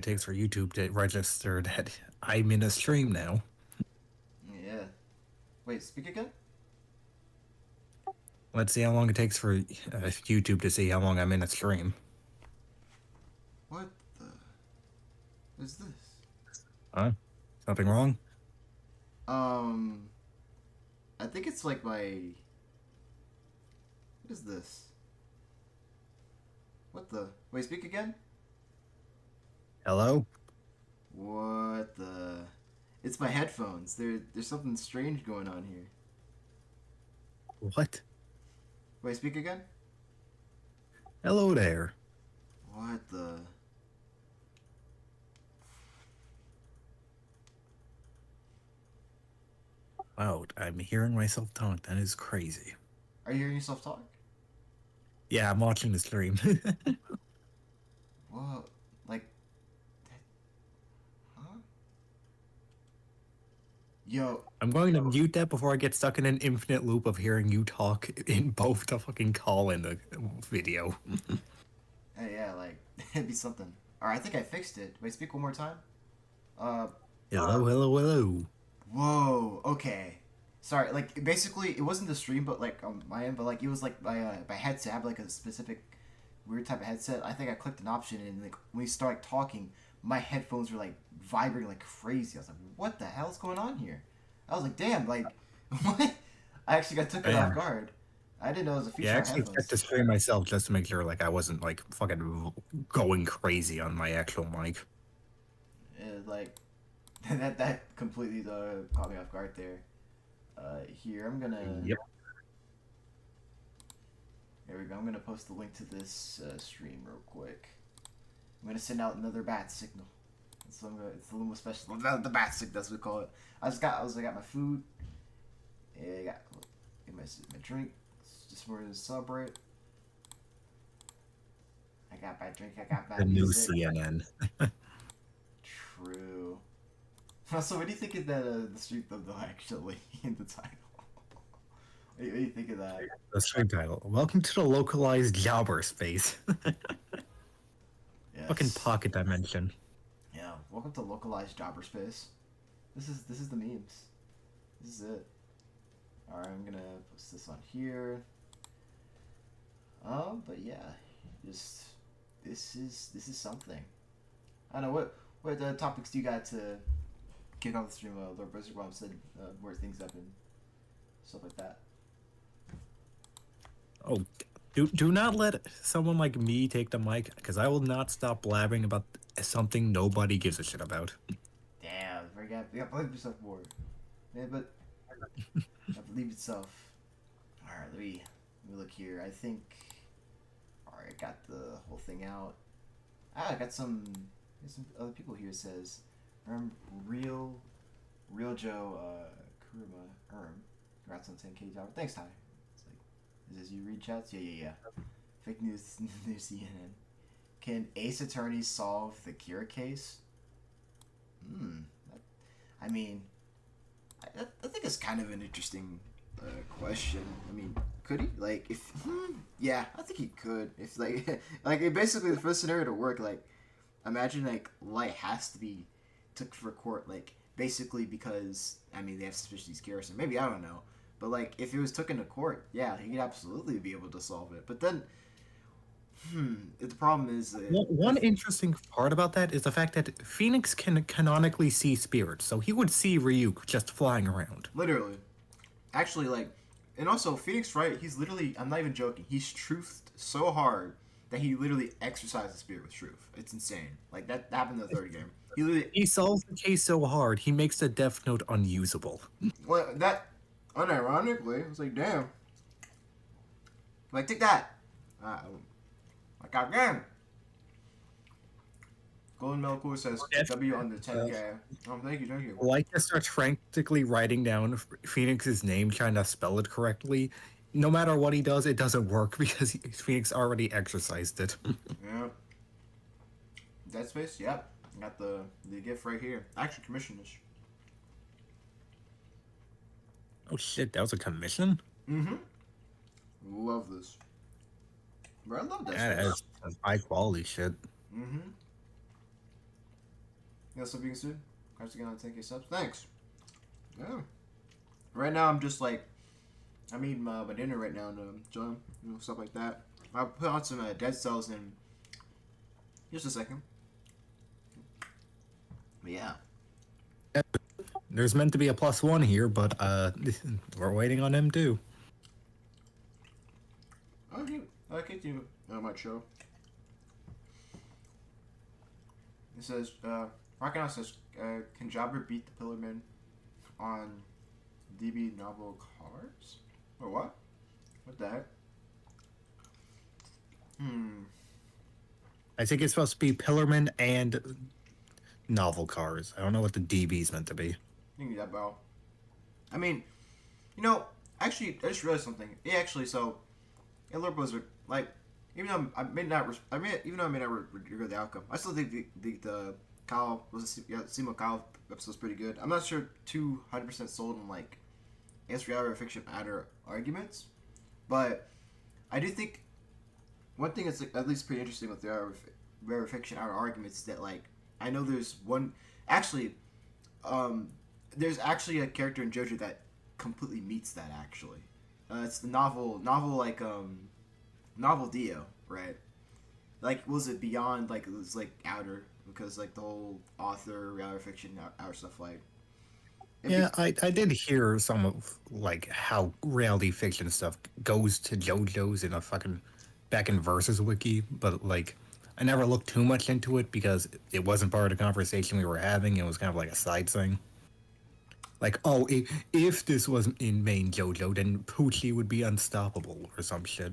it takes for YouTube to register that I'm in a stream now. Yeah. Wait, speak again? Let's see how long it takes for YouTube to see how long I'm in a stream. What the is this? Huh? Something wrong? Um, I think it's like my. What is this? What the? Wait, speak again? Hello? What the? It's my headphones. There's something strange going on here. What? Wait, speak again? Hello there. What the? Wow, I'm hearing myself talk. That is crazy. Are you hearing yourself talk? Yeah, I'm watching the stream. Whoa, like, huh? Yo, I'm going to mute that before I get stuck in an infinite loop of hearing you talk in both the fucking call and the video. hey, yeah, like it'd be something. All right, I think I fixed it. Wait, speak one more time. Uh, Hello, hello, hello. Whoa. Okay. Sorry. Like basically, it wasn't the stream, but like on my end, but like it was like my headset. I have like a specific weird type of headset. I think I clicked an option and like when we started talking, my headphones were like vibrating like crazy. I was like, "What the hell's going on here?" I was like, "Damn!" Like, what? I actually got took it Yeah. off guard. I didn't know it was a Yeah, I feature on actually checked headphones. the stream myself just to make sure like I wasn't like fucking going crazy on my actual mic. Like that completely caught me off guard there. Here I'm gonna. Yep. There we go. I'm gonna post the link to this stream real quick. I'm gonna send out another bat signal. So it's the little special. The bat signal. That's what we call it. I got my food. Yeah, I got my drink. Just for to celebrate. I got my drink. I got my The new music. CNN. True. So what do you think of that? The street though, actually, in the title. What do you think of that? The stream title. Welcome to the localized Jobberspace. Fucking Yes. pocket dimension. Yeah. Welcome to localized Jobberspace. This is the memes. This is it. All right, I'm gonna post this on here. But yeah, just this is something. I don't know what topics do you got to kick off the stream? Lord Blizzard Bomb said where things have been, stuff like that. Oh, do not let someone like me take the mic, because I will not stop blabbing about something nobody gives a shit about. Damn, you got believe yourself more. Yeah, but I believe itself. All right, let me look here. I think. All right, got the whole thing out. I got some. There's some other people here. Says, real, real Joe Kuruma Congrats on 10K tower. Thanks, Ty. It's like, is this you read chats? Yeah, yeah, yeah. Fake news, new CNN. Can Ace Attorney solve the Kira case? Hmm. I mean, I think it's kind of an interesting question. I mean, could he? Like, if yeah, I think he could. If like, like basically the first scenario to work, like, imagine like Light has to be took for court, like basically because I mean they have suspicion he's Garrison. Maybe I don't know, but like if it was taken to court, yeah, he'd absolutely be able to solve it. But then, the problem is One interesting part about that is the fact that Phoenix can canonically see spirits, so he would see Ryuk just flying around. literally, actually, like, and also Phoenix Wright, he's literally, I'm not even joking, he's truthed so hard that he literally exercised the spirit with truth. It's insane. Like that happened in the third game. He literally, He solves the case so hard, he makes the Death Note unusable. well, that unironically, it's like damn, like take that. Like again. Golden Melcour says W on the 10K. Thank you, thank you. Like starts frantically writing down Phoenix's name, trying to spell it correctly. No matter what he does, it doesn't work because Phoenix already exercised it. Yeah. Dead Space, yep. Got the gift right here. I actually commissioned this. Oh shit, that was a commission? Mm-hmm. Love this. Bro, I love Dead Yeah, Space. that's high quality shit. Mm-hmm. You got sub being soon? Congrats again on 10K subs. Thanks. Yeah. Right now, I'm just like, I'm eating my dinner right now, and John, stuff like that. I'll put on some Dead Cells in just a second. But yeah. There's meant to be a +1 here, but we're waiting on him too. Okay, I continue. I might show. It says, Rockin' Out says, can Jobber beat the Pillarman on DB novel cards? Or what? What the heck? I think it's supposed to be Pillarman and novel cars. I don't know what the DB's meant to be. You can do that, bro. I mean, actually, I just realized something. Yeah, actually, so, Alert Blizzard, like, even though I may not regret the outcome, I still think the Kyle Simo Kyle episode's pretty good. I'm not sure 200% sold on like against reality or fiction outer arguments, but I do think one thing that's like, at least pretty interesting with the reality or fiction outer arguments is that like I know there's one actually, there's actually a character in JoJo that completely meets that actually. It's the novel Dio, right? Like, was it beyond, like, it was, like, outer, because, like, the whole author, reality fiction, outer stuff, like... Yeah, I did hear some of, like, how reality fiction stuff goes to JoJo's in a fucking back in Versus wiki, but, like, I never looked too much into it because it wasn't part of the conversation we were having. It was kind of like a side thing. Like, oh, if this was in main JoJo, then Poochie would be unstoppable or some shit.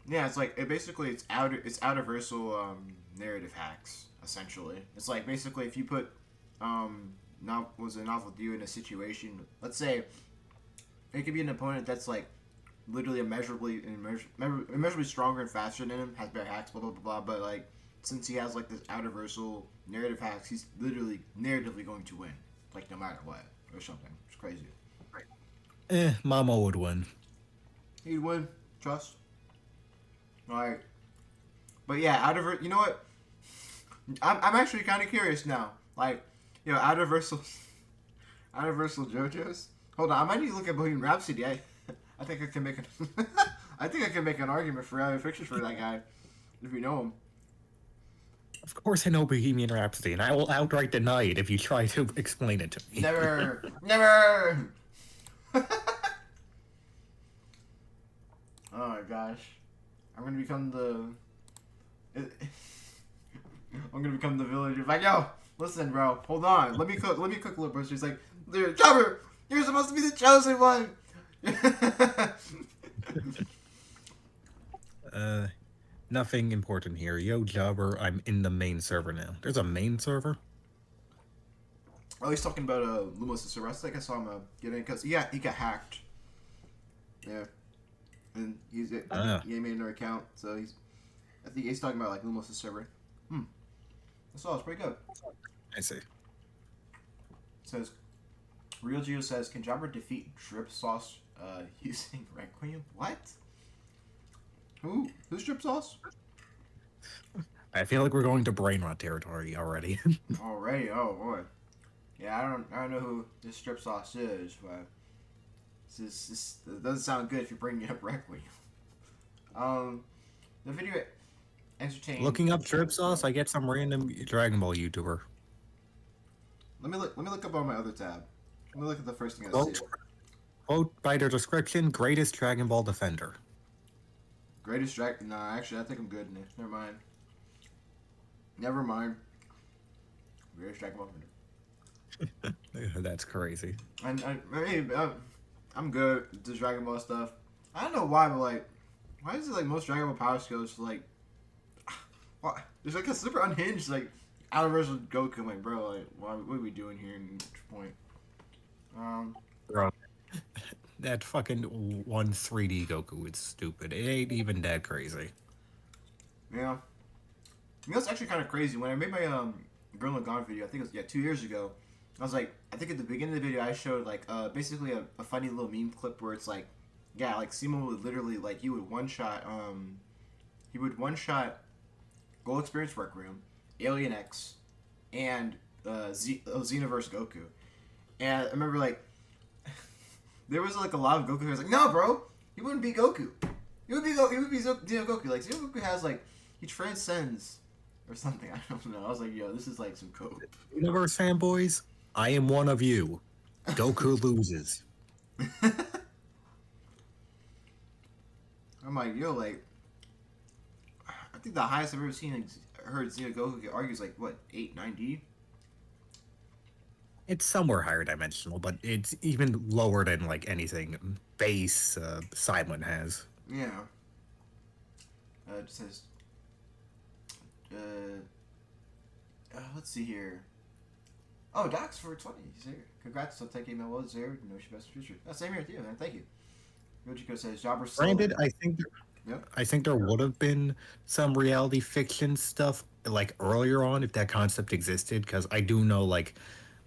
Yeah, it's like it's outerversal narrative hacks essentially. It's like basically if you put a novel Dio in a situation, let's say it could be an opponent that's like literally immeasurably stronger and faster than him, has better hacks, blah blah blah blah. But like since he has like this outerversal narrative hacks, he's literally narratively going to win, like no matter what or something. It's crazy. Mama would win. He'd win. Trust. Alright. But yeah, you know what? I'm actually kind of curious now. Like, outerversal JoJo's. Hold on, I might need to look at Bohemian Rhapsody. I think I can make I think I can make an argument for reality fiction for that guy, if you know him. Of course I know Bohemian Rhapsody, and I will outright deny it if you try to explain it to me. Never! Never! Oh my gosh. I'm gonna become the villager. Like, yo, listen, bro, hold on. Let me cook a little bro. She's like, dude, Jobber, you're supposed to be the chosen one. Nothing important here. Yo, Jobber, I'm in the main server now. There's a main server? Oh, he's talking about Lumos' server. I think I saw him get in because he got hacked. Yeah. And he made another account, so I think he's talking about like Lumos' server. I saw it's pretty good. I see. It says, Real Geo says, can Jobber defeat Drip Sauce using Requiem? What? Who's Drip Sauce? I feel like we're going to brain rot territory already. Already? Oh boy. Yeah, I don't know who this Drip Sauce is, but it doesn't sound good if you're bringing up Requiem. The video entertained. Looking up Drip Sauce, I get some random Dragon Ball YouTuber. Let me look up on my other tab. Let me look at the first thing I see. Quote by their description, greatest Dragon Ball defender. Greatest Dragon... Nah, actually, I think I'm good. Never mind. Greatest Dragon Ball defender. That's crazy. I'm good with the Dragon Ball stuff. I don't know why, but like, why is it like most Dragon Ball power skills like, why? There's like a super unhinged like outerversal Goku. I'm like, bro, like, what are we doing here in this point? Bro, that fucking 3D Goku is stupid. It ain't even that crazy. Yeah. That's actually kind of crazy. When I made my Girl and Gone video, I think it was 2 years ago. I was like, I think at the beginning of the video I showed like basically a funny little meme clip where it's like, yeah, like Simo would literally like he would one shot Gold Experience Requiem, Alien X, and Xenoverse Goku, and I remember like there was like a lot of Goku fans like, no, bro, he wouldn't be Goku. He would be Xeno Goku. Like Xeno Goku has like he transcends or something. I don't know. I was like, yo, this is like some cope. Universe fanboys, I am one of you. Goku loses. I'm like, yo, like I think the highest I've ever seen heard Xeno Goku get argue is like what 890. It's somewhere higher dimensional, but it's even lower than like anything base Simon has. Yeah. It says, uh, let's see here. Oh, Docs for 20. He's here. Congrats on taking my was there. No, she best future. Same here with you, man. Thank you. Yojiko says, Jobber Granted, I think Yep. I think there would have been some reality fiction stuff like earlier on if that concept existed, because I do know like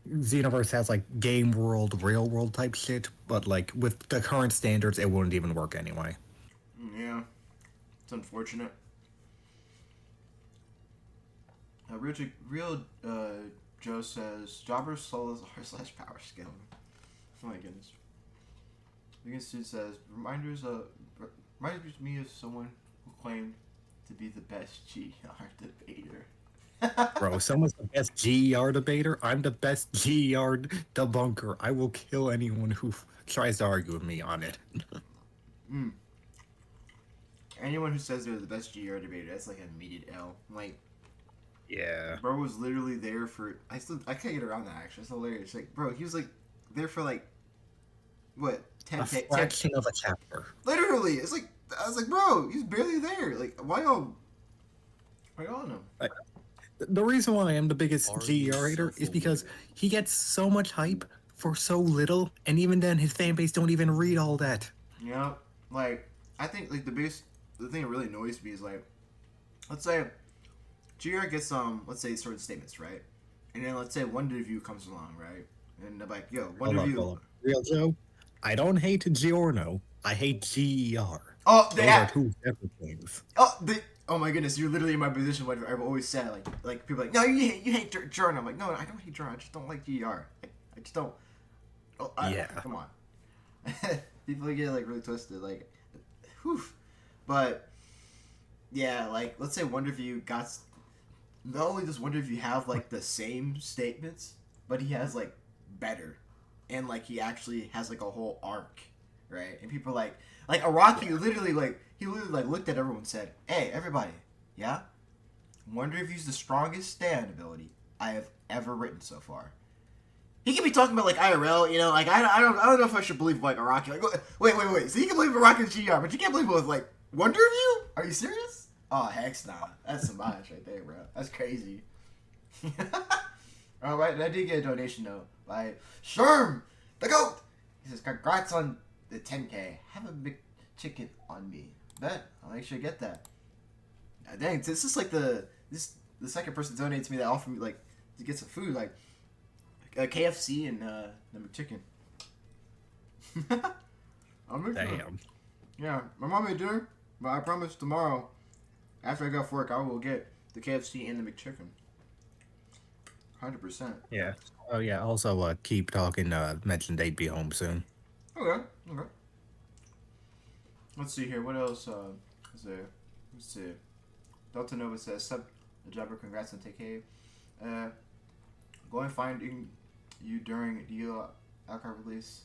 Xenoverse has like game world, real world type shit, but like with the current standards, it wouldn't even work anyway. Yeah. It's unfortunate. Real Joe says, Jobber's soul is R slash power scale. Oh my goodness. Vegan Suit says, reminds me of someone who claimed to be the best GR debater. Bro, someone's the best GER debater. I'm the best GER debunker. I will kill anyone who tries to argue with me on it. Mm. Anyone who says they're the best GR debater, that's like an immediate L. Like, Yeah. bro was literally there for. I can't get around that actually. It's hilarious. Like, bro, he was like there for like what A fraction of a chapter. Literally, it's like I was like, bro, he's barely there. Like, why y'all know? The reason why I am the biggest Are you GER hater is because self-aware? he gets so much hype for so little, and even then, his fan base don't even read all that. You know, like I think like the thing that really annoys me is like, let's say GR gets let's say certain statements, right, and then let's say Wonder View comes along, right, and they're like, yo, Wonder View. Hold up. Real Joe, I don't hate Giorno. I hate GER. Oh, Those are two separate things. Oh my goodness, you're literally in my position. What I've always said, like people are like, no, you hate Jordan. I'm like, no, I don't hate Jordan. I just don't like GR. I just don't. Yeah. Come on. People get like really twisted, like, whew. But yeah, like let's say Wonder View got. Not only does Wonder View have like the same statements, but he has like better, and like he actually has like a whole arc, right? And people are like Araki literally looked at everyone and said, "Hey, everybody, yeah, Wonder View's the strongest stand ability I have ever written so far." He can be talking about like IRL, you know, like I don't know if I should believe like Araki. Like, wait. So you can believe Araki's GR, but you can't believe it with like Wonder View? Are you serious? Oh heck, nah. That's some bias right there, bro. That's crazy. All right, I did get a donation though by Sherm, the goat. He says, "Congrats on the 10K. Have a big chicken on me. Bet I'll make sure you get that." Dang, this is like the second person donated to me that offered me like to get some food, like KFC and the McChicken. I'll make sure. Damn. Yeah, my mom made dinner, but I promise tomorrow, after I get off work, I will get the KFC and the McChicken. 100%. Yeah. Oh yeah. Also, keep talking. Mention they'd be home soon. Okay. Let's see here. What else is there? Let's see. Delta Nova says, "Sub Jabber, congrats on TK. Going finding you during the archive release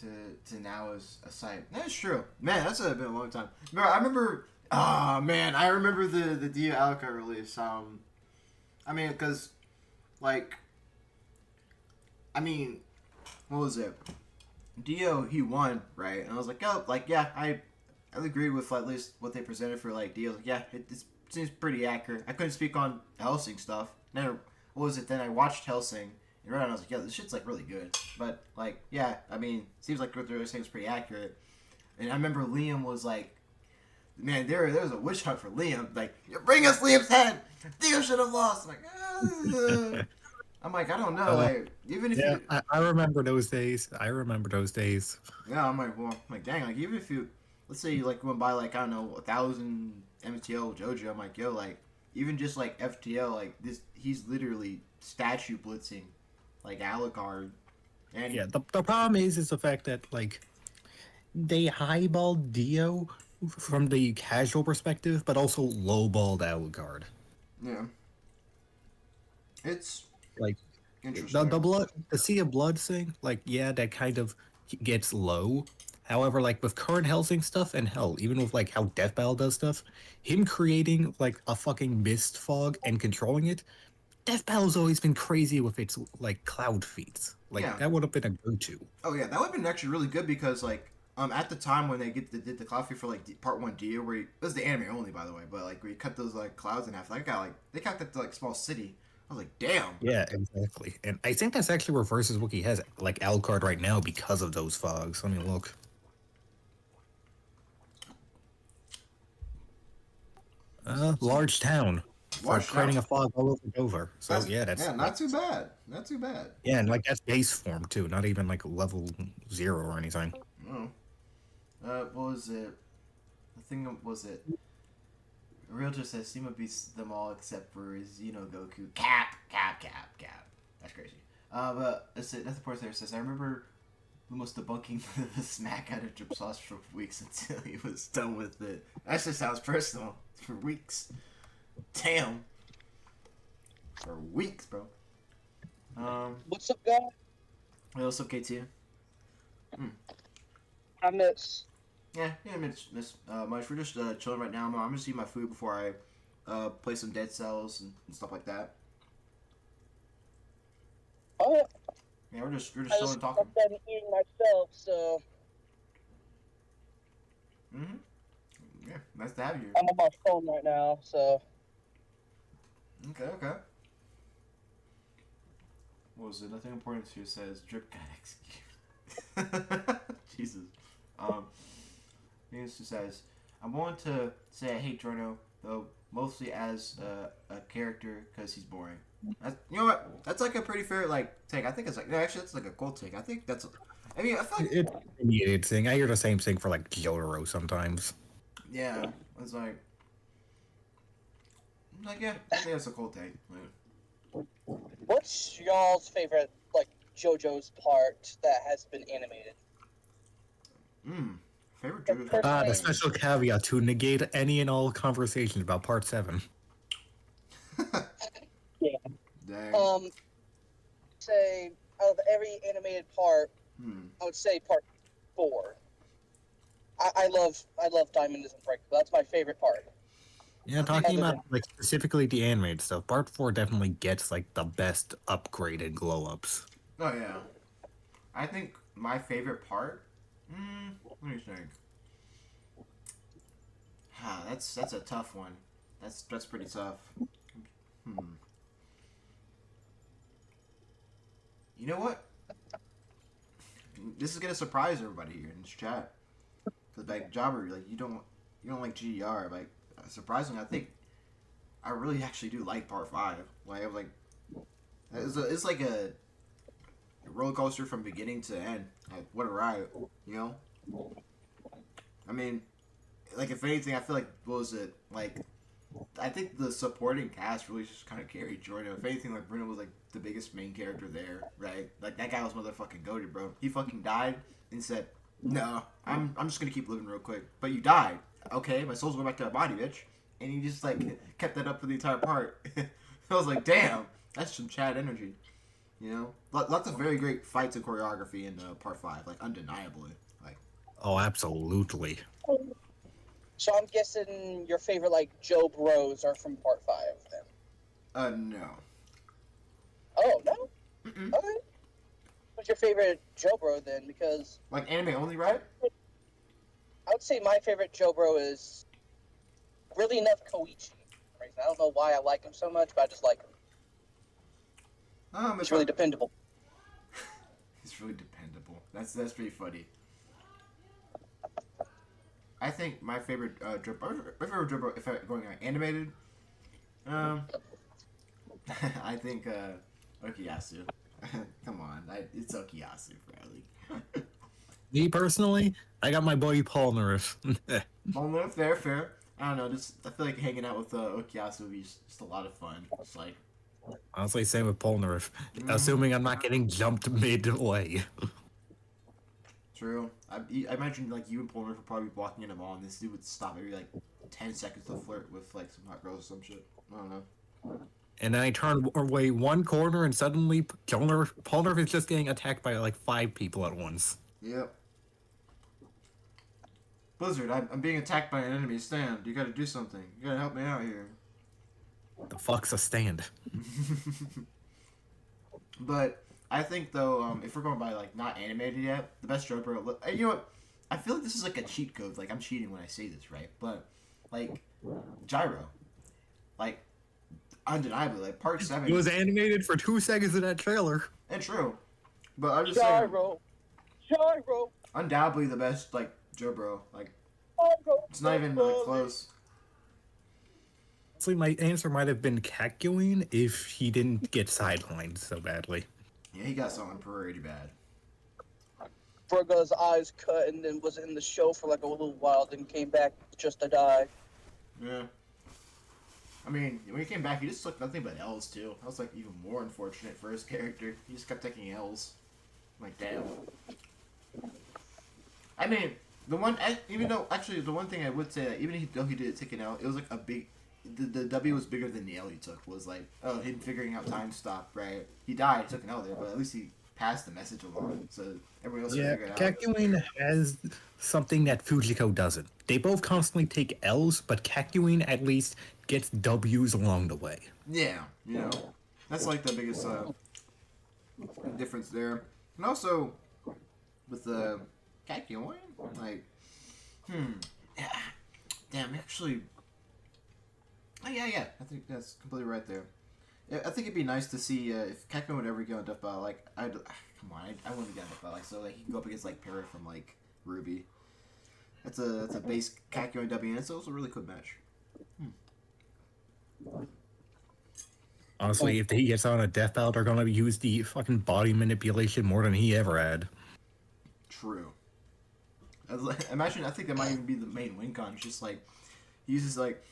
to now is a sight." That's true, man. That's been a long time. Bro, I remember. Oh man, I remember the Dio Alka release. I mean, because like, what was it? Dio, he won, right? And I was like, oh, like yeah, I agree with at least what they presented for like Dio. Like, yeah, it seems pretty accurate. I couldn't speak on Helsing stuff. Then what was it? Then I watched Helsing and right, I was like, yeah, this shit's like really good. But like, yeah, I mean, seems like what they're saying is pretty accurate. And I remember Liam was like, man, there was a witch hunt for Liam. Like, bring us Liam's head. Dio should have lost. I'm like, I'm like, I don't know. Like, even if you, I remember those days. yeah, I'm like, well, I'm like, dang, like even if you, let's say you like went by like I don't know 1,000 MTL Jojo, I'm like, yo, like even just like FTL, like this, he's literally statue blitzing, like Alucard, and Yeah, the problem is the fact that like they highballed Dio from the casual perspective, but also lowballed Alucard. yeah, it's Like the interesting. blood, the Sea of Blood thing, like yeah, that kind of gets low. However, like with current Helsing stuff, and hell, even with like how Death Battle does stuff, him creating like a fucking mist fog and controlling it, Death Battle's always been crazy with its like cloud feats. Like Yeah. that would have been a go-to. Oh yeah, that would have been actually really good because like at the time when did the cloud feed for like part one Dio where it was the anime only by the way, but like where you cut those like clouds in half, like got like they got that to, like small city. I was like, damn. Yeah, exactly. And I think that's actually where Versus Wiki has like Alucard right now because of those fogs. Let me look. Large town for Watch out. creating a fog all over Dover. So That's yeah, that's yeah, like not too bad. Not too bad. yeah, and like that's base form too, not even like level 0 or anything. Oh. What was it? The thing was it. Realtor says Sima beats them all except for Xeno Goku. Cap. That's crazy. But that's it. That's the part there says I remember almost debunking the smack out of Drip Sauce for weeks until he was done with it. That just sounds personal. For weeks. Damn. For weeks, bro. What's up, guys? What's up, KT? I miss. Yeah, miss much. We're just chilling right now. I'm gonna see my food before I play some Dead Cells and stuff like that. Oh, yeah. Yeah, we're just I chilling just and talking. got done eating myself, so Mm-hmm. Yeah, nice to have you. I'm on my phone right now. So Okay. What was it? Nothing important here says drip got executed. Jesus. It just says, I'm willing to say I hate Jorno, though mostly as a character because he's boring. That's, you know what? That's like a pretty fair like take. I think it's like no, actually that's like a cool take. I think that's. I mean, I feel like It's an immediate thing. I hear the same thing for like Jotaro sometimes. yeah, it's like yeah, I think that's a cool take. Like, what's y'all's favorite like JoJo's part that has been animated? favorite Like, Jewish. The personally, special caveat to negate any and all conversations about Part 7. yeah. Dang. Say out of every animated part, Hmm. I would say part 4. I love Diamond Isn't Breakable. That's my favorite part. Yeah, talking about like specifically the animated stuff, Part 4 definitely gets like the best upgraded glow ups. Oh yeah. I think my favorite part. Let me think. That's a tough one. That's pretty tough. You know what? This is gonna surprise everybody here in this chat. Cause like Jobber, like you don't like GDR. Like surprisingly, I think I really actually do like Part 5. Like I was like, it's like a roller coaster from beginning to end. Like what a ride, you know. I mean, like if anything, I feel like what was it like? I think the supporting cast really just kind of carried Jordan. If anything, like Bruno was like the biggest main character there, right? Like that guy was motherfucking goated, bro. He fucking died and said, "No, I'm just gonna keep living real quick." But you died, okay? My soul's going back to my body, bitch. And he just like kept that up for the entire part. I was like, damn, that's some Chad energy, you know. Lots of very great fights and choreography in Part 5, like undeniably, like. Oh, absolutely. So I'm guessing your favorite like Joe Bros are from part 5 then. No. Oh no. Mm-mm. Okay. What's your favorite Joe Bro then? Because Like anime only, right? I would say my favorite Joe Bro is really enough Koichi. I don't know why I like him so much, but I just like him. He's really dependable. He's really dependable. That's pretty funny. I think my favorite drip, if I'm going animated, I think Okuyasu. Come on, it's Okuyasu, bro. Me personally, I got my boy Polnareff. Well, no, fair. I don't know. Just I feel like hanging out with Okuyasu would be just a lot of fun. It's like Honestly, same with Polnareff. Mm-hmm. Assuming I'm not getting jumped midway. True. I imagine like you and Pullman would probably be walking in a mall, and this dude would stop every like 10 seconds to flirt with like some hot girls or some shit. I don't know. And then I turn away one corner, and suddenly Polnareff is just getting attacked by like 5 people at once. Yep. Blizzard, I'm being attacked by an enemy stand. You gotta do something. You gotta help me out here. The fuck's a stand? But I think though, if we're going by like not animated yet, the best Joker. You know what? I feel like this is like a cheat code. Like I'm cheating when I say this, right? But like Gyro, like undeniably, like Part It Seven. was animated for 2 seconds in that trailer. And true, but I'm just saying, Gyro. undoubtedly the best like Joe Bro. Like it's not even like close. Honestly, my answer might have been Kakyoin if he didn't get sidelined so badly. Yeah, he got something pretty bad. Virgo's eyes cut and then was in the show for like a little while, then came back just to die. Yeah. I mean, when he came back, he just took nothing but L's too. That was like even more unfortunate for his character. He just kept taking L's. I'm like, damn. I mean, even though actually the one thing I would say that even though he did take an L, it was like a big. The W was bigger than the L he took. Was like, oh, him figuring out time stop. Right? He died, took an L there, but at least he passed the message along, so everyone else Yeah, can figure it out. Kakyoin has something that Fujiko doesn't. They both constantly take L's, but Kakyoin at least gets W's along the way. Yeah, you know, that's like the biggest difference there. And also with the Kakyoin, like, yeah, damn, actually, oh, yeah, I think that's completely right there. Yeah, I think it'd be nice to see if Kakyoin would ever get on Death Battle. Like, come on, I want to get on Death Battle. Like, so like he can go up against like Parrot from like Ruby. That's a base Kakyoin W, and it's also a really good match. Honestly, if he gets on a death battle, they're gonna use the fucking body manipulation more than he ever had. True. Imagine, I think that might even be the main win con. It's just like he uses like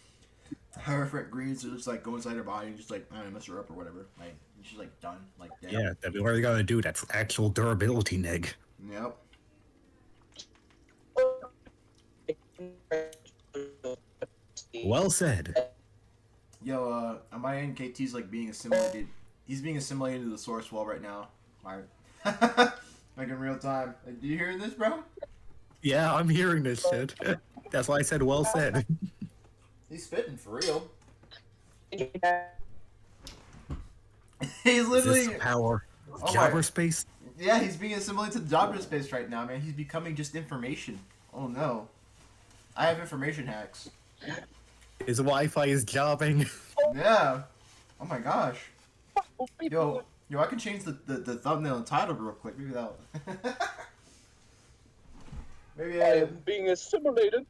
her different greens to just like go inside her body and just like I don't know, mess her up or whatever. Like she's like done. Like damn. Yeah, what are they gonna do? That's actual durability, neg. Yep. Well said. Yo, on my end, KT's like being assimilated. He's being assimilated into the source wall right now. Like in real time. Like, do you hear this, bro? Yeah, I'm hearing this shit. That's why I said well said. He's spitting for real. He's Is literally. this power of Oh my- Jobberspace? Yeah, he's being assimilated to the Jobberspace right now, man. He's becoming just information. Oh no. I have information hacks. His Wi-Fi is jobbing. Yeah. Oh my gosh. Yo, I can change the thumbnail and title real quick. Maybe that'll. Maybe I I. am being assimilated.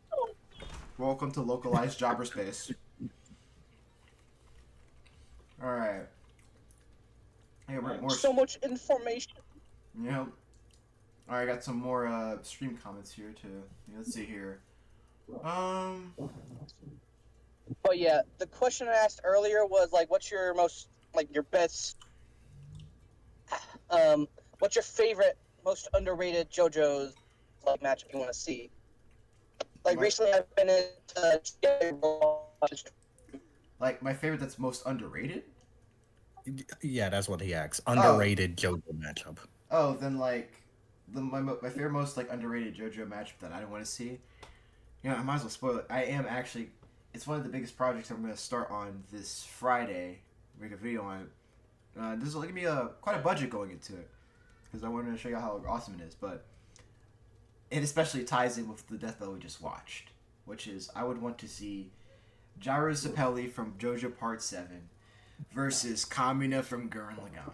Welcome to Localized Jobberspace. Alright. Hey, more. So much information. Yeah. Alright, I got some more stream comments here too. Let's see here. But yeah, the question I asked earlier was like, what's your most like your best? What's your favorite, most underrated JoJo's like matchup you want to see? Like recently, I've been into like my favorite that's most underrated? Yeah, that's what he asks. Underrated JoJo matchup. Oh, then like my favorite most like underrated JoJo matchup that I don't want to see. You know, I might as well spoil it. I am actually. It's one of the biggest projects I'm going to start on this Friday. Make a video on it. This is going to be quite a budget going into it because I wanted to show you how awesome it is. But it especially ties in with the Death Battle we just watched, which is I would want to see Gyro Sapelli from JoJo Part 7 versus Kamina from Gurren Lagann.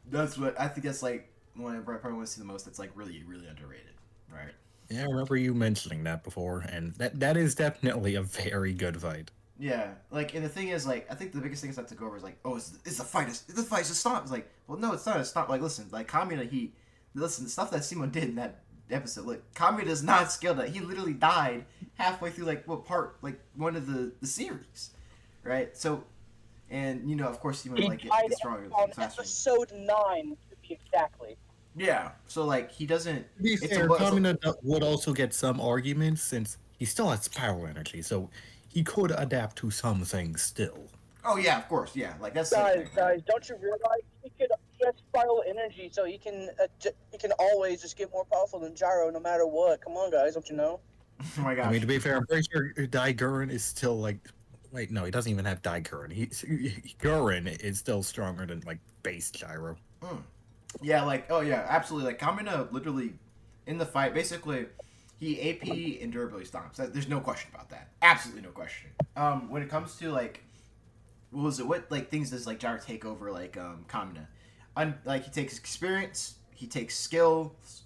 That's what I think. That's like one I probably want to see the most. That's like really, really underrated, right? Yeah, I remember you mentioning that before, and that is definitely a very good fight. Yeah, like, and the thing is, like, I think the biggest thing is that to go over is like, oh, it's the fight is a stomp. It's like, well, no, it's not a stomp. Like, listen, like Kamina, listen, the stuff that Simon did in that episode, like, Kamina is not skilled at. He literally died halfway through, like, what part, like, one of the series, right? So, and of course he want to He like died get stronger on faster. episode 9 to be exactly. Yeah, so like he doesn't. To be It's fair, it's a Kamina would also get some arguments since he still has power energy, so he could adapt to some things still. oh yeah, of course, yeah. Like that's the Guys, thing. Right? guys, don't you realize he has spiral energy, so he can always just get more powerful than Gyro no matter what. Come on, guys, don't you know? Oh my I gosh. mean, to be fair, I'm pretty sure Daigoran is still like. Wait, no, he doesn't even have Daigoran. Gurren is still stronger than like base Gyro. Mm. Yeah, like oh yeah, absolutely. Like Kamina literally in the fight, basically, he AP and durability stomps. There's no question about that. Absolutely no question. When it comes to like, what was it? What like things does like Gyro take over like Kamina? Like he takes experience, he takes skills,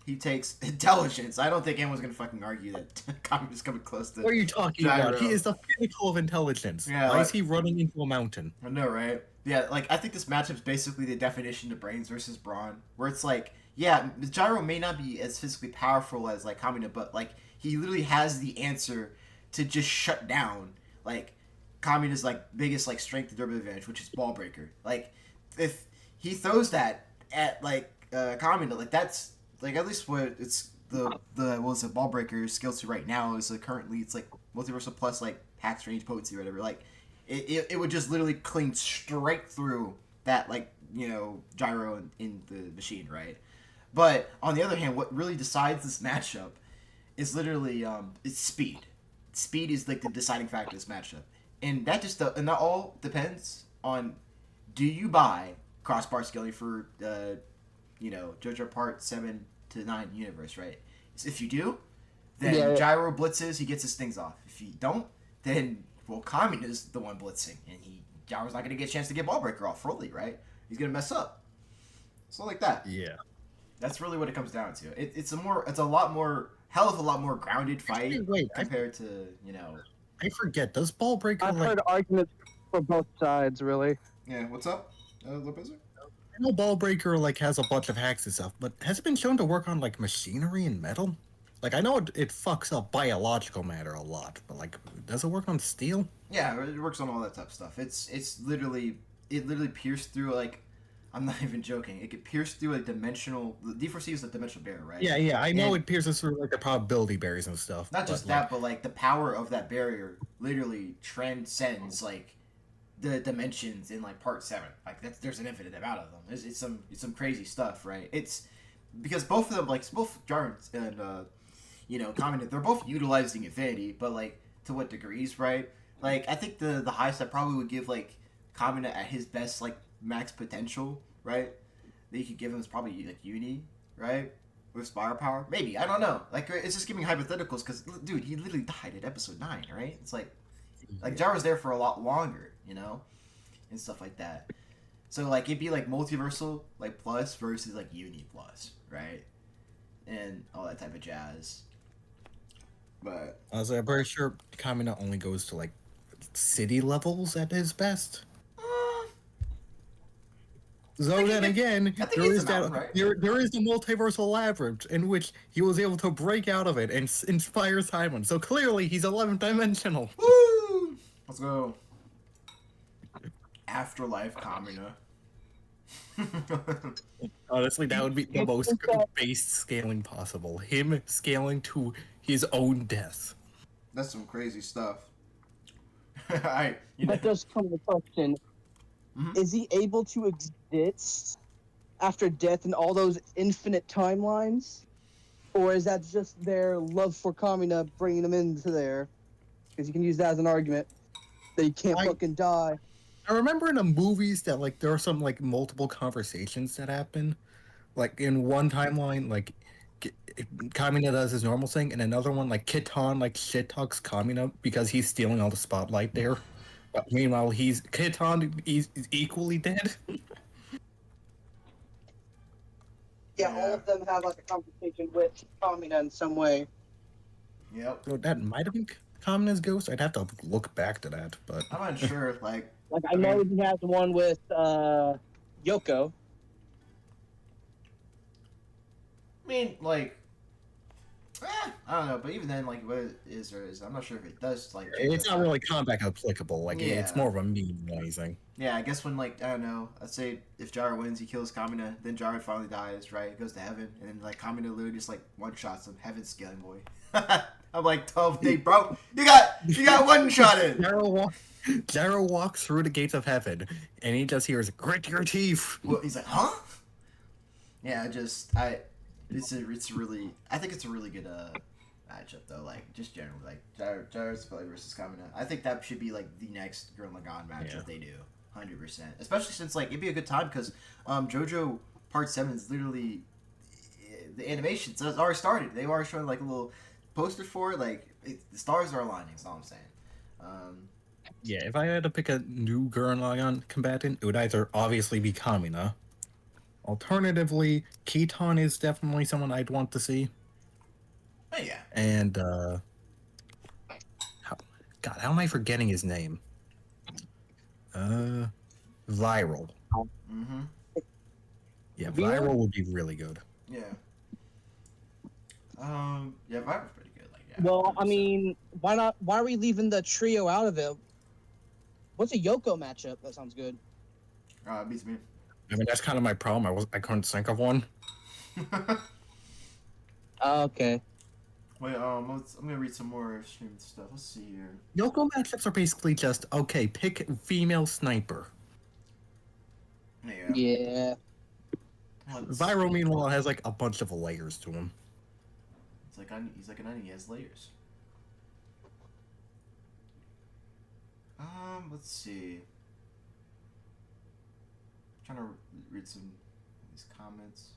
he takes intelligence. I don't think anyone's gonna fucking argue that Kamina's coming close to. What are you talking Gyro. about? He is the pinnacle of intelligence. Yeah, Why like- is he running into a mountain? I know, right? Yeah, like I think this matchup's basically the definition of brains versus brawn, where it's like, yeah, Gyro may not be as physically powerful as like Kamina, but like he literally has the answer to just shut down like Kamina's like biggest like strength and durability advantage, which is ball breaker. Like if he throws that at like Kamina, like that's like at least what it's the what was it ball breaker skill to right now is like currently it's like multiversal plus like hacks range potency or whatever like. It would just literally cling straight through that like gyro in the machine, right? But on the other hand, what really decides this matchup is literally it's speed. Speed is like the deciding factor of this matchup, and that all depends on do you buy crossbar scaling for JoJo Part 7 to 9 universe, right? So if you do, then Gyro blitzes, he gets his things off. If you don't, then Kamina's the one blitzing, and Gyro's not gonna get a chance to get ball breaker off fully, right? He's gonna mess up. So like that. Yeah. That's really what it comes down to. It's a lot more hell of a lot more grounded fight compared to I forget. Does ball breaker I've like? heard arguments for both sides, really. Yeah, what's up, Lopez? I know ball breaker like has a bunch of hacks and stuff, but has it been shown to work on like machinery and metal? Like I know it fucks up biological matter a lot, but like does it work on steel? Yeah, it works on all that type of stuff. It literally pierced through like I'm not even joking. It could pierce through a dimensional. The D4C is a dimensional barrier, right? Yeah. I know it pierces through like the probability barriers and stuff. Not just that, but like the power of that barrier literally transcends like the dimensions in like Part 7. Like there's an infinite amount of them. It's some crazy stuff, right? It's because both of them, like both Jarns and Kamina, they're both utilizing infinity, but like to what degrees, right? Like I think the highest I probably would give like Kamina at his best like max potential, right? That you could give him is probably like Uni, right? With Spire Power, maybe, I don't know. Like it's just giving hypotheticals because dude, he literally died at episode 9, right? It's like Gyro's there for a lot longer, and stuff like that. So like it'd be like multiversal like plus versus like Uni plus, right? And all that type of jazz. But I'm pretty sure Kamina only goes to like city levels at his best. So then again, there is that right? there is the multiversal labyrinth in which he was able to break out of it and inspire Simon. So clearly, he's 11th dimensional. Woo! Let's go. Afterlife Kamina. Honestly, that would be the most base scaling possible. Him scaling to his own death. That's some crazy stuff. That does come to the question. Mhm. Is he able to exist after death in all those infinite timelines? Or is that just their love for Kamina bringing him into there? Because you can use that as an argument that you can't fucking die. I remember in the movies that like there are some like multiple conversations that happen. Like in one timeline, like Kamina does his normal thing, and another one like Kitan like shit talks Kamina because he's stealing all the spotlight there. But meanwhile, Kitan is equally dead. Yeah, all of them have like a conversation with Kamina in some way. Yep. So that might have been Kamina's ghost. I'd have to look back to that, but I'm not sure. Like I know he has one with Yoko. I mean, like, I don't know, but even then, like, what it is or is, I'm not sure if it does, like, change It's that not time. really combat applicable. Like it's Yeah. more of a meme anything. Yeah, I guess when, like, I don't know, let's say if Jara wins, he kills Kamina, then Jara finally dies, right? Goes to heaven, and then, like, Kamina literally just, like, one-shots him. Heaven scaling boy. I'm like, 12 day, bro. You got one-shotted! Jaro walks through the gates of heaven, and he just hears "grit your teeth." Well, he's like, huh? Yeah, it's a really, I think it's a really good, matchup, though, like, just generally, like, Jara's versus Kamina. I think that should be, like, the next Gurren Lagann matchup they do. 100%. Especially since, like, it'd be a good time because JoJo Part 7 is literally the animations has already started. They've already shown like a little poster for it. Like the stars are aligning. That's all I'm saying. Yeah, if I had to pick a new Gurren Lagann combatant, it would either obviously be Kamina. Alternatively, Keaton is definitely someone I'd want to see. Oh yeah. And how am I forgetting his name? Viral. Mm-hmm. Yeah, Viral? Viral would be really good. Yeah. Yeah, Viper's pretty good. Like, yeah. Well, I 100%. mean, why not? Why are we leaving the trio out of it? What's a Yoko matchup? That sounds good. Beats me. I mean, that's kind of my problem. I couldn't think of one. Okay. Wait, I'm gonna read some more stream stuff. Let's see here. Yoko matchups are basically just okay. Pick female sniper. Yeah. Yeah. Viral, meanwhile, has like a bunch of layers to him. It's like he's like an onion. He has layers. Let's see. I'm trying to read some of these comments.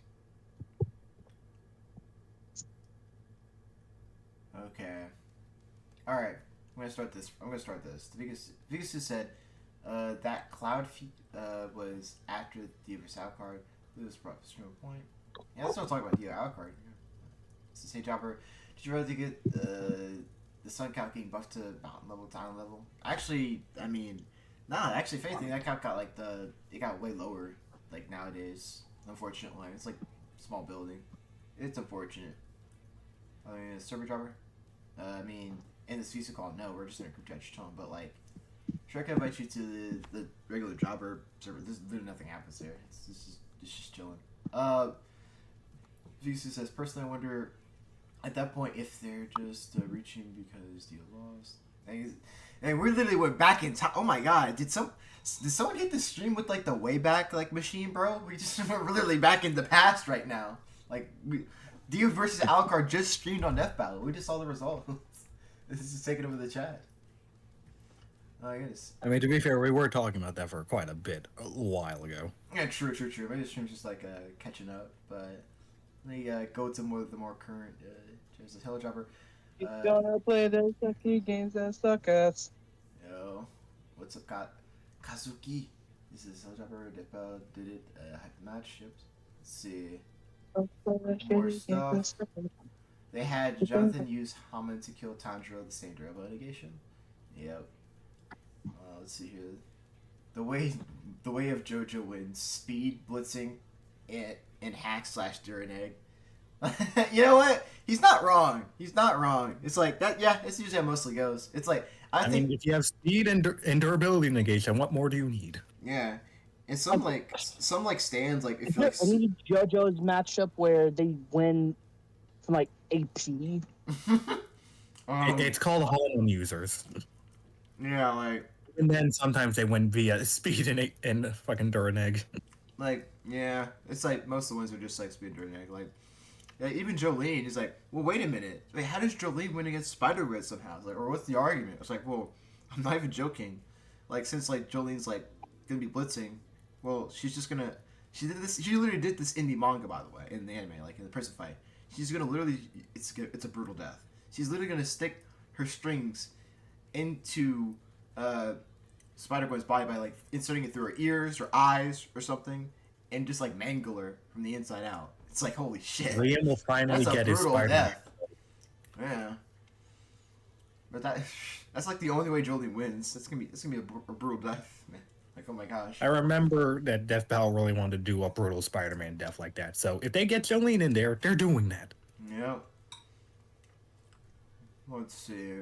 Okay. All right. I'm gonna start this. Vigus said that cloud feat was after the Versailles card. It was brought to a point. Yeah, let's not talk about the Alucard. This is Hey Jobber. Did you rather get the Sun Count getting buffed to mountain level, town level? Actually, I mean, nah. Actually, if anything, that count got like it got way lower. Like nowadays, unfortunately, it's like small building. It's unfortunate. I mean, server jobber. I mean, in this visa call, no, we're just in a group chat chilling. But like, sure, I can invite you to the regular jobber server. This literally nothing happens there. It's just chilling. Visa says, personally, I wonder at that point if they're just reaching because Dio lost. And we literally went back in time. Oh my god, did someone hit the stream with like the Wayback like machine, bro? We're literally back in the past right now. Like Dio versus Alucard just streamed on Death Battle. We just saw the results. This is taking over the chat. I guess. I mean, to be fair, we were talking about that for quite a while ago. Yeah, true. Maybe the stream's just like catching up, but let me go to the more current. There's a Hello Dropper. You're gonna play the sucky games that suck us. Yo, what's up, Kazuki? This is Hello Dropper. Did it hype match? Yep. Let's see. More stuff. They had Jonathan use Haman to kill Tanjiro, the same durable negation. Yep. Let's see here. The way of JoJo wins: speed, blitzing, and hack / Durineg. You know what? He's not wrong. It's like that. Yeah, it's usually how it mostly goes. It's like I think mean, if you have speed and durability negation, what more do you need? yeah. And some stands like if Is you there like. any JoJo's matchup where they win from like AP? It's called Hollow users. Yeah, like. And then sometimes they win via speed and fucking Durineg. Like, yeah, it's like most of the ones are just like speed Durineg. Like, yeah, even Jolene is like, well, wait a minute. Wait, how does Jolene win against Spider-Red somehow? It's like, or what's the argument? It's like, well, I'm not even joking. Like, since like Jolene's like gonna be blitzing, well, she's just gonna. She did this. She literally did this in the manga, by the way, in the anime, like in the prison fight. She's gonna literally. It's a brutal death. She's literally gonna stick her strings into Spider-Gwen's body by like inserting it through her ears or eyes or something, and just like mangle her from the inside out. It's like holy shit. Liam will finally That's a get his brutal Spider-Man. death. Yeah. But that's like the only way Jolene wins. It's gonna be a brutal death, man. Like oh my gosh. I remember that Death Battle really wanted to do a brutal Spider-Man death like that. So if they get Jolene in there, they're doing that. Yeah. Let's see.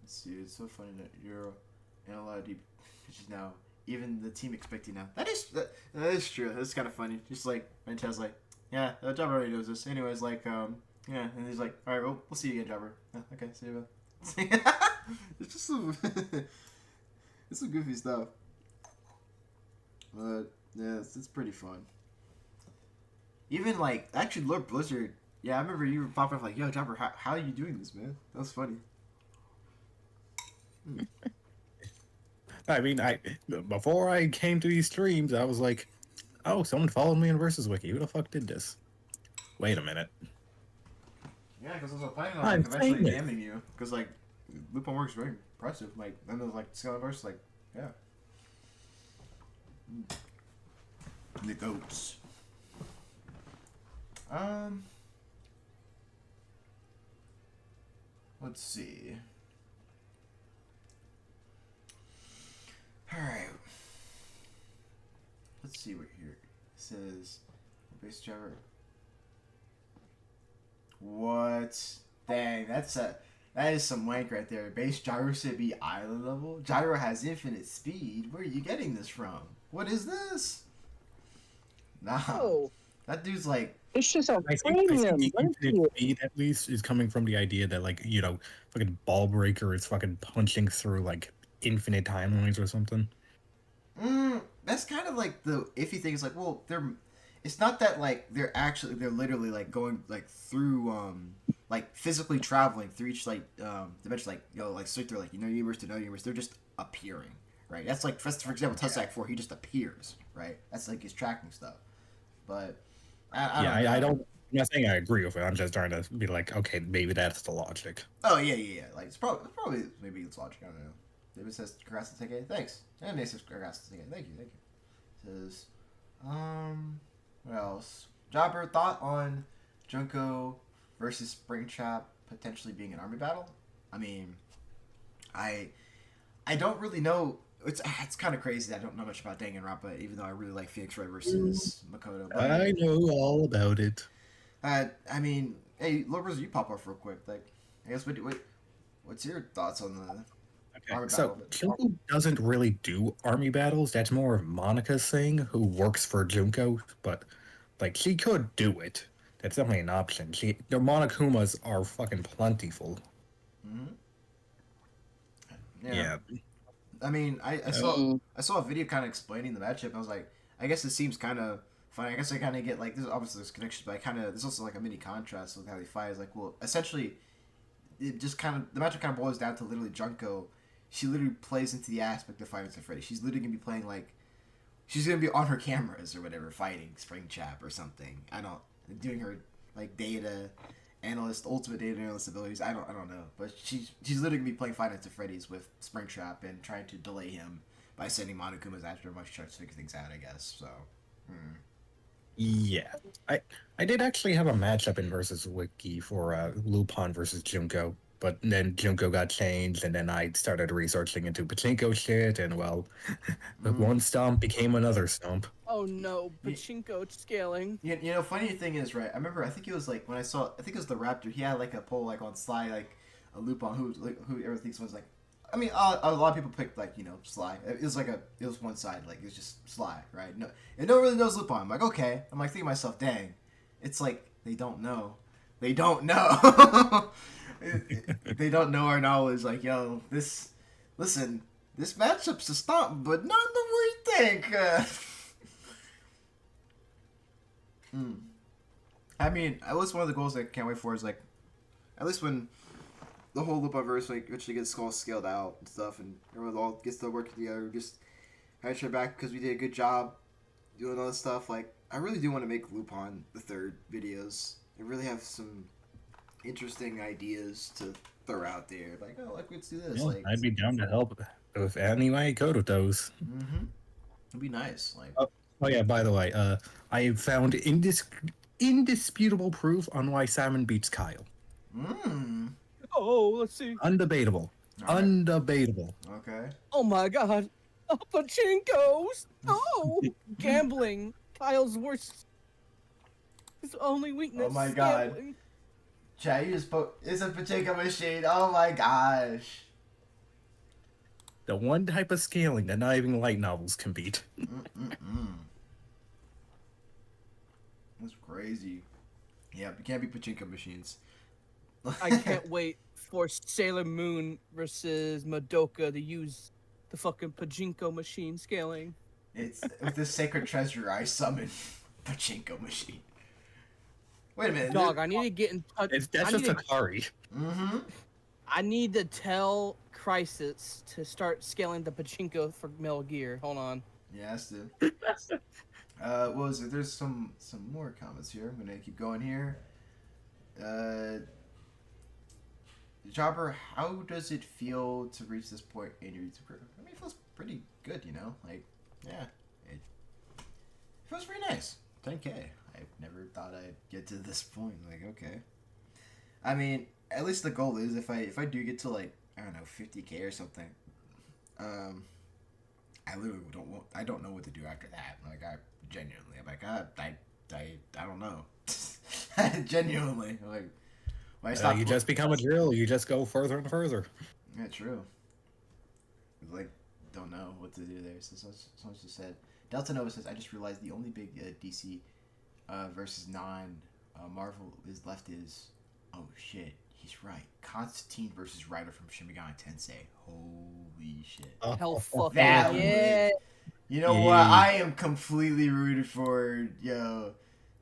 It's so funny that you're in a lot of deep pitches now. Even the team expecting now. That is true. That's kind of funny. Just like Mantel's like, yeah, Jobber already knows this. Anyways, like, yeah, and he's like, all right, well, we'll see you again, Jobber. Yeah, okay, see you. It's just some, it's some goofy stuff. But yeah, it's pretty fun. Even like, actually, Lord Blizzard. Yeah, I remember you were popping up like, yo, Jobber, how are you doing this, man? That was funny. I mean, before I came to these streams, I was like, oh, someone followed me in Versus Wiki. Who the fuck did this? Wait a minute. Yeah, because I was planning on I'm like, eventually famous. jamming you. Because like, Lupin works very impressive. Like, then there's like Scalaverse, like, yeah. The goats. Let's see. Alright. Let's see what here. It says base driver. What? Dang, that is some wank right there. Base gyro should be island level. Gyro has infinite speed. Where are you getting this from? What is this? Nah. Oh, That dude's like, it's just a I think premium. the Let me see infinite it. speed, at least, is coming from the idea that, like, you know, fucking Ball Breaker is fucking punching through, like, infinite timelines or something. that's kind of like the iffy thing. Is like, well, it's not that like they're literally like going like through like physically traveling through each like dimension, like like straight through like universe to no universe. They're just appearing, right? That's like for example, Tussac 4, he just appears, right? That's like his tracking stuff. But I don't. I'm not saying I agree with it. I'm just trying to be like, okay, maybe that's the logic. Oh yeah. Like it's probably maybe it's logic. I don't know. David says congrats to TK. Thanks. And Nate says congrats to TK. Thank you. Says what else? Jobber, thought on Junko versus Springtrap potentially being an army battle? I mean, I don't really know. It's kind of crazy that I don't know much about Danganronpa, even though I really like Phoenix Wright versus Makoto. But I know all about it. I mean, hey, Lobers, you pop off real quick. Like, I guess what's your thoughts on the army So battle? Junko doesn't really do army battles. That's more of Monica's thing, who works for Junko. But like, she could do it. That's definitely an option. The Monokumas are fucking plentiful. Mm-hmm. Yeah. I mean, I saw a video kind of explaining the matchup. And I was like, I guess it seems kind of funny. I guess I kind of get like this. Obviously, there's connections, but there's also like a mini contrast with how they fight. It's like, well, essentially, it just kind of the matchup kind of boils down to literally Junko. She literally plays into the aspect of Fighting to Freddy. She's literally gonna be playing like, she's gonna be on her cameras or whatever, fighting Springtrap or something. Doing her like ultimate data analyst abilities. I don't know, but she's literally gonna be playing Five Nights at Freddy's with Springtrap and trying to delay him by sending Monokumas after him while she tries to figure things out. I guess so. Yeah. I did actually have a matchup in Versus Wiki for Lupin versus Junko, but then Junko got changed, and then I started researching into pachinko shit, and well, one stomp became another stomp. Oh no, pachinko scaling. Funny thing is, right? I think it was like when I think it was the Raptor. He had like a poll like on Sly, like a Lupin who everyone thinks was like. I mean, a lot of people picked like Sly. It was one side, like it was just Sly, right? No, and no one really knows Lupin. I'm like, okay. I'm like thinking to myself, dang, it's like they don't know. They don't know. They don't know our knowledge. Like, yo, this matchup's a stomp, but not the way you think. I mean, at least one of the goals I can't wait for is like, at least when the whole Lupinverse like actually gets all scaled out and stuff, and everyone all gets to work together, just hatch our back because we did a good job doing all this stuff. Like, I really do want to make Lupin the third videos. I really have some interesting ideas to throw out there. Like, oh, like let's do this. Well, like, I'd be down to help with any way I could with those. it'd be nice. Like, oh yeah, by the way, I found indisputable proof on why Simon beats Kyle. Oh, let's see. Undebatable. Right. Undebatable. Okay. Oh my god. Oh, pachinkos. Oh, gambling. Kyle's worst. His only weakness. Oh my God. scaling. Chat, you just it's a pachinko machine. Oh my gosh. The one type of scaling that not even light novels can beat. Mm-mm-mm. That's crazy. Yeah, you can't be pachinko machines. I can't wait for Sailor Moon versus Madoka to use the fucking pachinko machine scaling. It's with this sacred treasure I summon pachinko machine. Wait a minute. Dog, I need to get in touch. That's I just need to, Atari. Mm-hmm. I need to tell Crisis to start scaling the pachinko for Metal Gear. Hold on. Yes, dude. What was it? There's some more comments here. I'm gonna keep going here. Jobber, how does it feel to reach this point in your YouTube career? I mean, it feels pretty good, you know? Like, yeah. It feels pretty nice. 10K. I never thought I'd get to this point. Like, okay. I mean, at least the goal is if I do get to, like, I don't know, 50K or something, I literally don't know what to do after that. Like, I genuinely, I'm like, I don't know. Genuinely. Like, when I stop You just become a drill. You just go further and further. Yeah, true. Like, don't know what to do there. So someone just said, Delta Nova says, I just realized the only big DC versus non-Marvel is left is, oh shit, he's right. Constantine versus Ryder from Shin Megami Tensei. Holy shit. Hell fucking That yeah. You know Yeah. what? I am completely rooted for,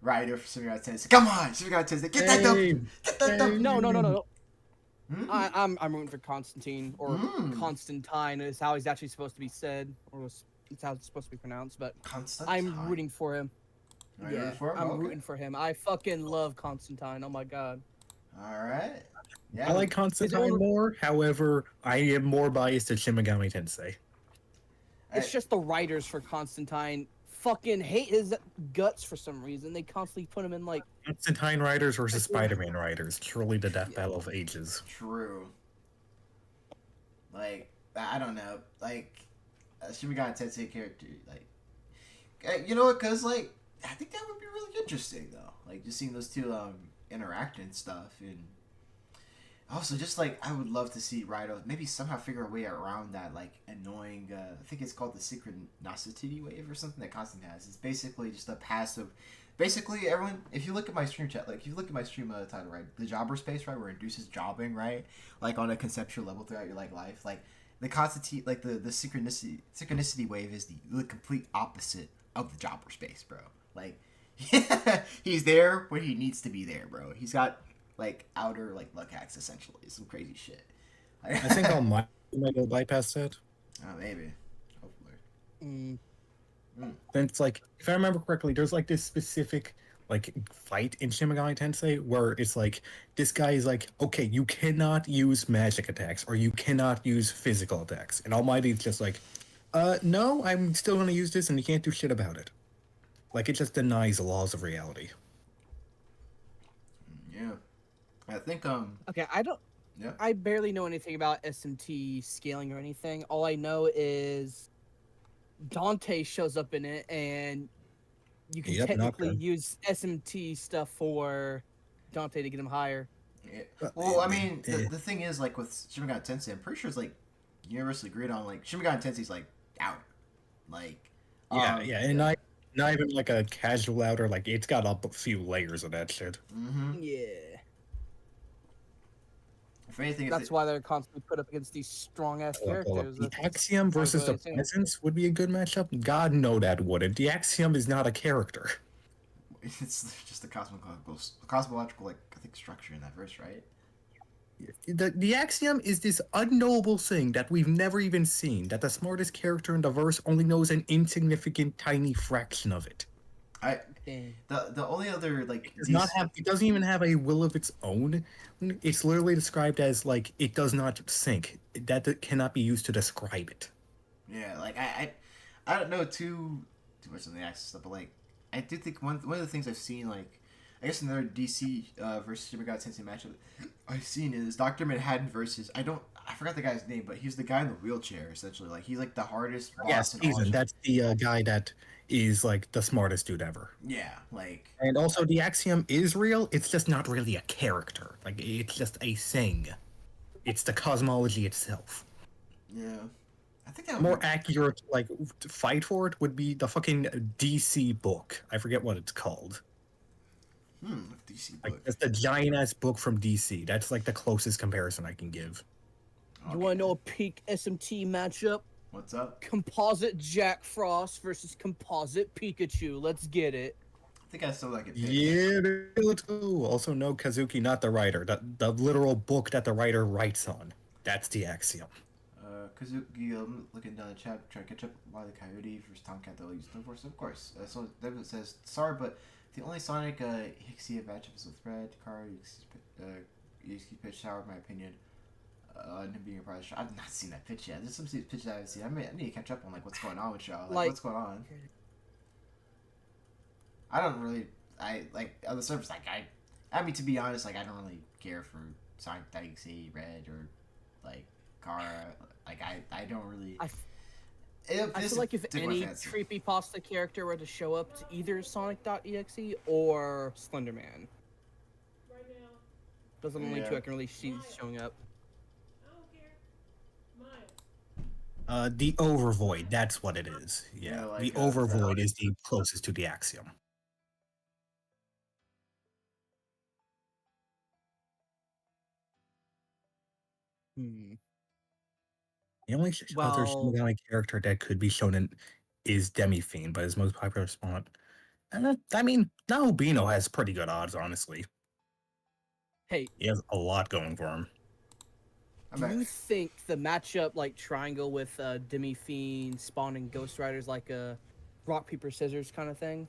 Ryder for Shin Megami Tensei. Come on, Shin Megami Tensei. Get that Hey, dub! Get that dub! No. Hmm? I'm rooting for Constantine or Constantine is how he's actually supposed to be said, or it's how it's supposed to be pronounced. But Constantine. I'm rooting for him. Are you Yeah, rooting for him? I'm Okay. rooting for him. I fucking love Constantine. Oh my god. Alright. Yeah. I like Constantine more. However, I am more biased to Shin Megami Tensei. It's just the writers for Constantine fucking hate his guts for some reason. They constantly put him in like Constantine writers versus Spider-Man writers. Truly the death battle of ages. True. Like, I don't know. Like, Shin Megami Tensei character, like, you know what? Because, like, I think that would be really interesting, though. Like, just seeing those two interact and stuff. And also, just, like, I would love to see Raido maybe somehow figure a way around that, like, annoying, I think it's called the synchronicity wave or something that Constantine has. It's basically just a passive. Basically, everyone, if you look at my stream chat, like, if you look at my stream title, right, the Jobberspace, right, where it induces jobbing, right, like, on a conceptual level throughout your, like, life, like, the Constantine, like, the synchronicity wave is the complete opposite of the Jobberspace, bro. Like, he's there when he needs to be there, bro. He's got, like, outer, like, luck hacks, essentially. Some crazy shit. I think I'll might go bypass that. Oh, maybe. Hopefully. Then it's like, if I remember correctly, there's like this specific like fight in Shin Megami Tensei where it's like this guy is like, okay, you cannot use magic attacks or you cannot use physical attacks, and Almighty's just like, no, I'm still gonna use this, and you can't do shit about it. Like it just denies the laws of reality. Yeah. I think, okay, I don't. Yeah. I barely know anything about SMT scaling or anything. All I know is Dante shows up in it, and you can technically use SMT stuff for Dante to get him higher. Yeah. Well, I mean, the thing is, like, with Shin Megami Tensei, I'm pretty sure it's, like, universally agreed on, like, Shin Megami Tensei's, like, out. Like, and not even, like, a casual outer, like, it's got a few layers of that shit. Mm-hmm. Yeah. If anything, That's why they're constantly put up against these strong-ass characters. The Axiom versus the Presence would be a good matchup. God, no, that wouldn't. The Axiom is not a character. It's just the cosmological, like, I think, structure in that verse, right? The Axiom is this unknowable thing that we've never even seen, that the smartest character in the verse only knows an insignificant, tiny fraction of it. The only other, like, it doesn't even have a will of its own. It's literally described as, like, it does not sync. That cannot be used to describe it. Yeah, like, I don't know too much on the Axis stuff, but, like, I do think one of the things I've seen, like, I guess another DC versus Shin Megami Tensei matchup I've seen is Dr. Manhattan versus, I I forgot the guy's name, but he's the guy in the wheelchair essentially. Like he's like the hardest Yes, boss in all. Season. That's the guy that is like the smartest dude ever. Yeah, like And also, the Axiom is real. It's just not really a character. Like it's just a thing. It's the cosmology itself. yeah. I think that A would more be, accurate, like, fight for it would be the fucking DC book. I forget what it's called. DC Like, book. it's the giant ass book from DC. That's like the closest comparison I can give. You want to know a peak SMT matchup? What's up? Composite Jack Frost versus Composite Pikachu. Let's get it. I think I still like it. Yeah, too. Also, no Kazuki, not the writer. The literal book that the writer writes on. That's the Axiom. Kazuki, I'm looking down the chat, trying to catch up. Why the Coyote versus Tomcat they'll use no force? Of course. So Devin says, sorry, but the only Sonic Hixia matchup is with Red, Car, EXP pitch tower, in my opinion. And him being a prize. I've not seen that pitch yet. There's some pitches I haven't seen. I need to catch up on like what's going on with y'all. Like what's going on? I don't really. I like on the surface. Like I mean, to be honest, like I don't really care for Sonic Galaxy Red or like Car. Like I don't really. I feel like if any creepypasta character were to show up to either Sonic.exe or Slenderman, those are the only two I can really see showing up. The Overvoid, that's what it is. Yeah, like, the Overvoid is the closest to the Axiom. The only other Shin Megami character that could be shown in is Demi-Fiend, but his most popular spawn. I mean, Naobino has pretty good odds, honestly. Hey, he has a lot going for him. Do you think the matchup, like Triangle with Demi-Fiend, Spawn, and Ghost Rider is like a rock, paper, scissors kind of thing?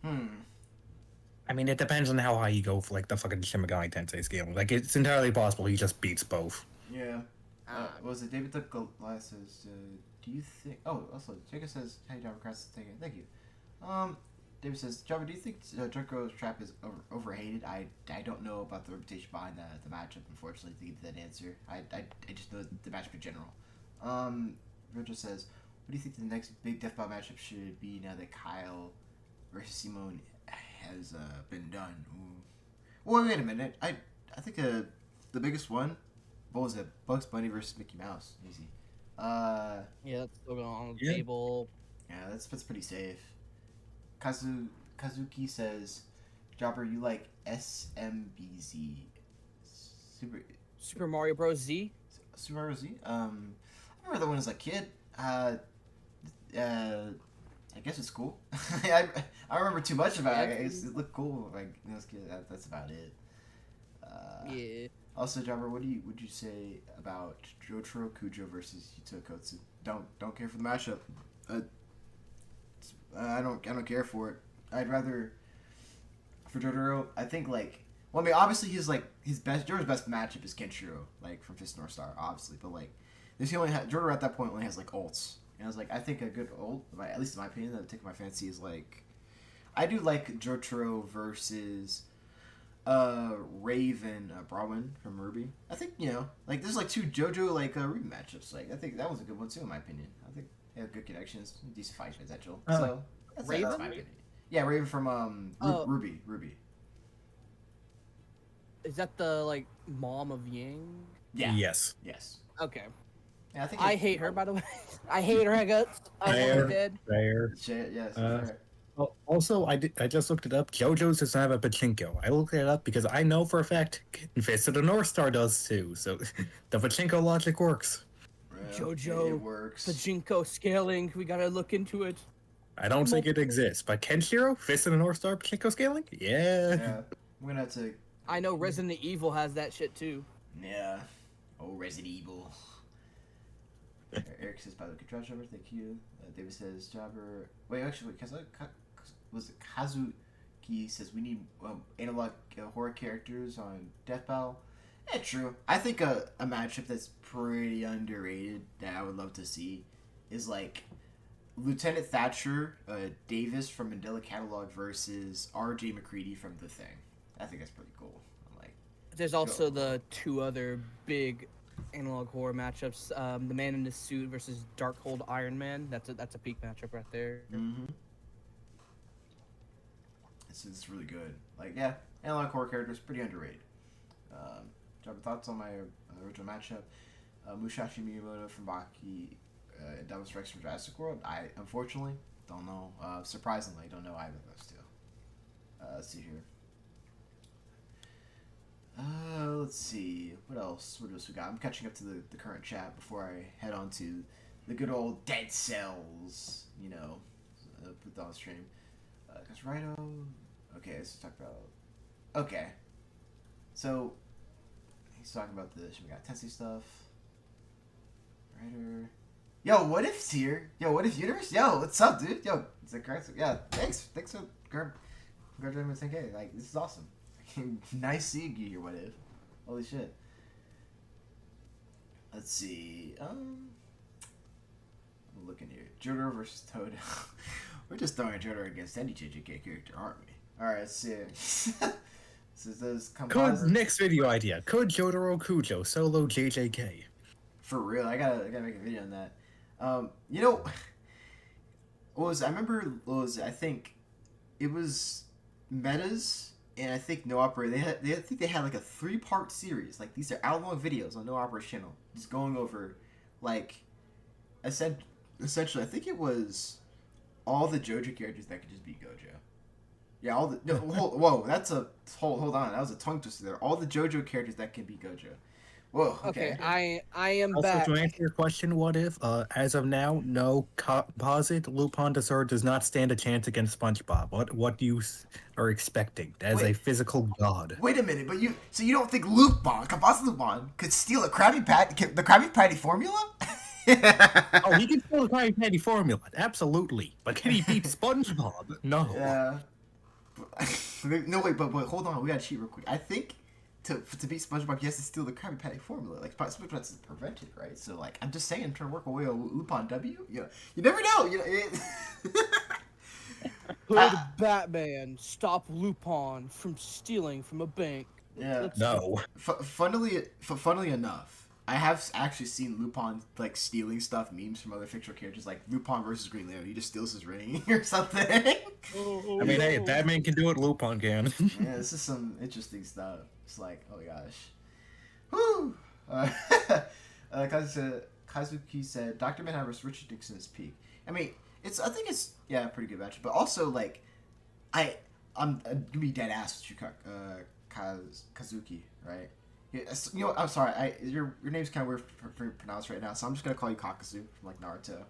I mean, it depends on how high you go for like the fucking Shin Megami Tensei scale. Like, it's entirely possible he just beats both. Yeah. Was it David Goliath says, do you think... Oh, also, Jacob says, hey, Jobbercast, thank you. David says, Jobber, do you think Junko's Trap is overhated? I don't know about the reputation behind the matchup, unfortunately, to give that answer. I just know the matchup in general. Virgil says, what do you think the next big Death Battle matchup should be now that Kyle versus Simone has been done? Ooh. Well, wait a minute. I think the biggest one, what was it? Bugs Bunny versus Mickey Mouse. Easy. Yeah, that's still going on the table. Yeah, that's pretty safe. Kazuki says, Jobber, you like SMBZ? Super Mario Bros. Z? Super Mario Z? I remember that one as a kid. I guess it's cool. I remember too much about it. It looked cool. Like, that's about it. Yeah. Also, Jobber, would you say about Jotaro Kujo versus Yuto Kotsu? Don't care for the mashup. I don't care for it. I'd rather for Jotaro. I think like, well, I mean, obviously Jotaro's best matchup is Kenshiro, like from Fist North Star, obviously. But like, Jotaro at that point only has like ults, and I was like, I think a good ult, at least in my opinion, that would take my fancy is like, I do like Jotaro versus Raven Brawin from Ruby. I think like there's like two JoJo like Ruby matchups. Like I think that was a good one too, in my opinion. I think they have good connections, decent fight potential. So that's my opinion. Yeah, Raven from Ruby. Is that the like mom of Yang? Yeah. Yes. Okay. Yeah, I hate her, by the way. I hate her guts. I want her dead. Fair. Yes. Also, I just looked it up. JoJo's does not have a pachinko. I looked it up because I know for a fact Fist of the North Star does too. So the pachinko logic works. JoJo, it works. Pachinko scaling. We gotta look into it. I don't think it exists, but Kenshiro, Fist of the North Star, pachinko scaling? Yeah. I'm gonna have to. I know Resident Evil has that shit too. Yeah. Oh, Resident Evil. Eric says, by the way, good job, Jobber. Thank you. David says, Jobber. Wait, actually, was it Kazuki says we need analog horror characters on Death Battle? Yeah, true. I think a matchup that's pretty underrated that I would love to see is like Lieutenant Thatcher Davis from Mandela Catalog versus R.J. McCready from The Thing. I think that's pretty cool. I'm like, there's also the two other big analog horror matchups. The Man in the Suit versus Darkhold Iron Man. That's a peak matchup right there. Mm-hmm. It's really good. Like, yeah, analog horror characters pretty underrated. Do you have thoughts on my original matchup? Musashi Miyamoto from Baki, Devil Strikes from Jurassic World. I unfortunately don't know. Surprisingly, don't know either of those two. Let's see here. Let's see. What else? What else we got? I'm catching up to the current chat before I head on to the good old Dead Cells. You know, put that on stream. Cause Rhino. Okay, let's talk about. Okay. So he's talking about the we got Tensei stuff. Writer. Yo, what if's here? Yo, what if universe? Yo, what's up, dude? Yo, it's a correct. Yeah, thanks for congratulating me 10K. Like, this is awesome. Nice seeing you here, what if? Holy shit. Let's see. I'm looking here. Jotaro versus Todo. We're just throwing Jotaro against any JJK character, aren't we? Alright, let's see. So those Could next video idea. Could Jotaro Kujo solo JJK? For real, I gotta make a video on that. You know, I think it was Metas and I think No Opera. I think they had like a 3-part series. Like, these are hour-long videos on No Opera's channel, just going over, like, essentially, I think it was all the JoJo characters that could just be Gojo. Yeah, all the whoa, that's a hold on, that was a tongue twister there. All the JoJo characters that can be Gojo. Whoa. Okay. I am also, back. to answer your question, what if? As of now, no composite. Lupin Dessert does not stand a chance against SpongeBob. What you are expecting as a physical god? Wait a minute, but you don't think composite Lupin, could steal the Krabby Patty formula? Oh, he can steal the Krabby Patty formula, absolutely. But can he beat SpongeBob? No. Yeah. No, wait, but hold on, we gotta cheat real quick. I think to beat SpongeBob, he has to steal the Krabby Patty formula. Like, SpongeBob's prevented, right? So, like, I'm just saying, trying to work away on Lupin W. You never know. Could Batman stop Lupin from stealing from a bank? Yeah. No. Funnily enough, I have actually seen Lupin, like, stealing stuff, memes from other fictional characters, like Lupin versus Green Lantern. He just steals his ring or something. I mean, hey, if Batman can do it, Lupin can. Yeah, this is some interesting stuff. It's like, oh my gosh. Whew. Kazuki said, Dr. Manhattan versus Richard Nixon is peak. I mean, I think it's a pretty good match, but also, like, I'm gonna be dead ass with you, Kazuki, right? Yeah, you know, I'm sorry. Your name's kind of weird for pronounce right now, so I'm just gonna call you Kakazu from like Naruto.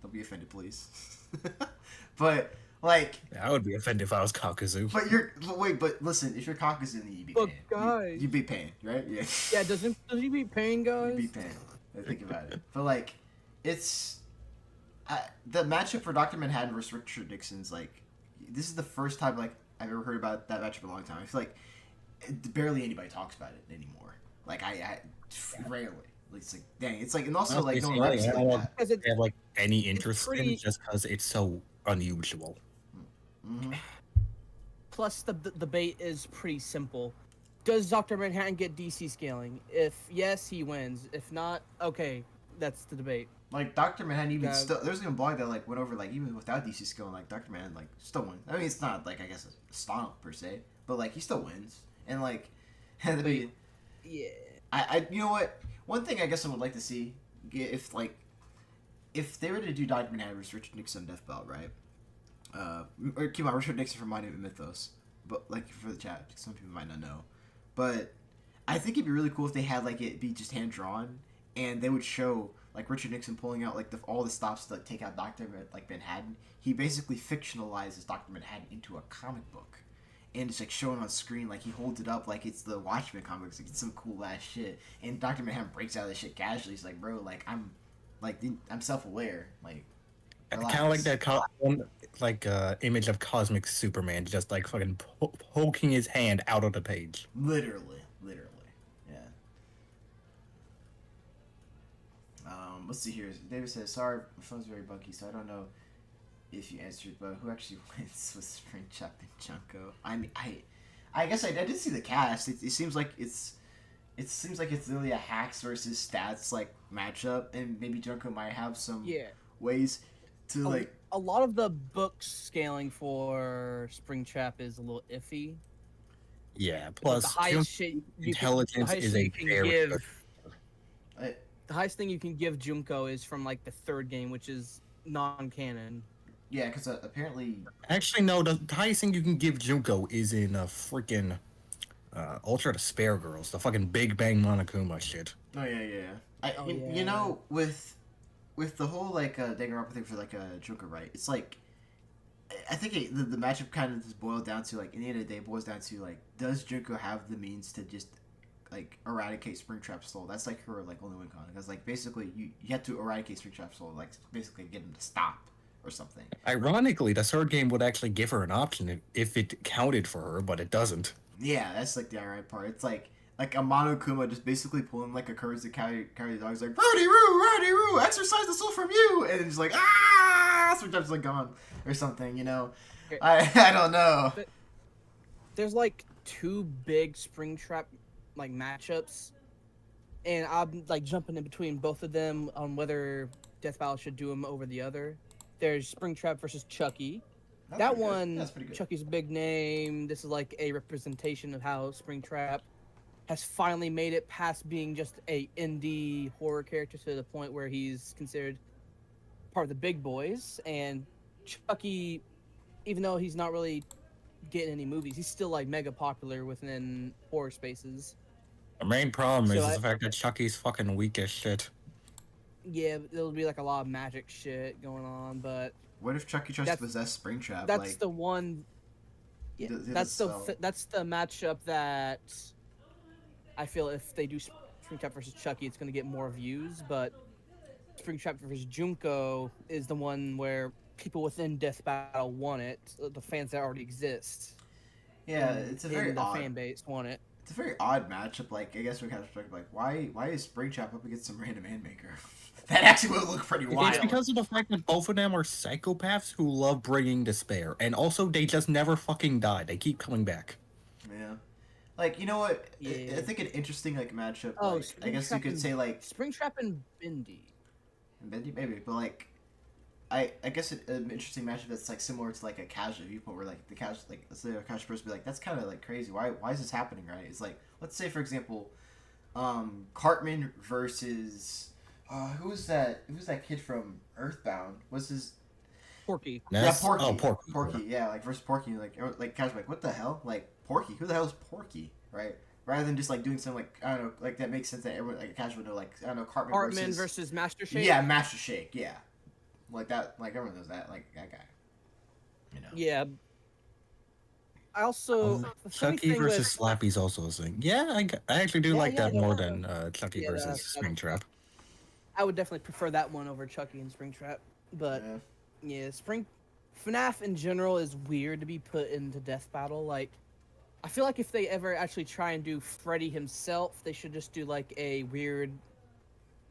Don't be offended, please. But like, I would be offended if I was Kakazu. But listen, if you're Kakazu, then you beat But Pain. guys, You beat Pain, right? Yeah. Yeah, does he beat Pain, guys? You beat Pain. Think about it. But like, it's the matchup for Dr. Manhattan versus Richard Nixon's like, this is the first time like I've ever heard about that matchup in a long time. I feel like barely anybody talks about it anymore. Like I rarely. It's like dang. It's like, and also like no one reps it like that. They have like any interest in it just because it's so unusual. Mm-hmm. Plus, the debate is pretty simple. Does Dr. Manhattan get DC scaling? If yes, he wins. If not, okay, that's the debate. Like Dr. Manhattan even still, there's even a blog that like went over like even without DC scaling, like Dr. Manhattan like still wins. I mean, it's not like I guess a stomp per se, but like he still wins. And like, yeah. I you know what? One thing I guess I would like to see if they were to do Dr. Manhattan versus Richard Nixon Death Belt, right? Or keep on Richard Nixon from Mighty Mythos, but like for the chat, some people might not know. But I think it'd be really cool if they had like it be just hand drawn, and they would show like Richard Nixon pulling out like all the stops to like, take out Dr. Manhattan. He basically fictionalizes Dr. Manhattan into a comic book. And it's like showing on screen, like he holds it up like it's the Watchmen comics, like it's some cool ass shit. And Dr. Manhattan breaks out of this shit casually. He's like, bro, like I'm self-aware, like. Kind of like that, image of Cosmic Superman, just like fucking poking his hand out of the page. Literally, yeah. Let's see here. David says, "Sorry, my phone's very buggy, so I don't know if you answered, but who actually wins with Spring Chap and Junko?" I mean, I guess I did see the cast. It seems like it's it seems like it's literally a hacks versus stats like matchup, and maybe Junko might have some ways to like. A lot of the book scaling for Springtrap is a little iffy. Yeah, But plus the highest shit intelligence is a very good. The highest thing you can give Junko is from like the third game, which is non-canon. Yeah, because apparently. Actually, no. The highest thing you can give Junko is in a freaking Ultra Despair Girls, the fucking Big Bang Monokuma shit. Oh yeah. You know, with the whole like Danganronpa thing for like Junko, right? It's like I think the matchup kind of just boiled down to like in the end of the day it boils down to like does Junko have the means to just like eradicate Springtrap's soul? That's like her like only win con because like basically you have to eradicate Springtrap's soul, like basically get him to stop or something. Ironically, the third game would actually give her an option if it counted for her, but it doesn't. Yeah, that's like the ironic part. It's like a Monokuma just basically pulling like a courage to carry the dog. He's like, Rudy Roo, exercise the soul from you, and it's like Springtrap's like gone or something, you know. I don't know. There's like two big Springtrap like matchups, and I'm like jumping in between both of them on whether Death Battle should do them over the other. There's Springtrap versus Chucky. That one, Chucky's a big name. This is like a representation of how Springtrap has finally made it past being just a indie horror character to the point where he's considered part of the big boys. And Chucky, even though he's not really getting any movies, he's still like mega popular within horror spaces. The main problem is the fact that Chucky's fucking weak as shit. Yeah, there'll be like a lot of magic shit going on, but what if Chucky tries to possess Springtrap? That's like, the one. Yeah, that's the matchup that I feel if they do Springtrap versus Chucky, it's going to get more views. But Springtrap versus Junko is the one where people within Death Battle want it. The fans that already exist. Yeah, it's a very odd fan base want it. It's a very odd matchup. Like I guess we kind of like why is Springtrap up against some random hand maker? That actually would look pretty wild. It's because of the fact that both of them are psychopaths who love bringing despair, and also they just never fucking die. They keep coming back. Yeah, like you know what? Yeah. I think an interesting like matchup. Oh, like, I guess you could say like Springtrap and Bendy. Bendy maybe, but like I guess an interesting matchup that's like similar to like a casual viewpoint where like the casual like let's say a casual person be like that's kind of like crazy. Why is this happening? Right? It's like let's say for example, Cartman versus. Who's that kid from Earthbound? What's his... Porky. Yeah, Porky. Oh, Porky. Porky, yeah, like versus Porky. Like Cash, like, what the hell? Like, Porky? Who the hell is Porky? Right? Rather than just, like, doing something like, I don't know, like, that makes sense that everyone, like, Cash would know, like, I don't know, Cartman versus Master Shake? Yeah, Master Shake, yeah. Like, that, like, everyone knows that, like, that guy. You know? Yeah. I also... Chucky versus Slappy's also a thing. Yeah, I actually do like that more than Chucky versus Springtrap. I would definitely prefer that one over Chucky and Springtrap. But, yeah, FNAF in general is weird to be put into Death Battle. Like, I feel like if they ever actually try and do Freddy himself, they should just do, like, a weird,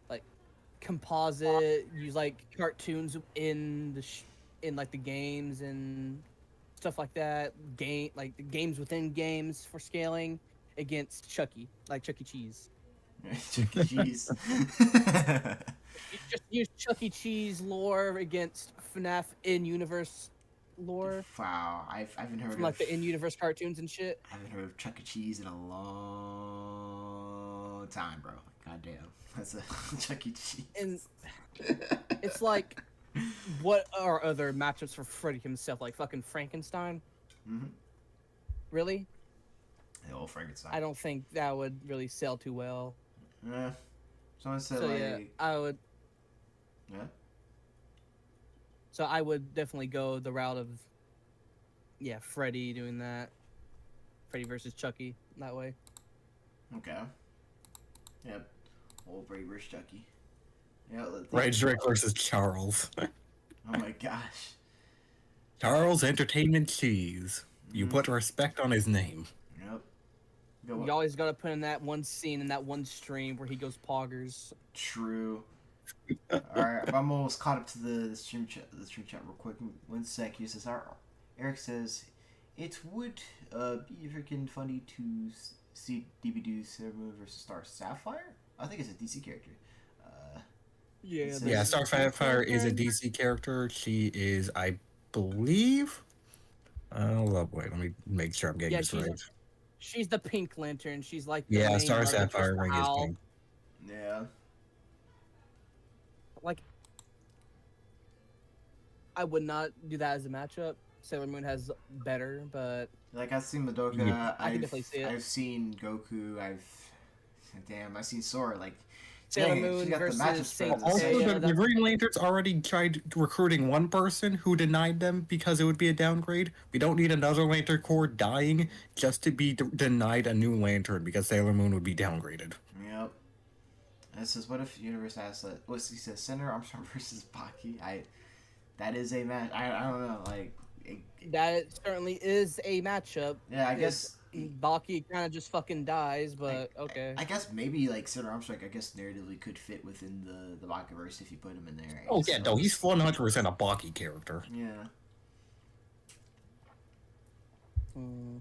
like, composite, use, like, cartoons in like, the games and stuff like that. Like, the games within games for scaling against Chucky, like Chuck E. Cheese. Chuck E. Cheese. You just use Chuck E. Cheese lore against FNAF in-universe lore. Wow, I haven't heard from like the in-universe cartoons and shit. I haven't heard of Chuck E. Cheese in a long time, bro. God damn, that's a Chuck E. Cheese. And it's like, what are other matchups for Freddy himself? Like fucking Frankenstein? Mm-hmm. Really? The old Frankenstein. I don't think that would really sell too well. Yeah. Someone said so, like... yeah, I would... Yeah? So I would definitely go the route of, yeah, Freddy doing that. Freddy versus Chucky, that way. Okay. Yep. Old Freddy versus Chucky. Yeah, Rage Rick versus Charles. Oh my gosh. Charles Entertainment Cheese. You put respect on his name. Yep. You always gotta put in that one scene in that one stream where he goes poggers. True. Alright, I'm almost caught up to the stream chat real quick. 1 sec. He says, Eric says, it would be freaking funny to DBD Sailor Moon versus Star Sapphire. I think it's a DC character. Yeah. Yeah, Star Sapphire is a DC character. She is, I believe. Wait, let me make sure I'm getting this right. She's the Pink Lantern. She's like the Yeah, main Star love interest Sapphire for ring is Al. pink. Yeah. Like, I would not do that as a matchup. Sailor Moon has better, but Like I've seen Madoka. Yeah. I can definitely see it. I've seen Goku. I've seen Sora. Like Sailor dang it, Moon she got the versus matchups for Saint this. Also, Seiya, the Green Lanterns already tried recruiting one person who denied them because it would be a downgrade. We don't need another Lantern Corps dying just to be denied a new Lantern because Sailor Moon would be downgraded. Yep. And it says, what if Universe has he says Senator Armstrong versus Baki? That is a match. I don't know. Like that certainly is a matchup. yeah, I guess. Baki kind of just fucking dies, but okay. I guess maybe like Senator Armstrong, I guess narratively could fit within the Bakiverse if you put him in there. Oh yeah, no, he's 100% a Baki character. Yeah.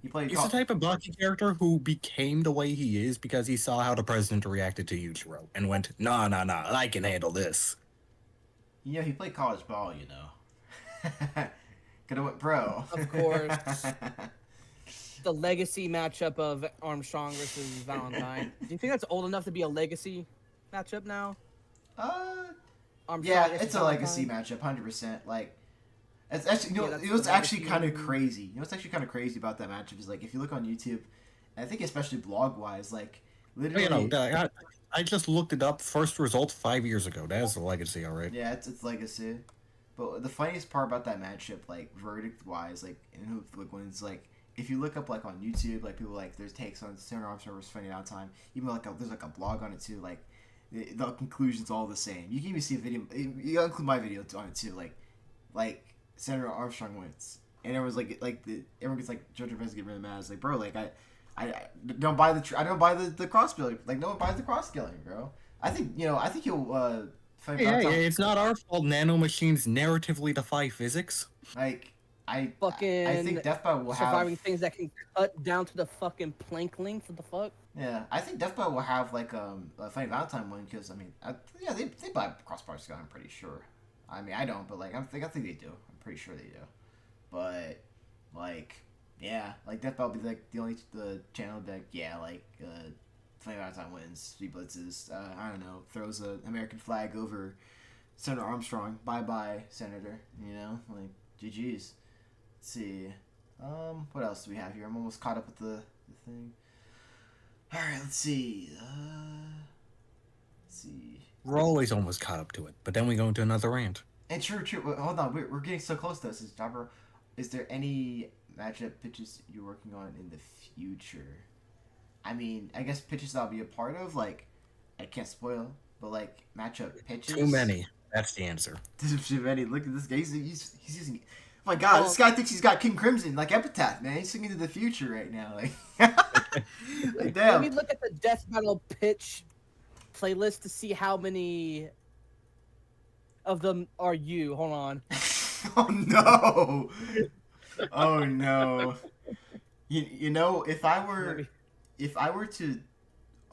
He's the type of Baki character who became the way he is because he saw how the president reacted to Yuichiro and went, nah, I can handle this. You know, he played college ball, you know. Could have went pro. Of course. The legacy matchup of Armstrong versus Valentine. Do you think that's old enough to be a legacy matchup now? Yeah, versus it's a Valentine? legacy matchup, 100%. Like, it's actually, you know what's actually kind of crazy? You know what's actually kind of crazy about that matchup is like if you look on YouTube, and I think especially blog wise, like literally. You know, I just looked it up. First result 5 years ago. That is a legacy, all right. Yeah, it's legacy. But the funniest part about that matchup, like verdict wise, like and who wins, like. If you look up like on YouTube, like people like there's takes on Senator Armstrong versus Funny Downtime. Even like there's like a blog on it too. Like the conclusion's all the same. You can even see a video. You gotta include my video on it too. Like Senator Armstrong wins, and everyone's everyone gets like Judge Vince get really mad. It's like bro, like I don't buy the cross building. Like no one buys the cross scaling, bro. I think you'll. Yeah, it's not our fault. Nanomachines narratively defy physics. Like. I think Deathbot will surviving have things that can cut down to the fucking plank length. What the fuck? Yeah, I think Deathbot will have like a Funny Valentine one because I mean, they buy crossbar scale. I'm pretty sure. I mean, I don't, but like I think they do. I'm pretty sure they do. But like, yeah, like Deathbot will be like the channel that Funny Valentine wins, 3 blitzes. I don't know, throws an American flag over Senator Armstrong. Bye, Senator. You know, like GG's. Let's see. What else do we have here? I'm almost caught up with the thing. Alright, let's see. We're always almost caught up to it, but then we go into another rant. And true. Wait, hold on, we're getting so close to this. Jobber, is there any matchup pitches you're working on in the future? I mean, I guess pitches that I'll be a part of, like, I can't spoil, but like, matchup pitches? Too many. That's the answer. Too many. Look at this guy. He's using... Oh my god, this guy thinks he's got King Crimson, like Epitaph, man. He's singing to the future right now. Like damn. Let me look at the Death Battle pitch playlist to see how many of them are you. Hold on. Oh no. Oh no. You know, if I were to...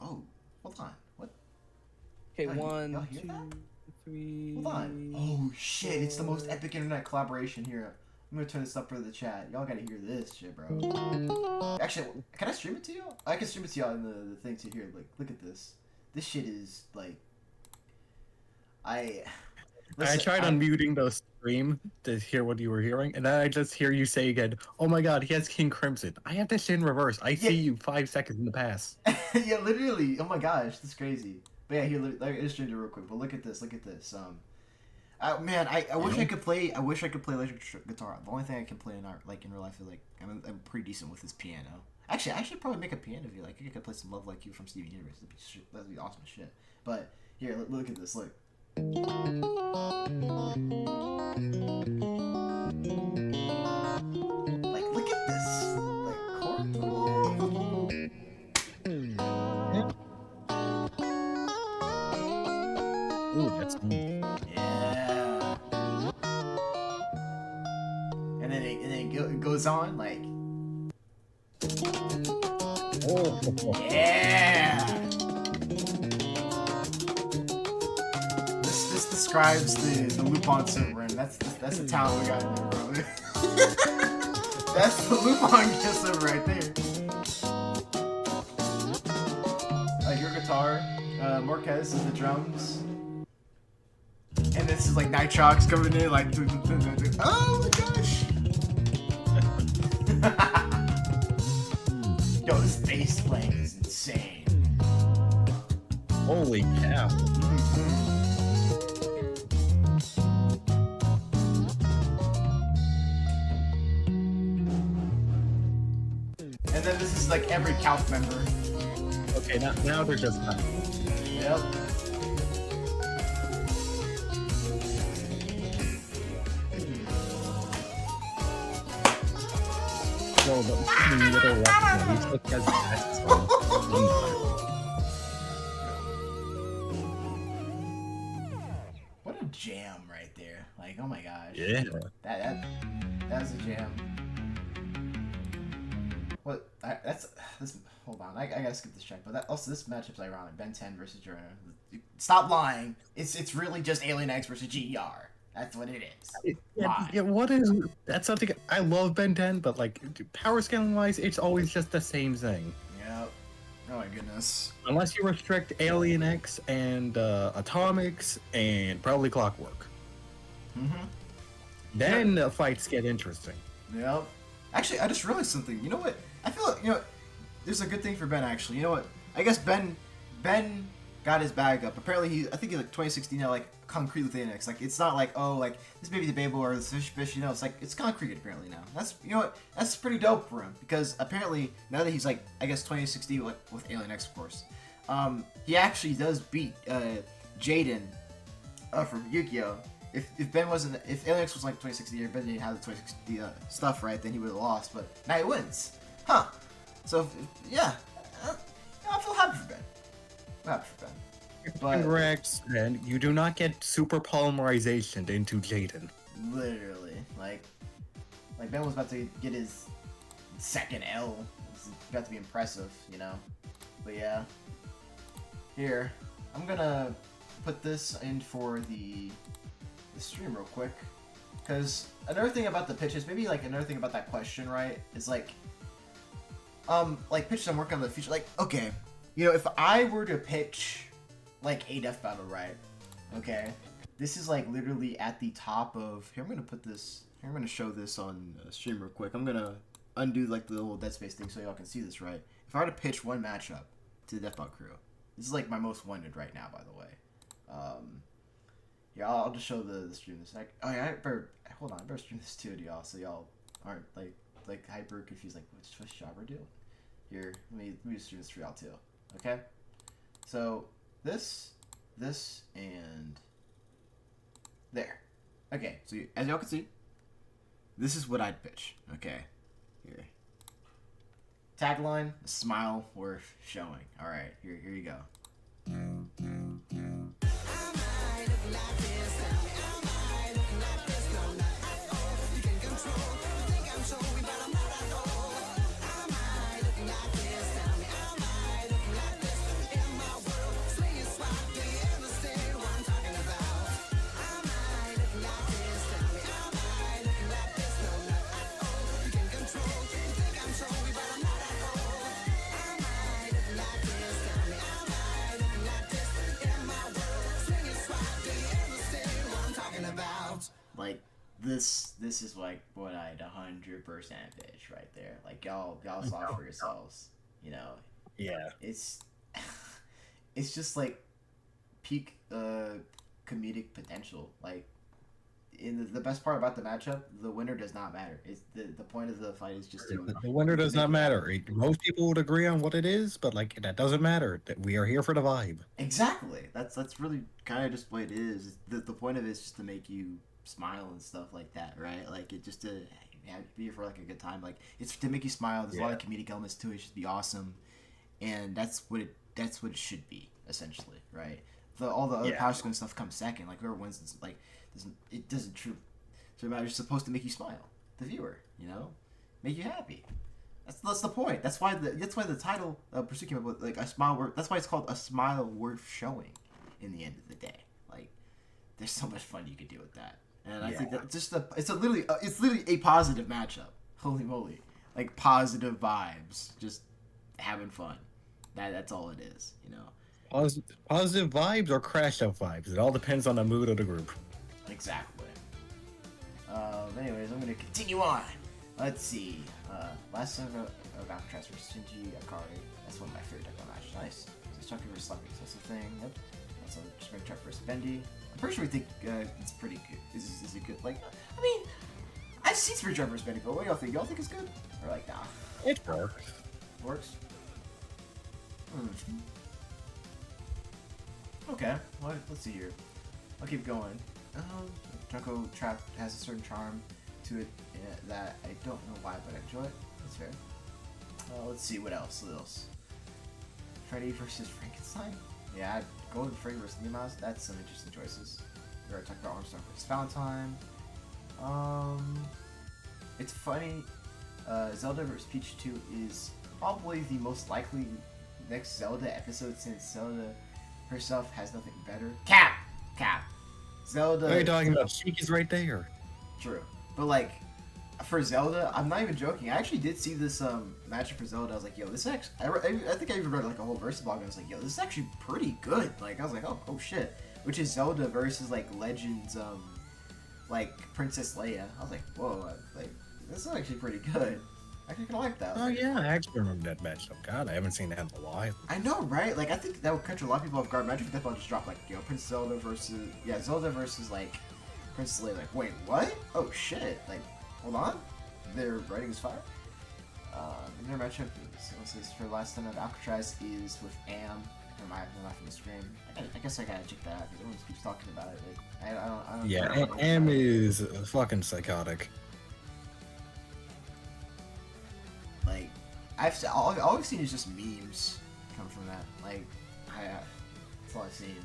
Oh, hold on. What? Okay, Y'all 1, hear 2, that? 3. Hold on. Oh shit, it's the most epic internet collaboration here. I'm gonna turn this up for the chat. Y'all gotta hear this shit, bro. Actually, can I stream it to y'all? I can stream it to y'all in the thing too here. Like, look at this. This shit is like... I tried unmuting the stream to hear what you were hearing, and then I just hear you say again, oh my god, he has King Crimson. I have this in reverse. I see you 5 seconds in the past. Yeah, literally. Oh my gosh, that's crazy. But yeah, here, let me stream it real quick. But look at this. Man, I wish I could play. I wish I could play electric guitar. The only thing I can play in real life is like I'm pretty decent with is piano. Actually, I should probably make a piano video. Like I could play some "Love Like You" from Steven Universe. That'd be awesome as shit. But here, look at this. Look. Like, look at this. Like chord. Ooh, that's neat. Yeah. And then it goes on like. Oh. Yeah. This describes the Lupin server, and that's the talent we got in there, bro. That's the Lupin server right there. Your guitar, Marquez is the drums, and this is like Nitrox coming in like, oh my gosh. Yo, this bass playing is insane. Holy cow. And then this is like every Calf member. Okay, now they're just not. Yep. No, but little weapon, these look as masks on. What a jam right there. Like, oh my gosh. Yeah. That's a jam. What? Hold on. I gotta skip this check. But also, this matchup's ironic. Ben 10 versus Jordan. Stop lying. It's really just Alien X versus GER. That's what it is. Yeah, what is... That's something... I love Ben 10, but, like, power scaling-wise, it's always just the same thing. Yep. Oh my goodness. Unless you restrict Alien X and Atomics and probably Clockwork. Mm-hmm. Then the fights get interesting. Yep. Actually, I just realized something. You know what? I feel like, there's a good thing for Ben, actually. You know what? I guess Ben got his bag up. Apparently, I think in like 2016, like concrete with ANX. Like, it's not like, oh, like this may be debatable or this fish. It's like it's concrete apparently now. That's that's pretty dope for him because apparently now that he's like, I guess 2016 with Alien X, of course, he actually does beat Jaden from Yu-Gi-Oh. If Alien X was like 2016 or Ben didn't have the 2060 stuff right, then he would have lost. But now he wins, huh? So yeah, I feel happy for Ben. Happy for Ben. But Congrats, and you do not get super polymerization into Jaden. literally, like Ben was about to get his second L. It's about to be impressive, But yeah, here I'm gonna put this in for the stream real quick, because another thing about the pitches, maybe like another thing about that question, right, is like pitches I'm working on in the future. Like, okay, if I were to pitch like a death battle, right? Okay, this is like literally at the top of. Here, I'm gonna put this. Here, I'm gonna show this on stream real quick. I'm gonna undo like the little Dead Space thing so y'all can see this, right? If I were to pitch one matchup to the Death Battle crew, this is like my most wanted right now, by the way. Yeah, I'll just show the stream this. Like, oh yeah, hold on, I better stream this too to y'all, so y'all aren't like hyper confused. Like, what's Jobber do? Here, let me just stream this for y'all too. Okay, so this, and there. Okay, so as y'all can see, this is what I'd pitch. Okay, here. Tagline: a smile worth showing. All right, here you go. Like this is like what I'd 100% pitch right there. Like y'all saw it for yourselves. Yeah. It's just like peak comedic potential. Like in the best part about the matchup, the winner does not matter. It's the point of the fight is just The winner does not matter. Most people would agree on what it is, but like that doesn't matter. We are here for the vibe. Exactly. That's really kind of just what it is. The point of it is just to make you smile and stuff like that, right? Like it just to be here for like a good time. Like it's to make you smile. There's a lot of comedic elements to it. It should be awesome, and that's what it should be essentially, right? All the other power scaling stuff comes second. Like whoever wins, it doesn't true. So you're supposed to make you smile, the viewer, make you happy. That's the point. That's why the title Pursuit came up with like a smile worth. That's why it's called a smile worth showing. In the end of the day, like there's so much fun you could do with that, and I think that it's literally a positive matchup. Holy moly, like positive vibes, just having fun. That's all it is, you know. Positive vibes or crash out vibes. It all depends on the mood of the group. Exactly. Anyways, I'm gonna continue on. Let's see. Last time of Alcatraz versus Shinji Akari. That's one of my favorite deck matches. Nice. So Chucky versus Slappy. That's the thing. Yep. Also, just make Chuck versus Bendy. I'm pretty sure we think it's pretty good. Is it good? Like, I mean, I've seen Spirit Driver versus Bendy, but what do y'all think? Y'all think it's good? Or like, nah? It works. Works? Okay. Well, let's see here. I'll keep going. Junko Trap has a certain charm to it that I don't know why, but I enjoy it. That's fair. Let's see what else. Freddy versus Frankenstein. Yeah, Golden Freddy versus Nemouse. That's some interesting choices. We already talked about Armstrong versus Valentine. It's funny. Zelda versus Peach 2 is probably the most likely next Zelda episode since Zelda herself has nothing better. Cap. Zelda. Are you talking about Shiki's right there? True, but like for Zelda, I'm not even joking. I actually did see this matchup for Zelda. I was like, yo, this is actually. I think I even read like a whole verse blog. And I was like, yo, this is actually pretty good. Like I was like, oh shit, which is Zelda versus like Legends, like Princess Leia. I was like, whoa, like this is actually pretty good. I actually kind of like that. Oh yeah, I actually remember that matchup. God, I haven't seen that in a while. I know, right? Like I think that would catch a lot of people off guard. Imagine if that just dropped like, you know, Princess Zelda versus like Princess Leia. Like, wait, what? Oh shit! Like, hold on, their writing is fire. Their matchup is for last time of Alcatraz is with Am. From my from the stream. I guess I gotta check that out because everyone keeps talking about it. Like, I don't. Yeah, Am is fucking psychotic. Like, all I've seen is just memes come from that. Like, that's all I've seen.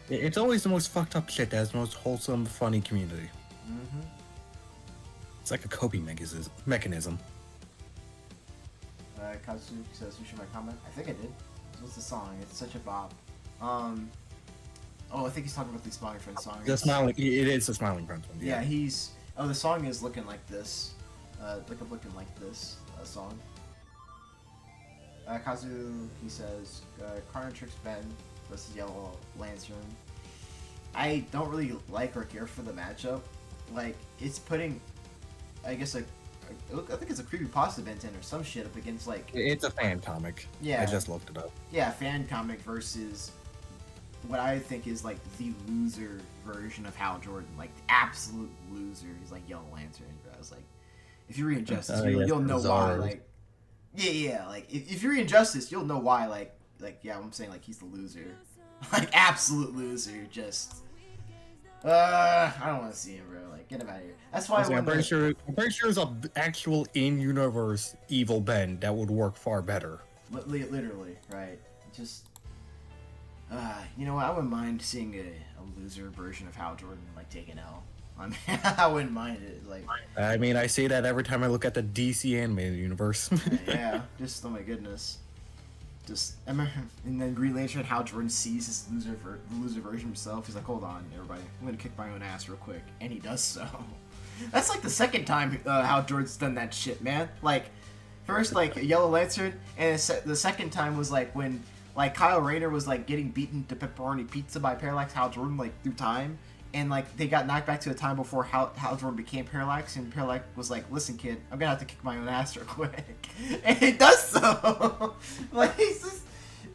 It's always the most fucked up shit that has the most wholesome, funny community. Mm-hmm. It's like a coping mechanism. Kazu says, "You should my comment." I think I did. What's the song? It's such a bop. Oh, I think he's talking about the Smiling Friends song. The smiling. It is the Smiling Friends one. Yeah, he's. Oh, the song is looking like this. Looking like this song. Kazu, he says, Carnatrix Ben versus Yellow Lantern. I don't really like or care for the matchup. Like, it's putting, I guess, I think it's a creepypasta Benton or some shit up against, like... It's a fan comic. Yeah. I just looked it up. Yeah, fan comic versus what I think is, like, the loser version of Hal Jordan. Like, the absolute loser. He's like Yellow Lantern. But I was like, if you read Injustice, you'll know why, like... Yeah, like, if you read Injustice, you'll know why, like, yeah, I'm saying, like, he's the loser. Like, absolute loser, just... I don't want to see him, bro. Like, get him out of here. That's why I'm pretty sure there's an actual in-universe evil Ben that would work far better. Literally, right? Just... you know what, I wouldn't mind seeing a loser version of Hal Jordan, like, take an L. I mean, I wouldn't mind it. Like, I mean, I say that every time I look at the DC animated universe. yeah, just oh my goodness, just and then Green Lantern, Hal Jordan sees his loser version himself. He's like, hold on, everybody, I'm gonna kick my own ass real quick, and he does so. That's like the second time Hal Jordan's done that shit, man. Like, first like Yellow Lantern, and the second time was like when like Kyle Rayner was like getting beaten to pepperoni pizza by Parallax Hal Jordan like through time. And, like, they got knocked back to a time before Hal Jordan became Parallax, and Parallax was like, listen, kid, I'm gonna have to kick my own ass real quick. And he does so! Like, it's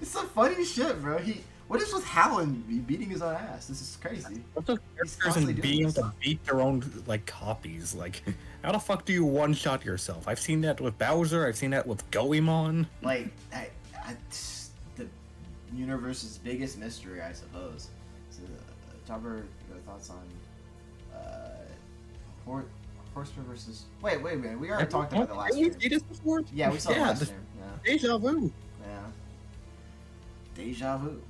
some funny shit, bro. What is with Hal and beating his own ass? This is crazy. What's those characters and being able to beat their own, like, copies? Like, how the fuck do you one-shot yourself? I've seen that with Bowser, I've seen that with Goemon. Like, the universe's biggest mystery, I suppose. Jobber, your thoughts on Horseman versus... Wait, man. We already talked about the last stream. Did we see this before? Yeah, we saw the last stream. Yeah. Deja vu. Yeah. Deja vu.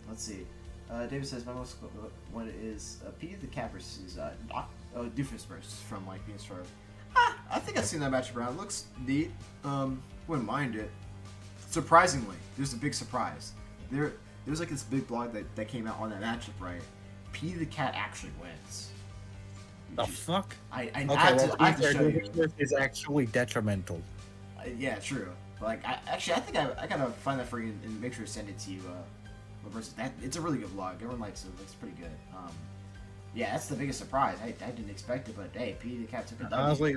Let's see. David says, my most one is P the Cat versus Doofenshmirtz from, like, being sort of... I think I've seen that matchup around. It looks neat. Wouldn't mind it. Surprisingly, there's a big surprise. There's like this big blog that came out on that matchup, right? P the Cat actually wins. The fuck? I Okay, have to show you. Is actually detrimental. Yeah, true. But like, I think I gotta find that for you and make sure to send it to you. Versus that, it's a really good vlog. Everyone likes it. It looks pretty good. Yeah, that's the biggest surprise. I didn't expect it, but hey, P the Cat took a Honestly,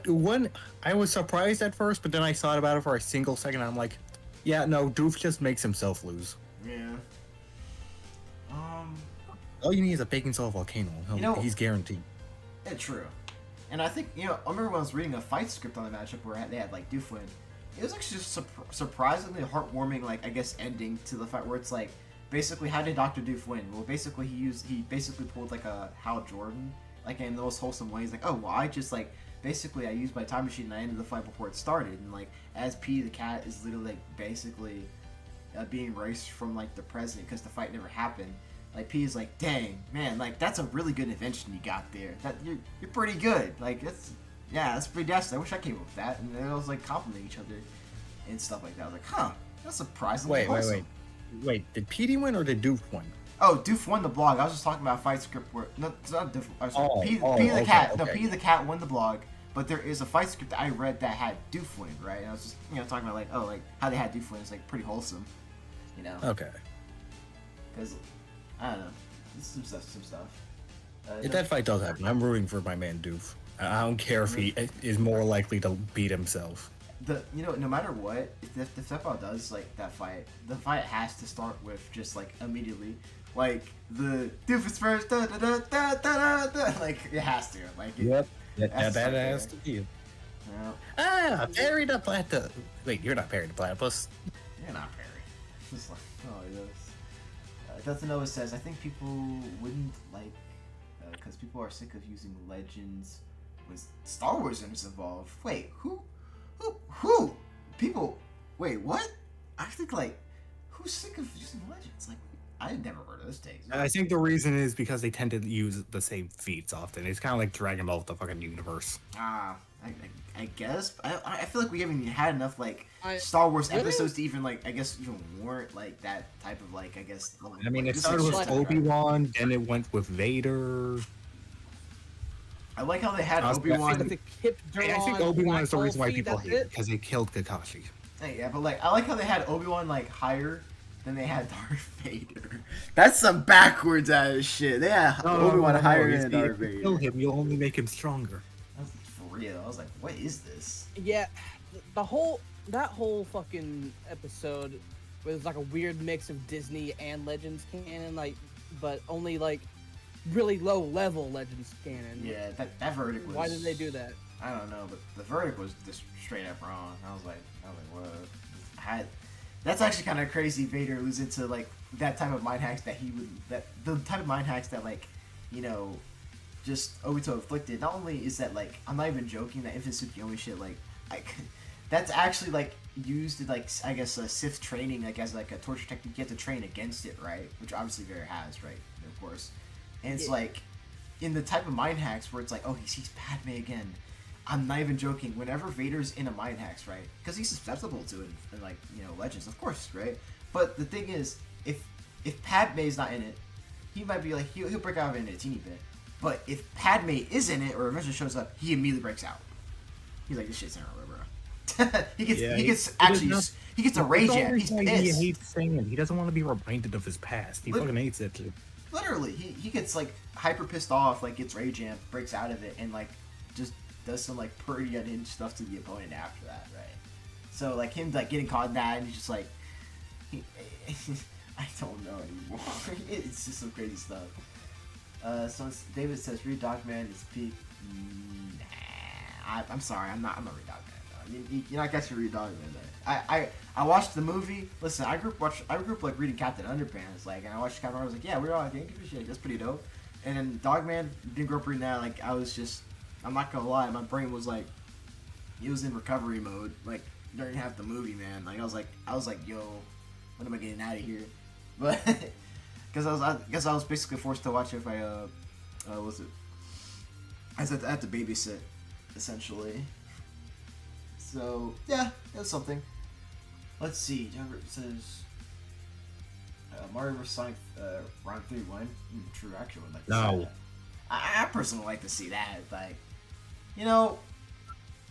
when I was surprised at first, but then I thought about it for a single second. I'm like, yeah, no, Doof just makes himself lose. Yeah. All you need is a baking soda volcano. He's guaranteed. Yeah, true. And I think, I remember when I was reading a fight script on the matchup where they had, like, Doof win. It was actually just surprisingly heartwarming, like, I guess, ending to the fight where it's like, basically, how did Dr. Doof win? Well, basically, he basically pulled, like, a Hal Jordan, like, in the most wholesome way. He's like, oh, well, I just, like, basically, I used my time machine and I ended the fight before it started. And, like, as P the Cat is literally, like, basically being erased from, like, the present because the fight never happened. Like, P is like, dang, man, like, that's a really good invention you got there. That you're pretty good. Like, that's pretty decent. I wish I came up with that. And they was like complimenting each other and stuff like that. I was like, huh, that's surprisingly awesome. Wait, did PD win or did Doof win? Oh, Doof won the blog. I was just talking about a fight script where no, it's not Doof. I was Oh, P okay, the Cat. okay. No, P the Cat won the blog. But there is a fight script that I read that had Doof win, right? And I was just talking about like, oh, like how they had Doof win is like pretty wholesome, Okay. Because I don't know, some stuff. If that fight does happen, I'm rooting for my man Doof. I don't care if he is more likely to beat himself. No matter what, if the Step-Out does like that fight, the fight has to start with just like immediately, like the Doof is first, da, da, da, da, da, da, like it has to, like Yep. That has has to be. Perry the Platypus. Wait, you're not Perry the Platypus. You're not Perry. Just like, oh yes. Delta Nova says, I think people wouldn't like, because people are sick of using legends with Star Wars games involved. Wait, who? People, wait, what? I think, like, who's sick of using legends? Like, I've never heard of this take. I think the reason is because they tend to use the same feats often. It's kind of like Dragon Ball with the fucking universe. I guess. I feel like we haven't even had enough, like, Star Wars episodes to even, like, I guess even warrant, like, that type of, like, I guess... I mean, like, it started with Obi-Wan, then it went with Vader... I like how they had Obi-Wan... I think Obi-Wan is the reason why people hate it, because they killed Kakashi. Yeah, but, like, I like how they had Obi-Wan, like, higher than they had Darth Vader. That's some backwards ass shit. They had Obi-Wan higher than Darth Vader. If you kill him, you'll only make him stronger. That's for real. I was like, what is this? Yeah, that whole fucking episode was like a weird mix of Disney and Legends canon, like, but only like really low level Legends canon. Yeah, that verdict was... Why did they do that? I don't know, but the verdict was just straight up wrong. I was like, what? That's actually kind of crazy. Vader was into like that type of mind hacks the type of mind hacks that like, just Obito inflicted. Not only is that like, I'm not even joking, that Infant Tsukiyomi shit, like, that's actually like used in like, I guess Sith training, like as like a torture technique. You have to train against it, right? Which obviously Vader has, right? Of course. And it's like in the type of mind hacks where it's like, oh, he sees Padme again. I'm not even joking. Whenever Vader's in a mind hacks, right? Because he's susceptible to it in like, Legends, of course, right? But the thing is, if Padme's not in it, he might be like, he'll break out of it in a teeny bit. But if Padme is in it or eventually shows up, he immediately breaks out. He's like, this shit's not real, bro. he gets a rage jam. He's pissed. He hates saying it. He doesn't want to be reminded of his past. He fucking hates it too. Literally, he gets like hyper pissed off, like gets rage jam, breaks out of it, and like just does some like pretty unhinged stuff to the opponent after that, right? So like him like getting caught in that, and he's just like, I don't know anymore. It's just some crazy stuff. So David says, read Dogman is peak. Nah, I'm sorry, I'm not reading Dogman. You're not getting to read Dogman. I watched the movie. Listen, I grew up like reading Captain Underpants, like, and I watched Captain Underpants. I was like, yeah, we're all like, give a shit. That's pretty dope. And then Dogman, didn't grow up reading that. Like, I was just, I'm not gonna lie, my brain was like, it was in recovery mode, like during half the movie, man. Like I was like, yo, when am I getting out of here? But because I was basically forced to watch it if I was it I had to babysit, essentially. So yeah, it was something. Let's see. It says Mario vs. Sonic round 3 win. True, actually would like to see that. I personally like to see that. Like, you know,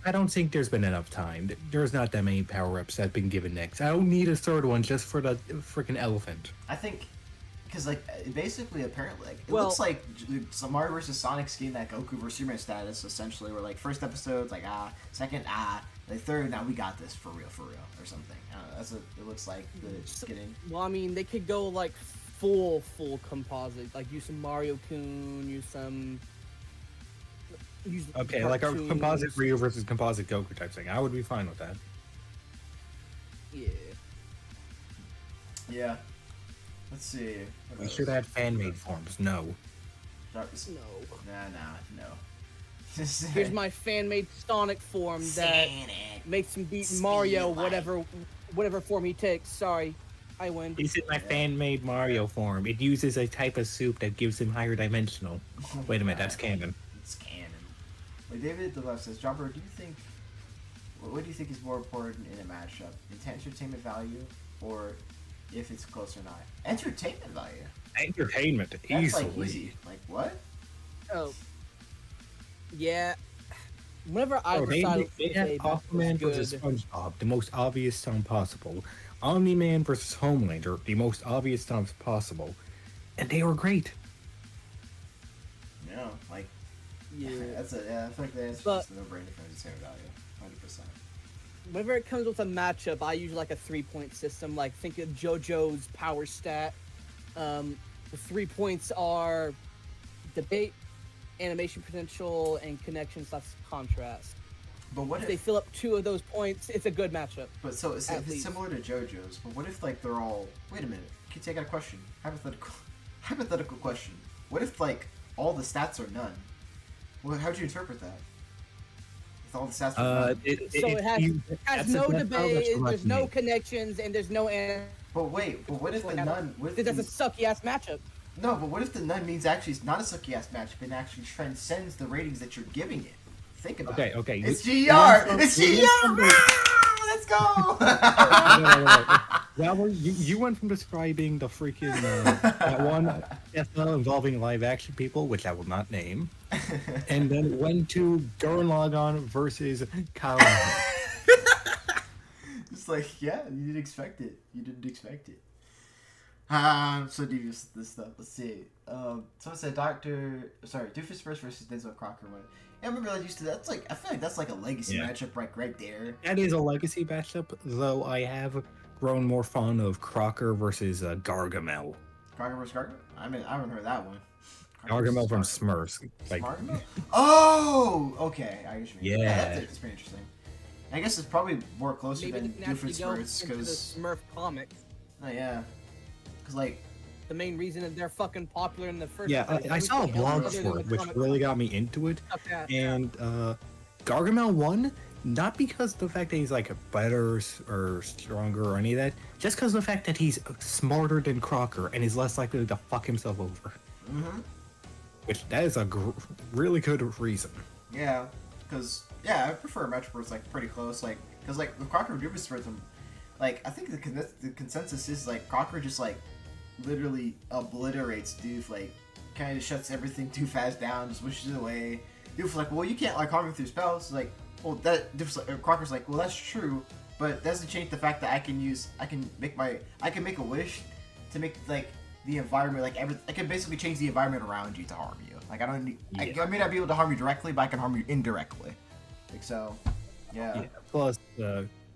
I don't think there's been enough time. There's not that many power-ups that have been given next. I don't need a third one just for the freaking elephant. I think, because like basically, apparently, like, it looks like some Mario vs. Sonic's getting that Goku vs. Superman status. Essentially, where like first episode's like second like third, now we got this for real, or something. I don't know, that's what it looks like that it's getting. Well, I mean, they could go like full composite, like use some Mario Kun, use some. Okay, like a composite Ryu versus composite Goku type thing. I would be fine with that. Yeah. Yeah. Let's see. We should add fan-made forms. No. No. No. Here's my fan-made Sonic form that makes him beat Mario, whatever form he takes. Sorry, I win. This is my fan-made Mario form. It uses a type of soup that gives him higher dimensional. Wait a minute, that's canon. It's canon. Wait, David the left says, Jobber, what do you think is more important in a matchup? Entertainment value, or if it's close or not? Entertainment value. Entertainment, That's easily. like easy. Like what? Oh. Yeah. Whenever I decided they had Aquaman versus SpongeBob, the most obvious time possible. Omni-Man versus Homelander, the most obvious times possible. And they were great. Yeah, like Yeah. I feel like that's just a no-brainer for entertainment value. 100%. Whenever it comes with a matchup, I use like a 3-point system. Like think of JoJo's power stat. The 3 points are debate, animation potential, and connection/contrast. But what if they fill up 2 of those points, it's a good matchup. But so it's similar to JoJo's. But what if like they're all? Wait a minute, Kitty, I got a question. Hypothetical question. What if like all the stats are none? Well, how'd you interpret that? With all the stats are none. It has no debate. There's no connections, and there's no. But wait, but what if the none? That's a sucky ass matchup. No, but what if the none means actually it's not a sucky ass matchup and actually transcends the ratings that you're giving it? Think about it. Okay. It's GR! It's GR! Let's go! Well, you went from describing the freaking that one FL involving live action people, which I will not name, and then went to Gurren Lagann versus Kyle. It's like, yeah, you didn't expect it. So devious this stuff. Let's see. Someone said Doofus versus Denzel Crocker won. Yeah, I remember I used to. That's like I feel like that's like a legacy matchup right there. That is a legacy matchup, though. I have grown more fond of Crocker versus Gargamel. Crocker versus Gargamel? I mean, I haven't heard that one. Gargamel from Smurfs. Like, oh, okay. I guess you mean. Yeah, that's pretty interesting. I guess it's probably more closer than Doofus because Smurf comics. Oh yeah, because like. The main reason that they're fucking popular in the first. Yeah, I saw a blog for it, which really got me into it. And Gargamel won, not because of the fact that he's like better or stronger or any of that, just because of the fact that he's smarter than Crocker and is less likely to fuck himself over. Mm-hmm. Which that is a really good reason. Yeah, because I prefer a match where it's like pretty close, like because like with Crocker and Doofus for them, like I think the consensus is like Crocker just like. Literally obliterates Doof, like kind of shuts everything too fast down, just wishes it away. Doof's like, well, you can't like harm me through spells. Like, well, that Doof's like, Crocker's like, well, that's true, but that doesn't change the fact that I can make a wish to make like the environment like I can basically change the environment around you to harm you. Like I don't need, I may not be able to harm you directly, but I can harm you indirectly. Like so, yeah. Plus,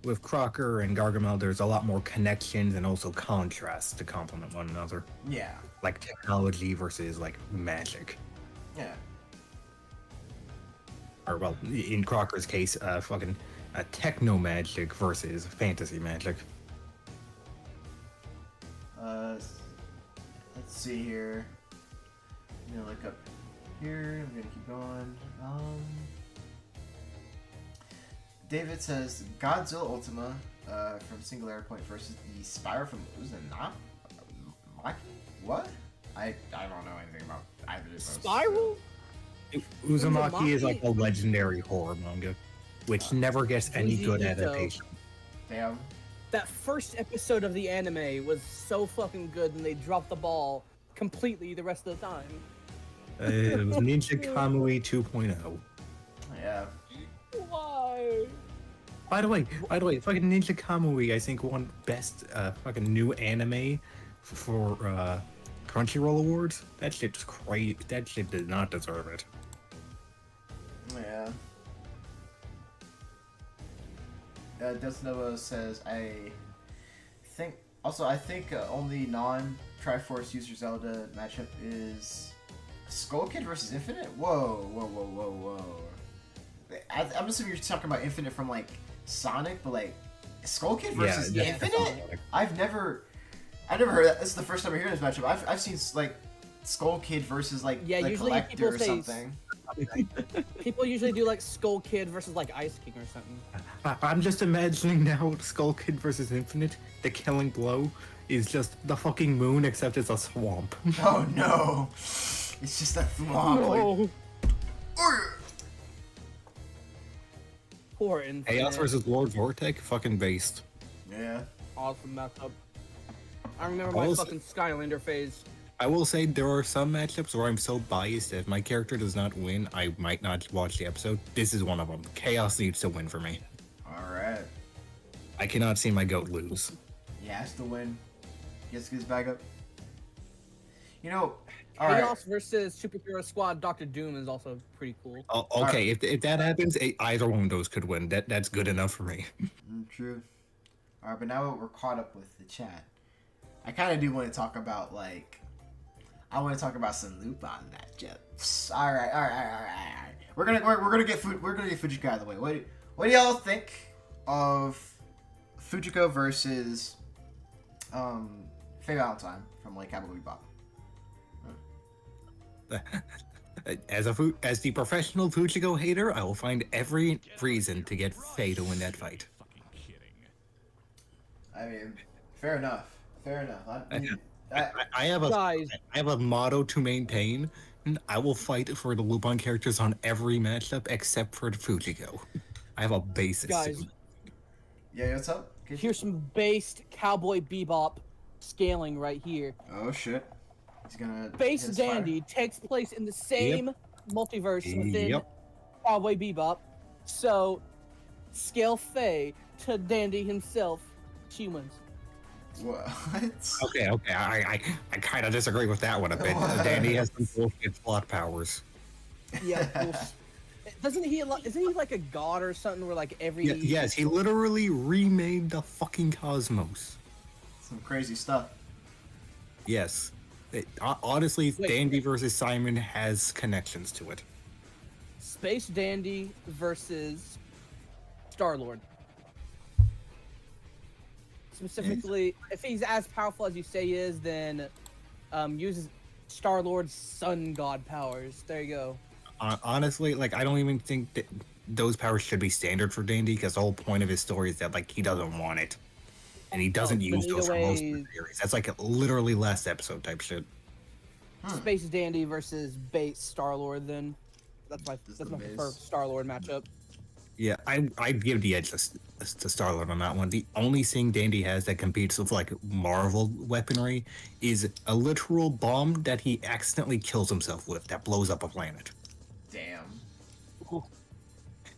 with Crocker and Gargamel, there's a lot more connections and also contrast to complement one another. Yeah. Like technology versus like magic. Yeah. Or well, in Crocker's case, fucking techno magic versus fantasy magic. Let's see here. I'm gonna look up here. I'm gonna keep going. David says Godzilla Ultima from Singularity Point versus the Spyro from Uzumaki? What? I don't know anything about either of those. Spiral? Uzumaki is like a legendary horror manga, which never gets any good adaptation. Damn. That first episode of the anime was so fucking good, and they dropped the ball completely the rest of the time. It was Ninja Kamui 2.0. Yeah. Why? By the way, fucking Ninja Kamui, I think won best fucking new anime for Crunchyroll Awards. That shit's crazy. That shit did not deserve it. Yeah. Desnova says, I think only non-Triforce user Zelda matchup is Skull Kid versus Infinite? Whoa. I'm assuming you're talking about Infinite from, like, Sonic, but, like, Skull Kid versus Infinite? I've never heard that. This is the first time I'm hearing this matchup. I've seen, like, Skull Kid versus, like, the Collector or something. People usually do, like, Skull Kid versus, like, Ice King or something. I'm just imagining now Skull Kid versus Infinite. The killing blow is just the fucking moon, except it's a swamp. Oh no! It's just a swamp. No. Like, Poor Infinite. Chaos versus Lord Vortek, fucking based. yeah. Awesome matchup. I remember my Also- fucking Skylander phase. I will say there are some matchups where I'm so biased that if my character does not win, I might not watch the episode. This is one of them. Chaos needs to win for me. Alright. I cannot see my goat lose. He has to win. He has to get his back up. You know, alright. Chaos versus Superhero Squad Doctor Doom is also pretty cool. Oh, okay, if that happens, either one of those could win. That's good enough for me. True. Alright, but now we're caught up with the chat. I kind of do want to talk about, like, I want to talk about some Lupin matchups. Alright. We're gonna get Fujiko out of the way. What do y'all think of Fujiko versus Faye Valentine from, like, Cowboy Bebop? As the professional Fujiko hater, I will find every reason to get Faye to win that fight. I mean, fair enough. I have Guys. a motto to maintain. And I will fight for the Lupin characters on every matchup except for the Fujiko. I have a basis. Guys. Yeah, what's up? Here's some based Cowboy Bebop scaling right here. Oh shit. He's gonna. Base his Dandy takes place in the same multiverse within Cowboy Bebop. So, scale Faye to Dandy himself. She wins. What? Okay. I kind of disagree with that one a bit. Danny has some bullshit plot powers. Yeah. Isn't he like a god or something where like every... Yes, he literally remade the fucking cosmos. Some crazy stuff. Yes. Honestly, Dandy versus Simon has connections to it. Space Dandy versus Star-Lord. Specifically, if he's as powerful as you say he is, then uses Star-Lord's sun god powers. There you go. Honestly, like, I don't even think that those powers should be standard for Dandy, because the whole point of his story is that, like, he doesn't want it. And he doesn't use those for most of the series. That's like literally last episode type shit. Space Dandy versus base Star-Lord, then. That's my preferred Star-Lord matchup. Yeah, I'd give the edge to Star-Lord on that one. The only thing Dandy has that competes with, like, Marvel weaponry is a literal bomb that he accidentally kills himself with that blows up a planet. Damn.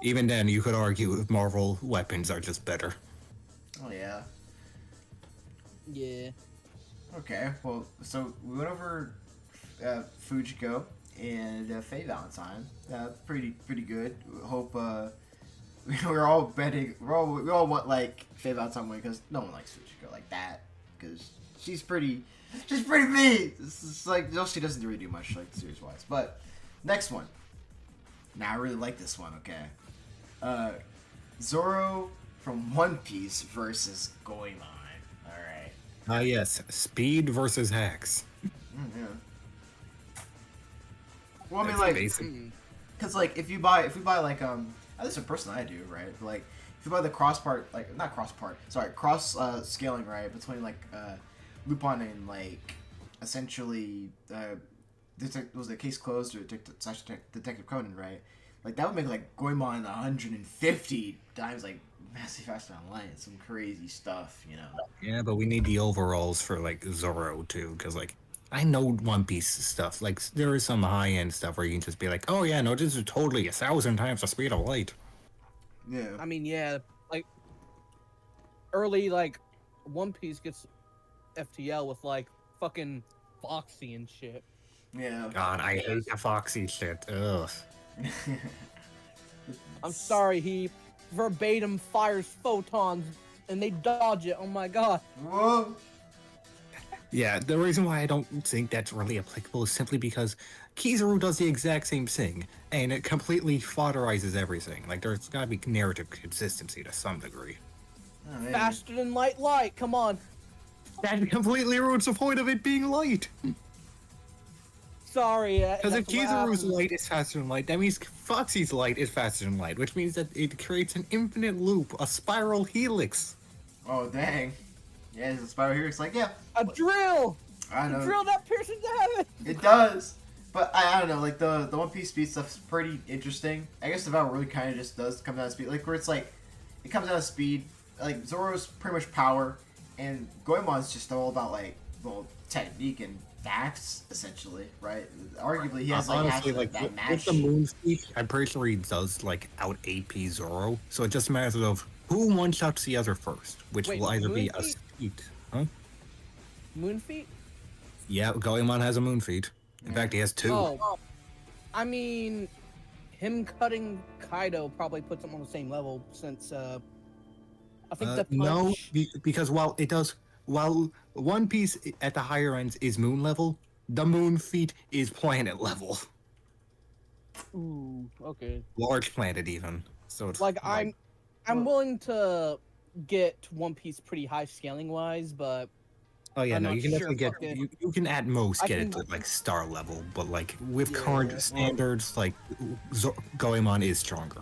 Even then, you could argue if Marvel weapons are just better. Oh yeah. Yeah. Okay. Well, so we went over Fujiko and Faye Valentine. Pretty good. Hope we're all betting. We all want like Faye Valentine win because no one likes Fujiko like that because she's pretty mean. It's like she doesn't really do much like series wise. But next one. Now I really like this one. Okay. Zoro from One Piece versus Goemon. All right. Yes, Speed versus Hacks. Yeah. Well, I mean, That's like, basic. because like if we buy like at least a person I do, right? But, like if you buy the cross scaling, right, between like Lupin and like essentially was the case closed or Detective Conan, right? Like that would make like Goemon 150 times like massively faster online. It's some crazy stuff, you know. Yeah, but we need the overalls for like Zoro too, because like I know One Piece stuff. Like there is some high end stuff where you can just be like, oh yeah, no, this is totally 1,000 times the speed of light. Yeah. I mean, yeah, like early like One Piece gets FTL with like fucking Foxy and shit. Yeah. God, I hate the Foxy shit. Ugh. I'm sorry, he verbatim fires photons and they dodge it. Oh my god. Whoa. Yeah, the reason why I don't think that's really applicable is simply because Kizaru does the exact same thing, and it completely fodderizes everything. Like, there's gotta be narrative consistency to some degree. Oh, man. Faster than light, come on. That completely ruins the point of it being light. Sorry. Because if that's what Kizaru's happened. light is faster than light, that means Foxy's light is faster than light, which means that it creates an infinite loop, a spiral helix. Oh dang. Yeah, it's a spiral here. It's like yeah. A drill! I A know. drill that pierces the heaven! It does. But I don't know, like the One Piece speed stuff's pretty interesting. I guess the battle really kind of just does come down to speed, like where it's like it comes down to speed. Like Zoro's pretty much power, and Goemon's just all about like well technique and facts essentially, right? Arguably, he has like Honestly, half like that with match. the moon speed, I'm pretty sure he does like out AP Zoro. So it just matters of who one shots the other first, which Wait, will either be a Moonfeet? speed. Huh? Moon feet? Yeah, Goemon has a moon feed. In fact, he has two. Oh. I mean, him cutting Kaido probably puts him on the same level since, I think the punch... No, because while One Piece at the higher ends is moon level, the moon feet is planet level, Ooh, okay. large planet even. So it's Like, I'm willing to get One Piece pretty high scaling wise, but Oh yeah, I'm no, not you can definitely sure, get fucking- you can at most I get can- it to like star level, but like with Yeah, current well- standards, like Goemon is stronger.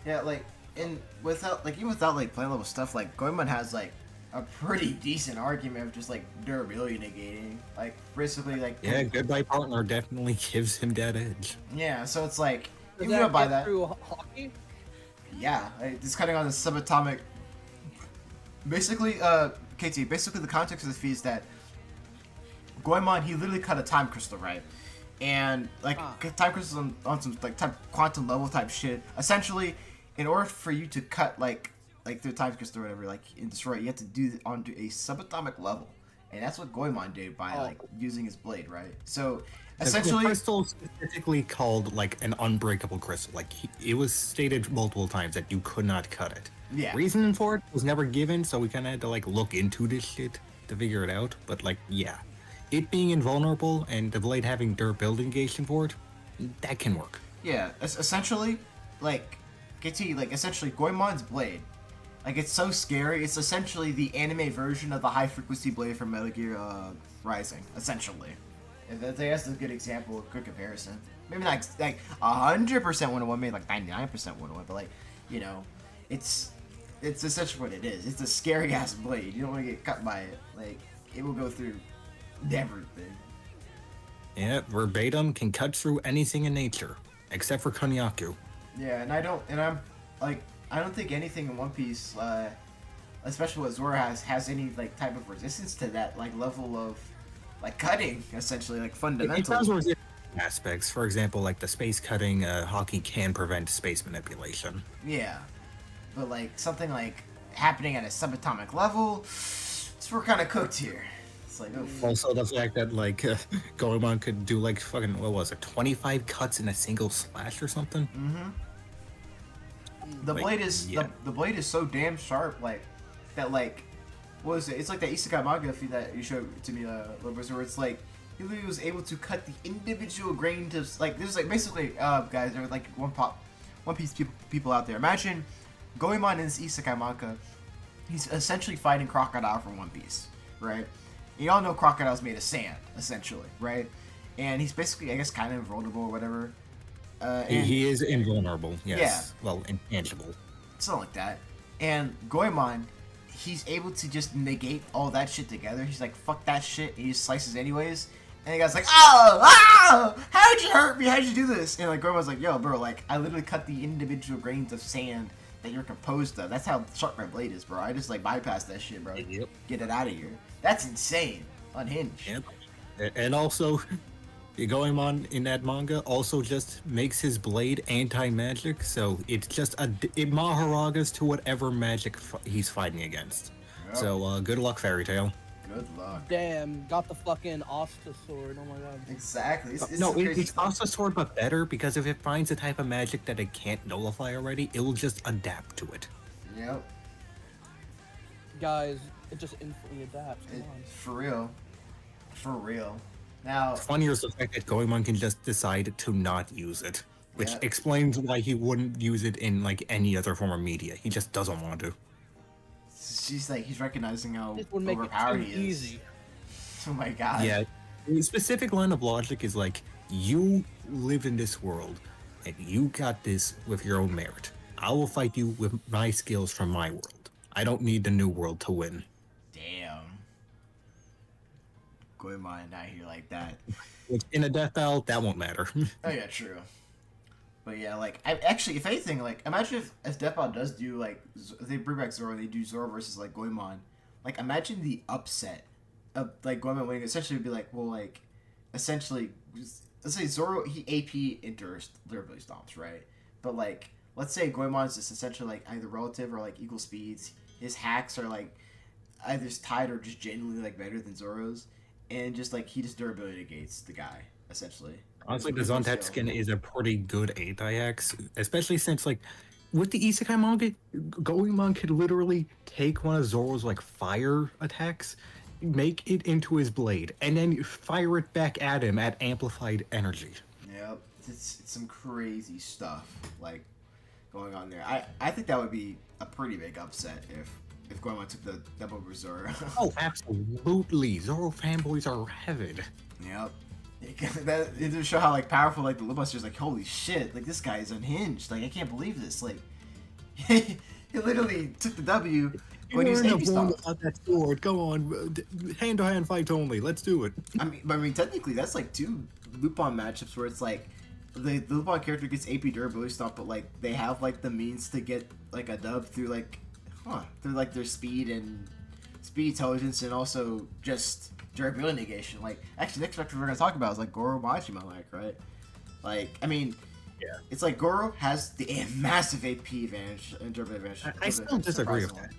Yeah, like and without like even without like planet level stuff, like Goemon has like a pretty decent argument of just like durability negating, like basically like Yeah, Goodbye Partner definitely gives him that edge. yeah. So it's like does if you don't buy get that, through hockey? yeah, it's cutting on the subatomic. Basically, KT. Basically, the context of the feed is that Goemon he literally cut a time crystal, right? And like time crystals on some like type quantum level type shit. Essentially, in order for you to cut like the time crystal or whatever, like and destroy it, you have to do it onto a subatomic level, and that's what Goemon did by like using his blade, right? So essentially, the crystal is specifically called like an unbreakable crystal. Like it was stated multiple times that you could not cut it. yeah, Reason for it was never given, so we kind of had to like look into this shit to figure it out. But like, yeah, it being invulnerable and the blade having durability negation for it, that can work. yeah. Essentially, like KT, like essentially Goemon's blade. Like it's so scary. It's essentially the anime version of the high frequency blade from Metal Gear Rising. Essentially, and that's a good example, a good comparison. Maybe not like 100% 101, maybe like 99% 101, but like you know, it's essentially what it is. It's a scary ass blade. You don't want to get cut by it. Like it will go through everything. Yeah, verbatim can cut through anything in nature except for Konyaku. Yeah, and I don't think anything in One Piece, especially what Zoro has any like type of resistance to that like level of like cutting, essentially like It fundamental. does resist aspects. For example, like the space cutting, hockey can prevent space manipulation. Yeah, but like something like happening at a subatomic level, we're kind of cooked here. It's like oof. Also, the fact that like Goemon could do like fucking what was it, 25 cuts in a single slash or something. Mm-hmm. The Like, blade is yeah. the blade is so damn sharp, like that. Like, what is it? It's like that isekai manga feed that you showed to me, Lobos, where it's like he literally was able to cut the individual grain to like. There's like basically, guys, there are like One Piece people out there. Imagine Goemon in this isekai manga. He's essentially fighting Crocodile from One Piece, right? You all know Crocodile's made of sand, essentially, right? And he's basically, I guess, kind of invulnerable or whatever. And He is invulnerable. Yes. Yeah. Well, intangible. something like that. And Goemon, he's able to just negate all that shit together. He's like, fuck that shit, and he just slices anyways. And the guy's like, oh, how'd you hurt me? How'd you do this? And like Goemon's like, yo, bro, like I literally cut the individual grains of sand that you're composed of. That's how sharp my blade is, bro. I just like bypass that shit, bro. Yep. Get it out of here. That's insane. Unhinged. Yep. And also, Goemon in that manga also just makes his blade anti-magic, so it's just it Maharagas to whatever magic he's fighting against. Yep. So good luck, Fairy Tail. Good luck. Damn, got the fucking Asta sword. Oh my god. Exactly. It's also sword, but better because if it finds a type of magic that it can't nullify already, it will just adapt to it. Yep. Guys, it just instantly adapts. Come on. For real. For real. Now, Funnier is the fact that Goemon can just decide to not use it, which Yeah. explains why he wouldn't use it in like any other form of media. He just doesn't want to. she's like, he's recognizing how This would make it overpowered too he is. easy. Oh my god. Yeah, the specific line of logic is like, you live in this world, and you got this with your own merit. I will fight you with my skills from my world. I don't need the new world to win. Damn. Goemon out here like that. In a death battle, that won't matter. Oh yeah, true. But yeah, like actually, if anything, like imagine if Death Battle does do like if they bring back Zoro, they do Zoro versus like Goemon. Like imagine the upset of like Goemon winning. Essentially, would be like, well, like essentially, let's say Zoro he AP enters literally stomps, right? But like, let's say Goemon's just essentially like either relative or like equal speeds. His hacks are like either tied or just genuinely like better than Zoro's, and just like he just durability negates the guy essentially. Honestly, the Zontet skin is a pretty good anti-X, especially since, like, with the Isekai manga, Goemon could literally take one of Zoro's, like, fire attacks, make it into his blade, and then fire it back at him at amplified energy. Yep, it's some crazy stuff, like, going on there. I think that would be a pretty big upset if Goemon took the double over Zoro. Oh, absolutely. Zoro fanboys are heaven. Yep. It just show how like powerful like the Lipbuster's like, holy shit, like this guy is unhinged. Like I can't believe this. Like he literally took the W when he was AP stomped. That sword. Go on, hand to hand fights only. Let's do it. I mean technically that's like two Lupin matchups where it's like the Lupin character gets AP durability stomp, but like they have like the means to get like a dub through through like their speed intelligence and also just durability negation. Like actually next factor we're gonna talk about is like Goro Majima, right? Like I mean, yeah, it's like Goro has the massive AP advantage and durability advantage. I still disagree with that.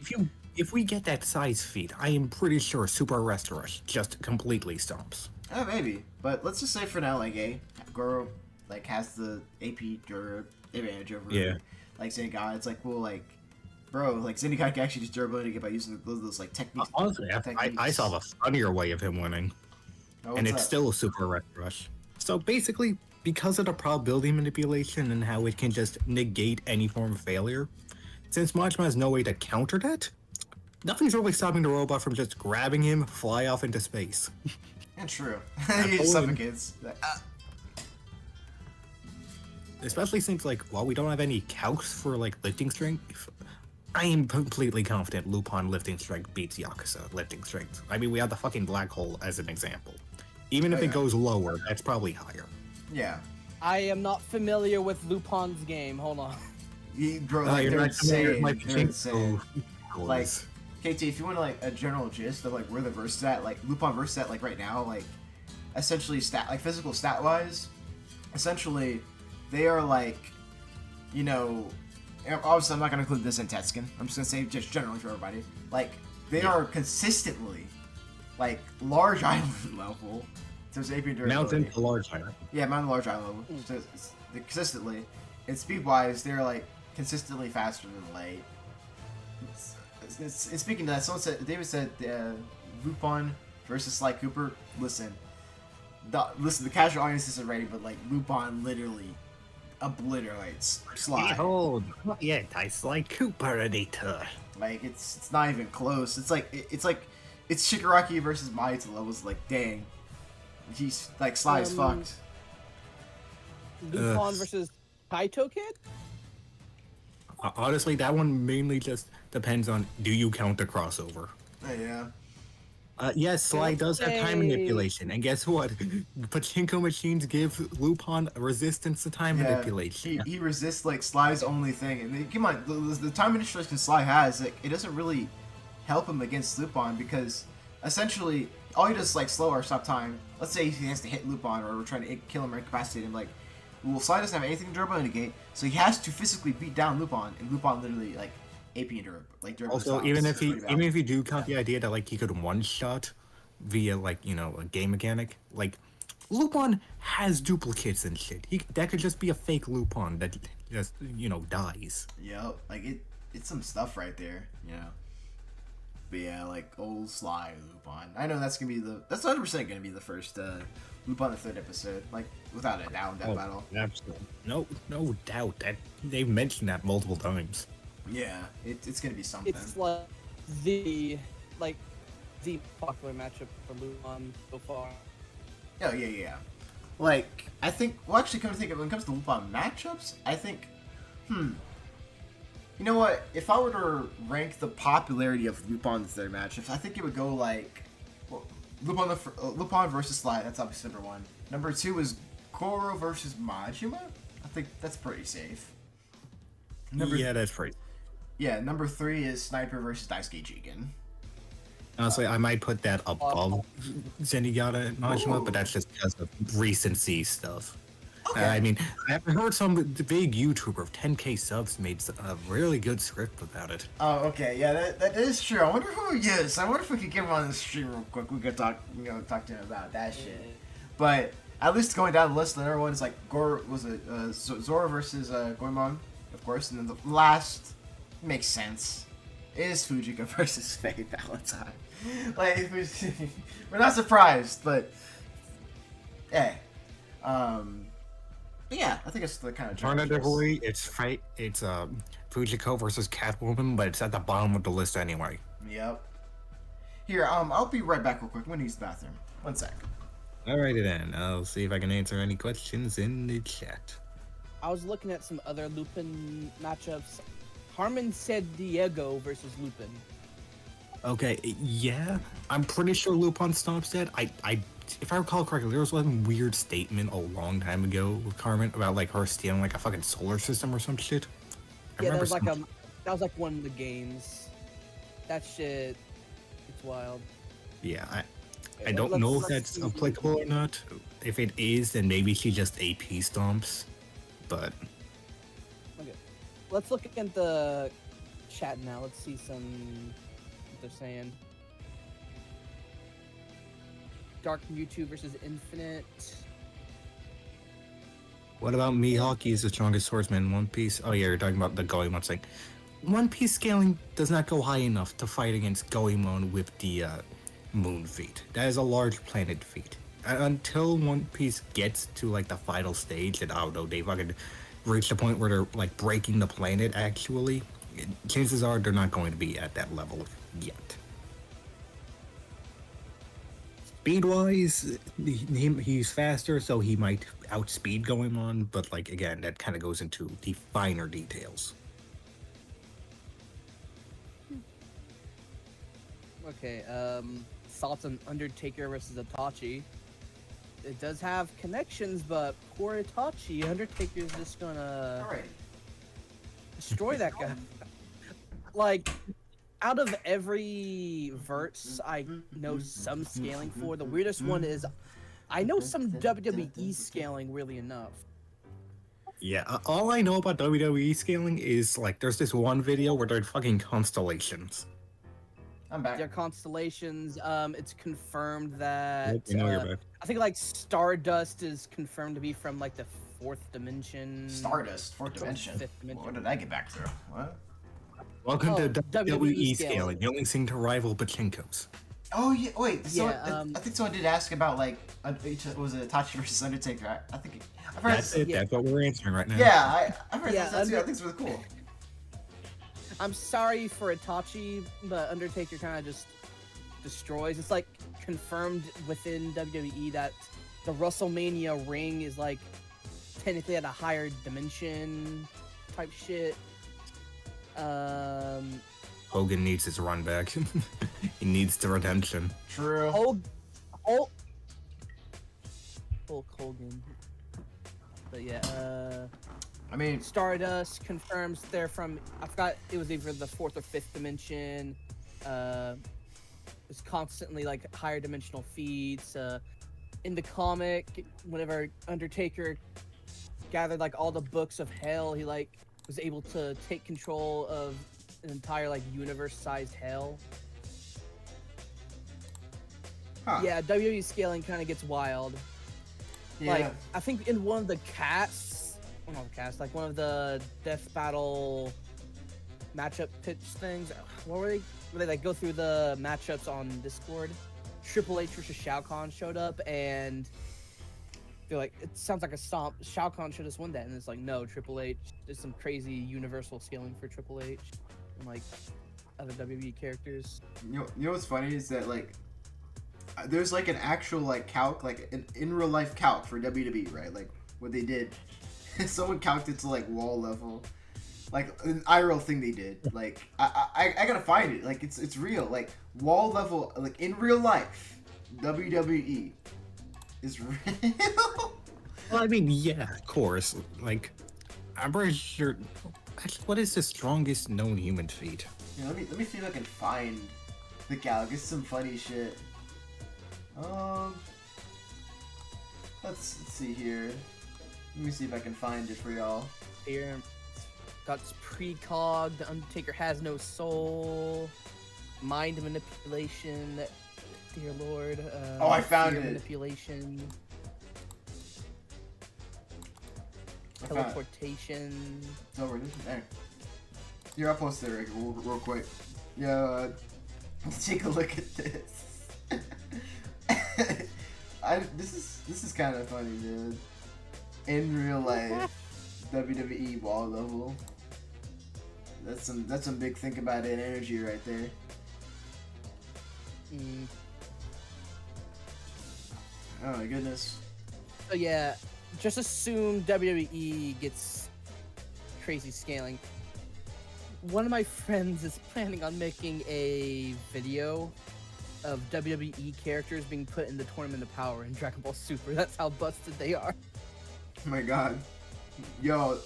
If we get that size feat, I am pretty sure Super Arrest Rush just completely stomps. Oh, maybe, but let's just say for now, like Goro like has the AP advantage over like Zenigata. It's like, well, like bro, like Zenigata can actually just durability get by using those like techniques. Honestly, I saw the funnier way of him winning, and it's still a Super Arrest Rush. So basically, because of the probability manipulation and how it can just negate any form of failure, since Majima has no way to counter that, nothing's really stopping the robot from just grabbing him, fly off into space. And true. He suffocates. Especially since, like, while we don't have any calcs for, like, lifting strength, I am completely confident Lupin lifting strength beats Yakuza lifting strength. I mean, we have the fucking black hole as an example. Even if it goes lower, that's probably higher. Yeah. I am not familiar with Lupin's game. Hold on. Bro, like, they're insane. They're insane. Oh, Like, KT, if you want like a general gist of like where the verse is at, like Lupin verse at like right now, like essentially physical stat wise, essentially they are like, you know, obviously I'm not gonna include this in Tetskin. I'm just gonna say just generally for everybody, like they are consistently like large island level. So it's AP durability. Mountain to large island. Yeah, mountain to large island level. So they're consistently, and speed wise, they're like consistently faster than Light. And speaking of that, David said Lupin versus Sly Cooper. Listen, the casual audience isn't ready, but like Lupin literally obliterates Sly. Behold, yeah, I Sly Cooper editor. Like it's not even close. It's Shigaraki versus Mahito levels. Like dang, he's like Sly's fucked. Lupin versus Kaito Kid? Honestly, that one mainly just depends on do you count the crossover. Yeah. Yes, Sly let's does have time say- manipulation, and guess what? Pachinko machines give Lupin resistance to time manipulation. He resists like Sly's only thing, and come on, the time manipulation Sly has, like, it doesn't really help him against Lupin because essentially all he does is like slow or stop time. Let's say he has to hit Lupin or we're trying to kill him or incapacitate him. Like, well, Sly doesn't have anything durable to negate, so he has to physically beat down Lupin, and Lupin literally like AP and durable. Also, stops. even It's pretty if bad. you do count the idea that like he could one shot via like a game mechanic, like Lupin has duplicates and shit. That could just be a fake Lupin that just dies. Yeah, like it's some stuff right there, you know. But yeah, like old Sly Lupin. I know that's 100% gonna be the first Lupin the third episode, like without a doubt in that battle. Absolutely, no doubt that they've mentioned that multiple times. Yeah, it's gonna be something. It's like the popular matchup for Lupin so far. Oh yeah. Like I think, well, actually, come to think of it, when it comes to Lupin matchups, I think, you know what? If I were to rank the popularity of Lupin's third matchups, I think it would go like, well, Lupin versus Sly. That's obviously number one. Number two is Goro versus Majima. I think that's pretty safe. Yeah, that's pretty. Yeah, number three is Sniper versus Daisuke Jigen. Honestly, I might put that above Zenigata and Majima, but that's just because of recency stuff. Okay. I mean, I've heard some big YouTuber of 10K subs made a really good script about it. Oh, okay, yeah, that is true. I wonder who he is. I wonder if we could get him on the stream real quick. We could talk to him about that shit. But at least going down the list, the other one is like Zoro versus Goemon, of course, and then the last makes sense is Fujika versus Faye Valentine. Like, we're not surprised, but hey, but yeah, I think it's the kind of Alternatively, it's Fujiko versus Catwoman, but it's at the bottom of the list anyway. Yep. Here, I'll be right back real quick. I'm gonna use the bathroom. 1 sec. Alrighty then, I'll see if I can answer any questions in the chat. I was looking at some other Lupin matchups. Harmon said Diego versus Lupin. Okay, yeah, I'm pretty sure Lupin stomps that. If I recall correctly, there was one weird statement a long time ago with Carmen about like her stealing like a fucking solar system or some shit. Yeah, that was like one of the games. That shit, it's wild. Yeah, I don't know if let's that's see. applicable or not. If it is, then maybe she just AP stomps. But Okay, let's look at the chat now. Let's see what they're saying. Dark Mewtwo versus Infinite. what about Mihawk? He's the strongest swordsman in One Piece. Oh yeah, you're talking about the Goemon thing. One Piece scaling does not go high enough to fight against Goemon with the Moon feat. That is a large planet feat. Until One Piece gets to like the final stage, and I don't know, they fucking reach the point where they're like breaking the planet. Actually, chances are they're not going to be at that level yet. Speed-wise, he's faster, so he might outspeed Goemon, but like again, that kind of goes into the finer details. Okay, thoughts on Undertaker versus Itachi. It does have connections, but poor Itachi, Undertaker's just gonna Alright. destroy that guy. Like, out of every verse I know some scaling for, the weirdest one is I know some WWE scaling really enough. Yeah, all I know about WWE scaling is like there's this one video where they're fucking constellations. I'm back. Their constellations, it's confirmed that Yep, I know you're back. I think like Stardust is confirmed to be from like the fourth dimension. Stardust, fourth dimension. Fifth dimension. What did I get back through? What? Welcome to WWE WWE scaling, the only thing to rival Pachinko's. Oh yeah, wait. Yeah, I think someone did ask about like, was it Itachi versus Undertaker? I think I've heard. That's it. Yeah. That's what we're answering right now. Yeah, I've heard Yeah, that too. I think it's really cool. I'm sorry for Itachi, but Undertaker kind of just destroys. It's like confirmed within WWE that the WrestleMania ring is like technically at a higher dimension type shit. Hogan needs his run back. He needs the redemption. True. Hulk Hogan. But yeah, I mean, Stardust confirms they're from, I forgot, it was either the fourth or fifth dimension. It's constantly like higher dimensional feats. In the comic, whenever Undertaker gathered like all the books of hell, he like was able to take control of an entire like universe-sized hell. huh. Yeah, WWE scaling kind of gets wild. Yeah. Like, I think in one of the casts, well, not the cast, like one of the Death Battle matchup pitch things, what were they? Where they like go through the matchups on Discord? Triple H versus Shao Kahn showed up, and they're like, it sounds like a stomp. Shao Kahn should just win that, and it's like, no, Triple H. There's some crazy universal scaling for Triple H, and like other WWE characters. You know what's funny is that like there's like an actual like calc, like an in real life calc for WWE, right? Like what they did. Someone calced it to like wall level, like an IRL thing they did. Like I gotta find it. Like it's real. Like wall level, like in real life, WWE is real. Well, I mean, yeah, of course. Like, I'm pretty sure. Actually, what is the strongest known human feat? Yeah, let me see if I can find the calc. It's some funny shit. Let's see here. Let me see if I can find it for y'all. Here, got precog. The Undertaker has no soul. Mind manipulation. Dear Lord. Oh, I found fear it. Manipulation. I found it. Teleportation. It's over there. Here, I'll post it real quick. Yeah, let's take a look at this. This is kind of funny, dude. In real life, WWE wall level. That's some big think about it energy right there. Oh my goodness. So yeah, just assume WWE gets crazy scaling. One of my friends is planning on making a video of WWE characters being put in the Tournament of Power in Dragon Ball Super. That's how busted they are. Oh my god. Yo.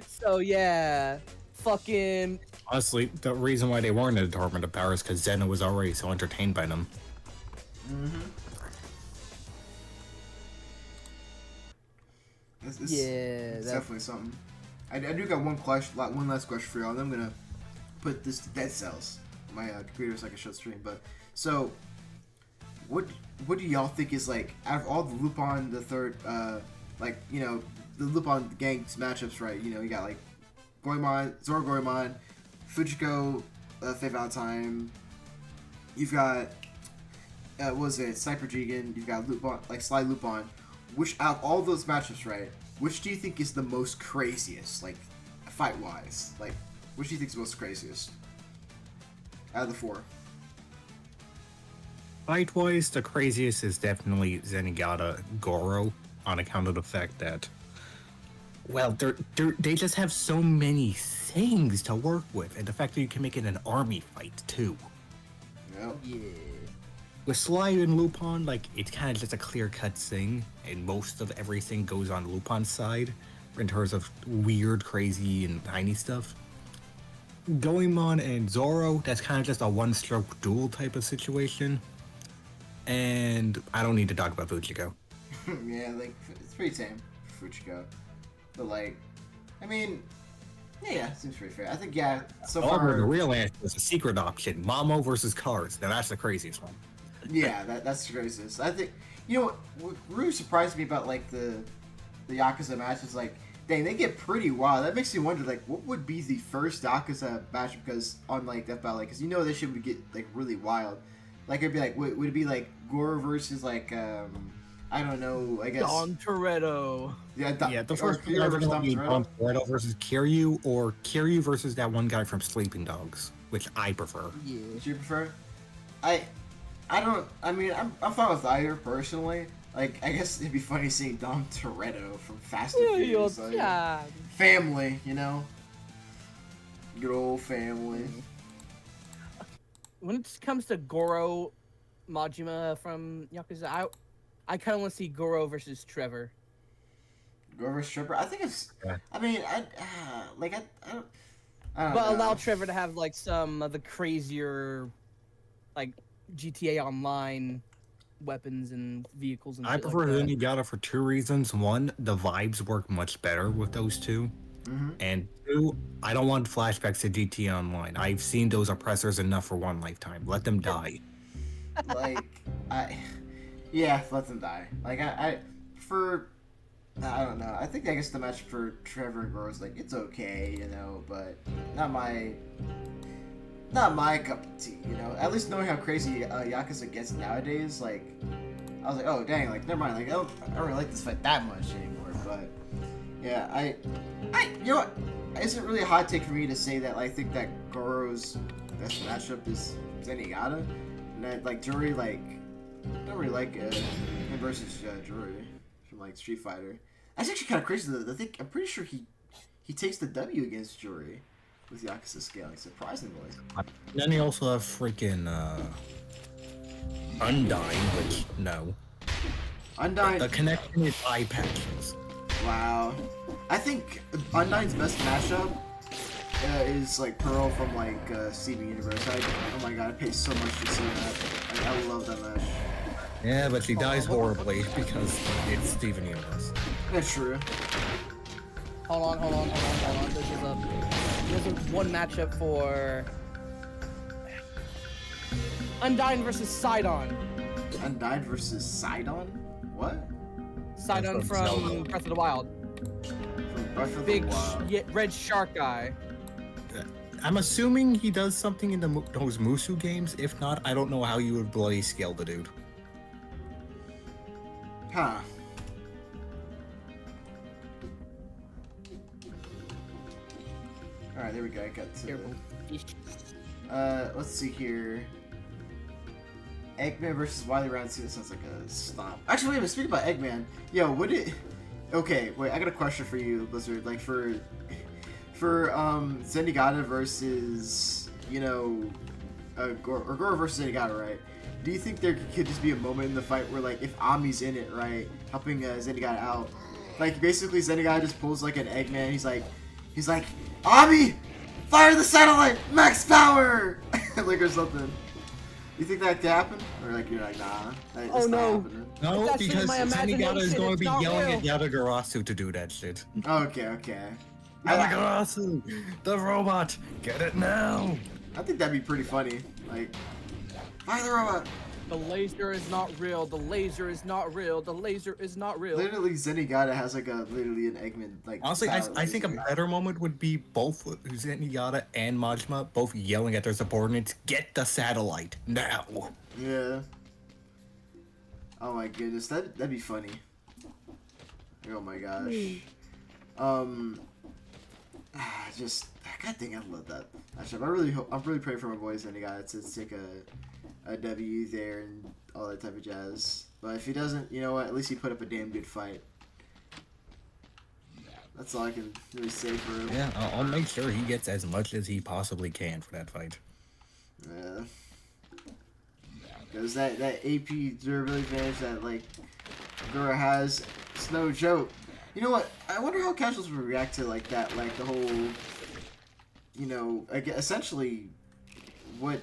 So yeah, fucking. Honestly, the reason why they weren't in the Tournament of Power is because Zena was already so entertained by them. It's definitely something. I do got one last question for y'all, and I'm gonna put this to dead cells on my computer so I can show the stream. But so, what do y'all think is like out of all the Lupin the third, like you know the Lupin gangs matchups, right? You know you got like Goemon, Zoro Goemon, Fujiko, Faye Valentine. You've got what was it, Sniper Jigen. You've got Lupin, like Sly Lupin. Which out of all those matchups, right? Which do you think is the most craziest, like fight wise? Like, which do you think is the most craziest out of the four? Fight wise, the craziest is definitely Zenigata Goro, on account of the fact that, well, they just have so many things to work with, and the fact that you can make it an army fight too. Yep. Yeah. With Sly and Lupin, like, it's kind of just a clear-cut thing, and most of everything goes on Lupin's side, in terms of weird, crazy, and tiny stuff. Goemon and Zoro, that's kind of just a one-stroke duel type of situation. And I don't need to talk about Fujiko. Yeah, like, it's pretty tame, Fujiko. But, like, I mean, yeah, seems pretty fair. I think, yeah, so However, far... the real answer is a secret option, Mamo versus Cars. Now, that's the craziest one. Yeah, that's the craziest. I think, you know what really surprised me about like the Yakuza match is like, dang, they get pretty wild. That makes me wonder like what would be the first Yakuza match, because on like Death Battle, because you know this shit would get like really wild. Like it'd be like, would it be like Goro versus like I don't know, I guess Don Toretto. Yeah, The first one ever going to be Don Toretto versus Kiryu, or Kiryu versus that one guy from Sleeping Dogs, which I prefer. Yeah. Would you prefer? I mean, I'm fine with either personally. Like, I guess it'd be funny seeing Dom Toretto from Fast and Furious. Like, family, you know? Good old family. when it comes to Goro Majima from Yakuza, I kind of want to see Goro versus Trevor. Goro versus Trevor. I think it's. Yeah. I mean, I like I don't. I don't But know. allow Trevor to have like some of the crazier, like GTA Online weapons and vehicles and I shit prefer like that. Zenigata for two reasons. One, the vibes work much better with those two. Mm-hmm. And two, I don't want flashbacks to GTA Online. I've seen those oppressors enough for one lifetime. Let them die. Like yeah, let them die. Like I don't know. I think I guess the match for Trevor and Goro is like it's okay, you know, but not my cup of tea, you know. At least knowing how crazy Yakuza gets nowadays, like I was like, oh dang, like never mind, like I don't really like this fight that much anymore. But yeah, I you know what? It's not really a hot take for me to say that I think that Goro's best matchup is Zenigata, and that like Juri like I don't really like him versus Juri from like Street Fighter. That's actually kind of crazy. I think I'm pretty sure he takes the W against Juri with Yakuza scaling, surprisingly. Then you also have freaking Undying, which no. Undying. The connection is eye patches. Wow. I think Undying's best matchup is like Pearl from like Steven Universe. Oh my god, I pay so much to see that. I love that match. Yeah, but she dies horribly because it's Steven Universe. That's true. Hold on. There's a one matchup for Undying versus Sidon. Undying versus Sidon? What? Sidon That's from Zelda. Breath of the Wild. From Breath of Big the Wild. red shark guy. I'm assuming he does something in those Musu games. If not, I don't know how you would bloody scale the dude. Huh. Alright, there we go. I got to. Careful. Let's see here. Eggman versus Wily Round 2. That sounds like a stomp. Actually, wait a minute. Speaking about Eggman, yo, would it? Okay, wait. I got a question for you, Blizzard. Like for Zenigata versus Goro versus Zenigata, right? Do you think there could just be a moment in the fight where like if Ami's in it, right, helping Zenigata out, like basically Zenigata just pulls like an Eggman. He's like, Ami, fire the satellite, max power, like or something. You think that could happen, or like you're like nah? Oh, no. Not happening? No, That's because in my Zenigata is imagination, going to it's be not yelling real. at Yatagarasu to do that shit. Okay. Yatagarasu, the robot, get it now! I think that'd be pretty funny. Like, fire the robot. The laser is not real. The laser is not real. The laser is not real. Literally, Zenigata has like literally an Eggman like. Honestly, style I think a laser. better moment would be both Zenigata and Majima both yelling at their subordinates, get the satellite, now! Yeah. Oh my goodness, that'd be funny. Oh my gosh. Just god dang, I love that. Actually, I'm really praying for my boys Zenigata to take a W there and all that type of jazz. But if he doesn't, you know what? At least he put up a damn good fight. That's all I can really say for him. Yeah, I'll make sure he gets as much as he possibly can for that fight. Yeah. Because that AP durability advantage that, like, Gura has, it's no joke. You know what? I wonder how casuals would react to, like, that, like, the whole, you know, essentially what,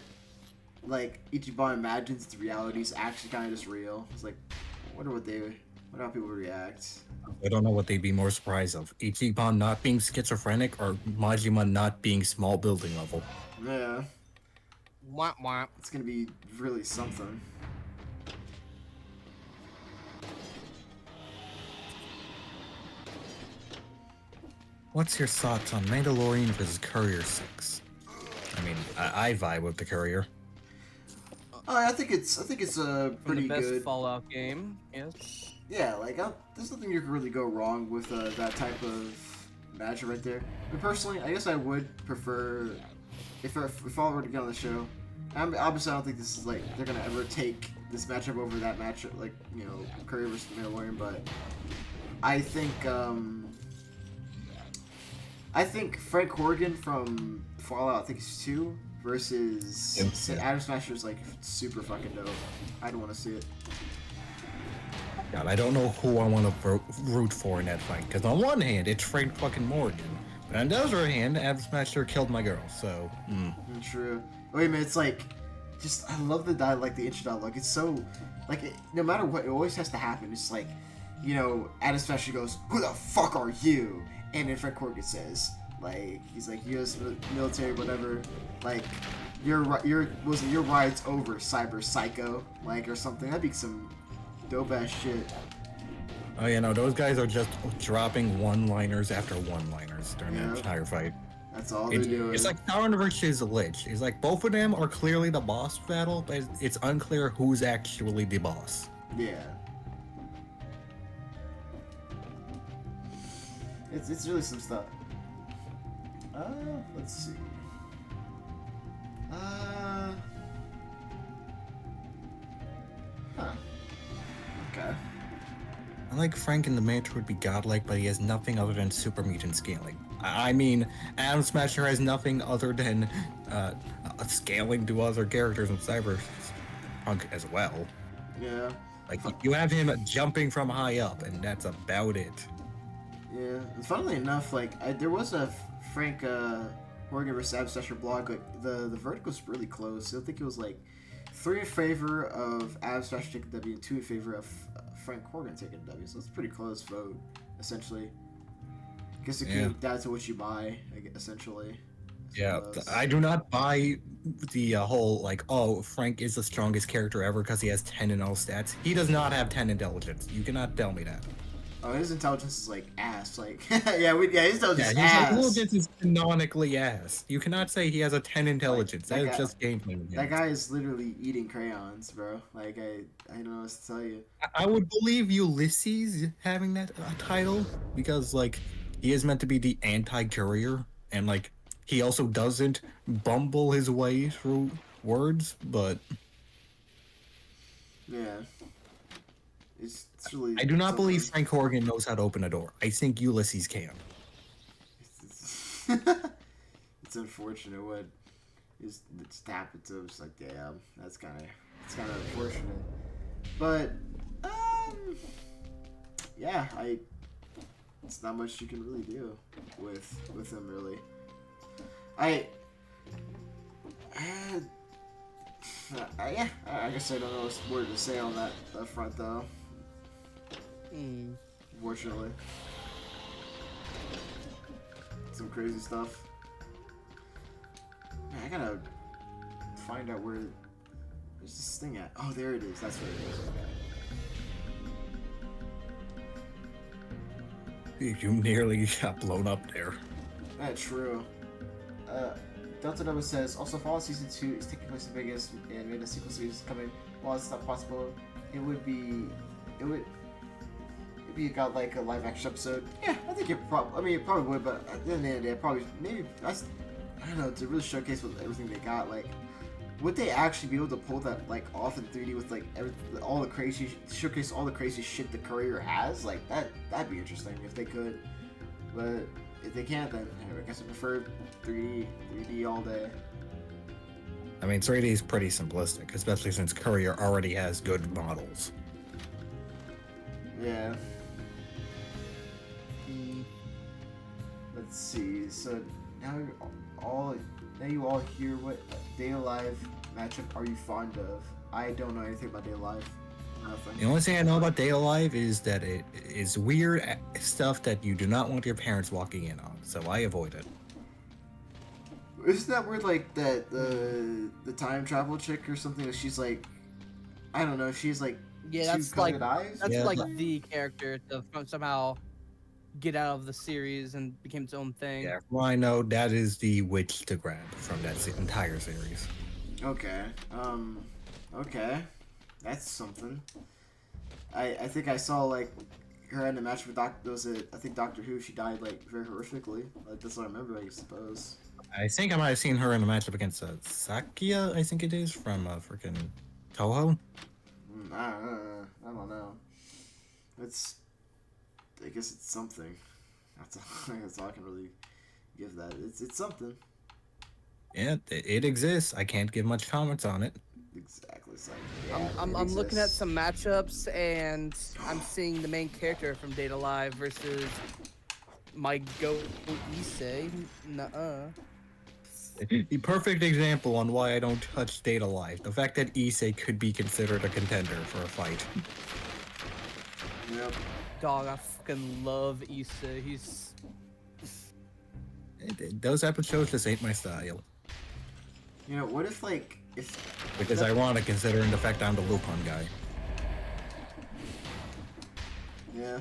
like, Ichiban imagines the reality is actually kind of just real. It's like, I wonder how people would react. I don't know what they'd be more surprised of. Ichiban not being schizophrenic or Majima not being small building level. Yeah. Wah, wah. It's gonna be really something. What's your thoughts on Mandalorian vs. Courier 6? I mean, I vibe with the Courier. I think it's a From pretty the best good. Fallout game. Yes. Yeah, like there's nothing you can really go wrong with that type of match right there. But personally, I guess I would prefer if Fallout were to get on the show. Obviously, I don't think this is like they're gonna ever take this matchup over that matchup, like you know, Curry versus Mandalorian. But I think Frank Corrigan from Fallout, I think it's 2, versus Adam Smasher is like super fucking dope. I'd want to see it. God, I don't know who I want to root for in that fight. Because on one hand, it's Frank fucking Morgan. But on the other hand, Adam Smasher killed my girl, so... True. Wait a minute, it's like... Just, I love the dialogue, like the intro dialogue. It's so... Like, no matter what, it always has to happen. It's like, you know, Adam Smasher goes, "Who the fuck are you?" And then Frank Morgan says, like, he's like, U.S. military, whatever. Like, your ride's over, cyber psycho. Like, or something. That'd be some dope-ass shit. Oh, yeah, no, those guys are just dropping one-liners after one-liners during the entire fight. That's all they're doing. It's like Sauron versus Lich. It's like both of them are clearly the boss battle, but it's unclear who's actually the boss. Yeah. It's really some stuff. Let's see. Huh. Okay. I like Frank in the Mantra would be godlike, but he has nothing other than super mutant scaling. I mean, Adam Smasher has nothing other than scaling to other characters in Cyberpunk as well. Yeah. Like, you have him jumping from high up, and that's about it. Yeah. And funnily enough, like, there was a Frank Morgan versus Adam Smasher blog. Like, the verdict was really close. I think it was like 3 in favor of Adam Smasher taking W and 2 in favor of Frank Morgan taking W. So it's a pretty close vote, essentially. I guess it came down to what you buy, essentially. Yeah, I do not buy the whole, like, oh, Frank is the strongest character ever because he has 10 in all stats. He does not have 10 intelligence. You cannot tell me that. Oh, his intelligence is like ass. Like, his intelligence is his ass. intelligence is canonically ass. You cannot say he has a 10 intelligence. That is just gameplay. That guy is literally eating crayons, bro. Like, I don't know what to tell you. I would believe Ulysses having that title because, like, he is meant to be the anti-courier, and, like, he also doesn't bumble his way through words, but... Yeah. It's really... I do not believe Frank Horgan knows how to open a door. I think Ulysses can. It's unfortunate what it's happened to him. It's like, damn, it's kind of unfortunate. But, yeah, it's not much you can really do with him, really. I guess I don't know what word to say on that front, though. Unfortunately. Some crazy stuff. Man, I gotta find out where's this thing at. Oh, there it is. That's where it is. Okay. You nearly got blown up there. That's true. Delta Nova says, also Fallout Season 2 is taking place in Vegas and made a sequel series is coming. While it's not possible, it would be like a live action episode. Yeah, I think it probably would, but at the end of the day, I don't know, to really showcase with everything they got, like, would they actually be able to pull that, like, off in 3D with, like, showcase all the crazy shit the Courier has? Like, that'd be interesting if they could. But if they can't, then I guess I prefer 3D all day. I mean, 3D is pretty simplistic, especially since Courier already has good models. Yeah. Let's see. So now you all hear what Day Alive matchup are you fond of? I don't know anything about Day Alive. Nothing. The only thing I know about Day Alive is that it is weird stuff that you do not want your parents walking in on, so I avoid it. Isn't that weird? Like that the time travel chick or something? That she's like, I don't know. She's like, that's like the character to somehow get out of the series and became its own thing. Yeah, well, I know that is the witch to grab from that entire series. Okay. Okay. That's something. I think I saw like her in a match with Doctor Who. She died like very horrifically. Like that's what I remember, I suppose. I think I might have seen her in a matchup against Sakia, I think it is, from freaking Toho. I don't know. I guess it's something. That's all I can really give that. It's something. Yeah, it exists. I can't give much comments on it. Exactly. It's like, I'm looking at some matchups and I'm seeing the main character from Data Live versus my goat Issei. Nuh-uh. The perfect example on why I don't touch Data Live. The fact that Issei could be considered a contender for a fight. Yep. Dog, I fucking love Issei. He's Those episodes just ain't my style. You know, what if like if Which is ironic considering the fact I'm the Lupin guy. Yeah.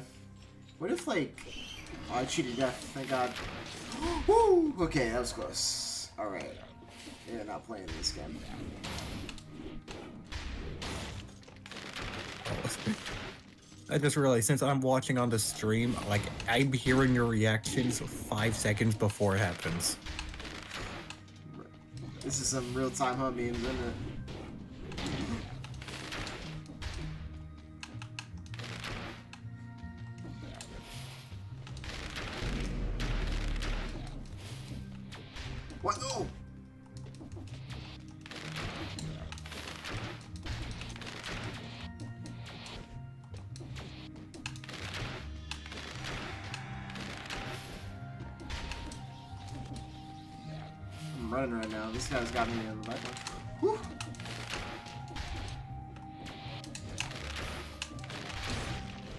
What if like oh, I cheated death, thank god. Woo! Okay, that was close. Alright. Yeah, not playing this game. I just realized since I'm watching on the stream, like I'm hearing your reactions 5 seconds before it happens. This is some real time hunt memes, isn't it? What? No! I'm running right now. This guy's got me in the back one. Whew.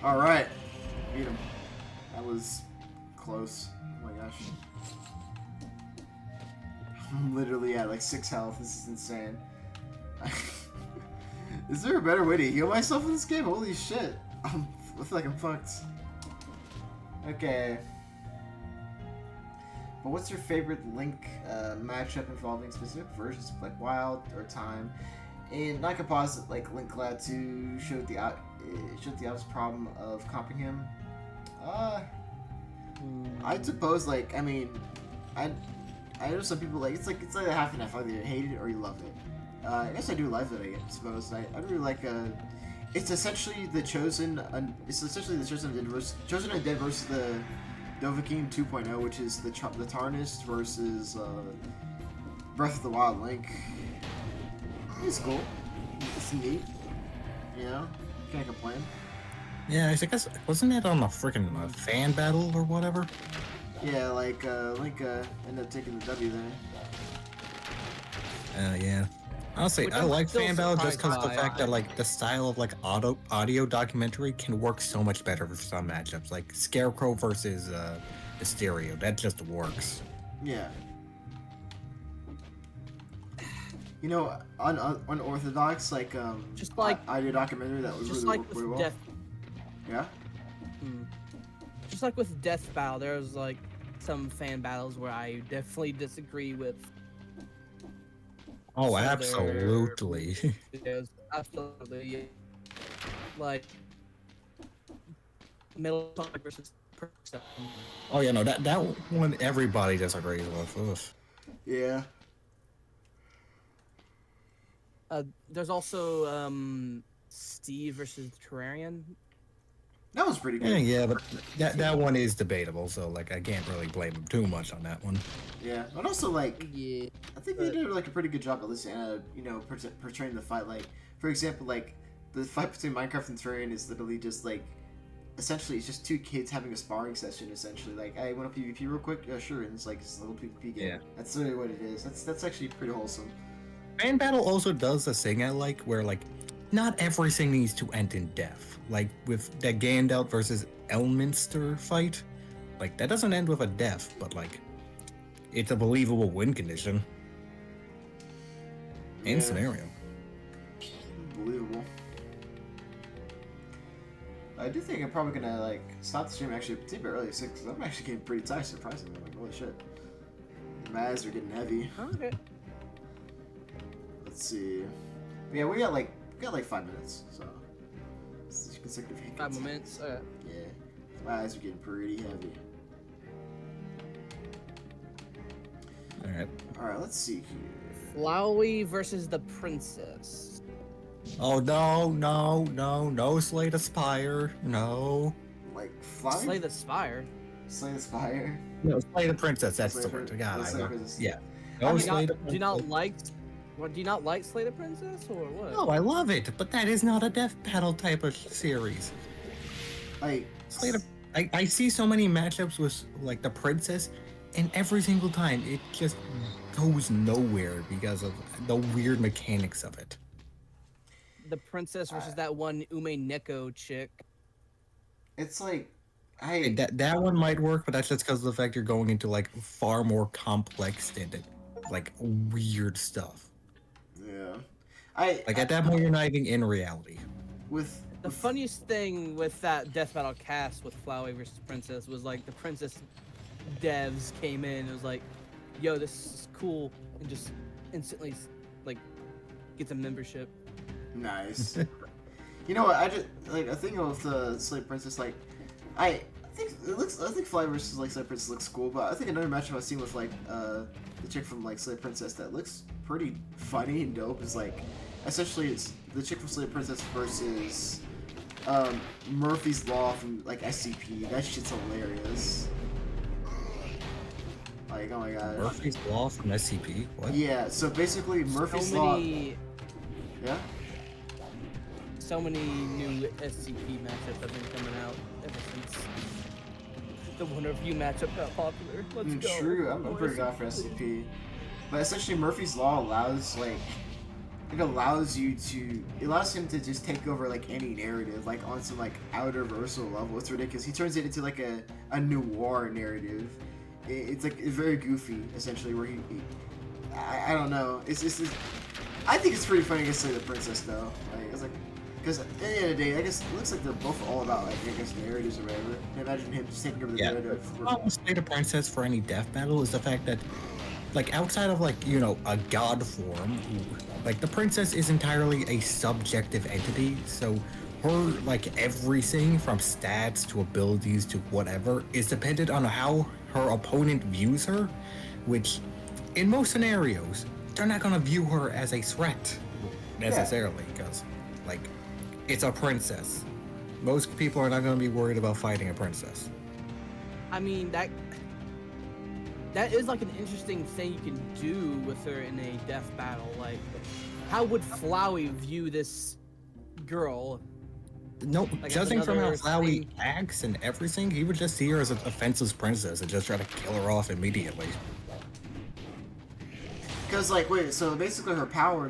Alright. Beat him. That was close. Oh my gosh. I'm literally at like 6 health. This is insane. Is there a better way to heal myself in this game? Holy shit. I feel like I'm fucked. Okay. But what's your favorite Link matchup involving specific versions of like Wild or Time? And I could posit like Link Cloud 2 showed the obvious problem of comping him. I suppose like I mean I know some people like it's like a half and half, either you hate it or you love it. I guess I do love it. I suppose I really like it's essentially the Chosen. It's essentially the Chosen Undead versus the Dovahkiin 2.0, which is the Tarnished versus Breath of the Wild Link. It's cool. It's neat. You know, can't complain. Yeah, I guess wasn't it on a freaking fan battle or whatever? Yeah, like Link ended up taking the W there. Yeah. Honestly, Which I I'm like still fan battle just because of the surprised fact by. that like the style of like audio documentary can work so much better for some matchups, like Scarecrow versus Mysterio. That just works. Yeah. You know, unorthodox like Just like- audio documentary that was just really like really with well. Death. Yeah. Just like with Death Battle, there's like some fan battles where I definitely disagree with. Oh, some of their absolutely. videos. Absolutely, yeah. Like Metal Sonic versus Perk. Oh yeah, no, that one everybody disagrees with. Oof. Yeah. There's also Steve versus Terrarian. That was pretty good. Yeah, but that one is debatable, so like I can't really blame him too much on that one. Yeah, but also like Yeah. I think they did like a pretty good job at listening, you know, portraying the fight. Like, for example, like the fight between Minecraft and Terrarian is literally just like, essentially, it's just two kids having a sparring session. Essentially, like, I want to PvP real quick. Sure, and it's like it's a little PvP game. Yeah. That's really what it is. That's actually pretty wholesome. Fan battle also does a thing I like, where like not everything needs to end in death. Like with that Gandalf versus Elminster fight, like that doesn't end with a death, but like it's a believable win condition and Yeah. scenario. Unbelievable. I do think I'm probably gonna like stop the stream actually a bit early because I'm actually getting pretty tired. Surprisingly, I'm like holy shit. My eyes are getting heavy. Okay. Let's see. Yeah, we got like 5 minutes, so it's consecutive hiccups. 5 more minutes. Yeah, my eyes are getting pretty heavy. All right. All right, let's see here. Flowey versus the Princess. Oh no! Slay the Spire, no. Like fly, Slay the Spire. slay the spire. No, Slay the Princess. That's Slay the the word. Prin- God, Slay the Princess. yeah. No, do Slay the do you not Princess. like? What do you not like Slay the Princess or what? No, I love it, but that is not a death battle type of series. Like, Slay the, I see so many matchups with like the princess, and every single time it just goes nowhere because of the weird mechanics of it. The princess versus that one Ume Neko chick. it's like, That one might work, but that's just because of the fact you're going into like far more complex and like weird stuff. yeah, Like at that point, you're not even in reality. with The funniest thing with that death battle cast with Flowey versus Princess was like the Princess devs came in and was like, "Yo, this is cool," and just instantly like gets a membership. nice. You know what? I just like I think of the Slave Princess. Like, I think it looks. I think Fly versus like Slave Princess looks cool, but I think another matchup I've seen with like the chick from like Slave Princess that looks pretty funny and dope is like, essentially it's the chick from Slave Princess versus Murphy's Law from like SCP. That shit's hilarious. Like, oh my god. Murphy's Law from SCP. What? Yeah. So basically, Murphy's so Law. many, Yeah. so many new SCP matchups have been coming out ever since the Wonder View matchup got popular. Let's go. True, I'm boys. pretty god for SCP. But essentially, Murphy's Law allows, like, it allows him to just take over, like, any narrative, like, on some, like, outer versal level. It's ridiculous. He turns it into, like, a noir narrative. It's, like, very goofy, essentially, where I don't know. I think it's pretty funny to Slay the Princess, though. Like, it's like, because at the end of the day, I guess it looks like they're both all about, like, I guess, narratives or whatever. And imagine him just taking over the narrative. The problem with Slay the Princess for any death battle is the fact that, like, outside of, like, you know, a god form, like, the princess is entirely a subjective entity, so her, like, everything from stats to abilities to whatever is dependent on how her opponent views her, which, in most scenarios, they're not gonna view her as a threat, necessarily, because, like, it's a princess. Most people are not gonna be worried about fighting a princess. I mean that is like an interesting thing you can do with her in a death battle. Like, how would Flowey view this girl? No, Like, judging from how another Flowey thing- acts and everything, he would just see her as a defenseless princess and just try to kill her off immediately. Because, like, wait, so basically her power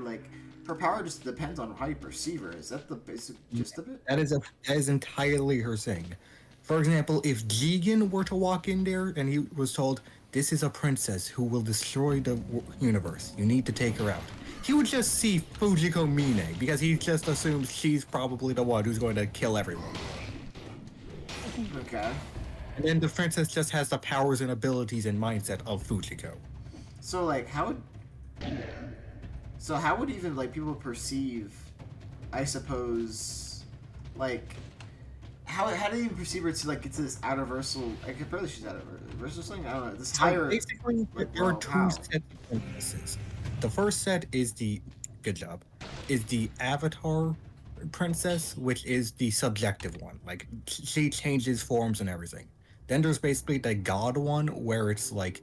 just depends on how you perceive her. Is that the basic gist of it? That is entirely her thing. For example, if Jigen were to walk in there and he was told, "This is a princess who will destroy the universe. You need to take her out," he would just see Fujiko Mine because he just assumes she's probably the one who's going to kill everyone. Okay. And then the princess just has the powers and abilities and mindset of Fujiko. So, like, how would even, like, people perceive, I suppose, like, how do you even perceive her to, like, get to this outer-versal, like, apparently she's outer-versal thing? I don't know, this higher... Basically, like, there are wow, two how? sets of princesses. The first set is the Avatar princess, which is the subjective one. Like, she changes forms and everything. Then there's basically the god one, where it's like,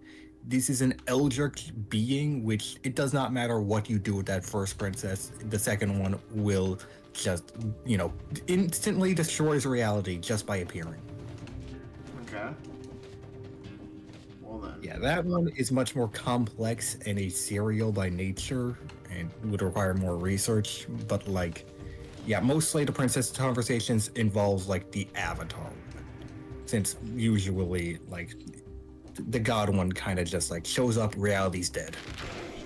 this is an eldritch being, which it does not matter what you do with that first princess. The second one will just, you know, instantly destroys reality just by appearing. Okay. Well then. Yeah, that one is much more complex and a serial by nature and would require more research. But, like, yeah, most Slay the Princess conversations involves, like, the Avatar. Since usually, like, the god one kind of just, like, shows up, reality's dead.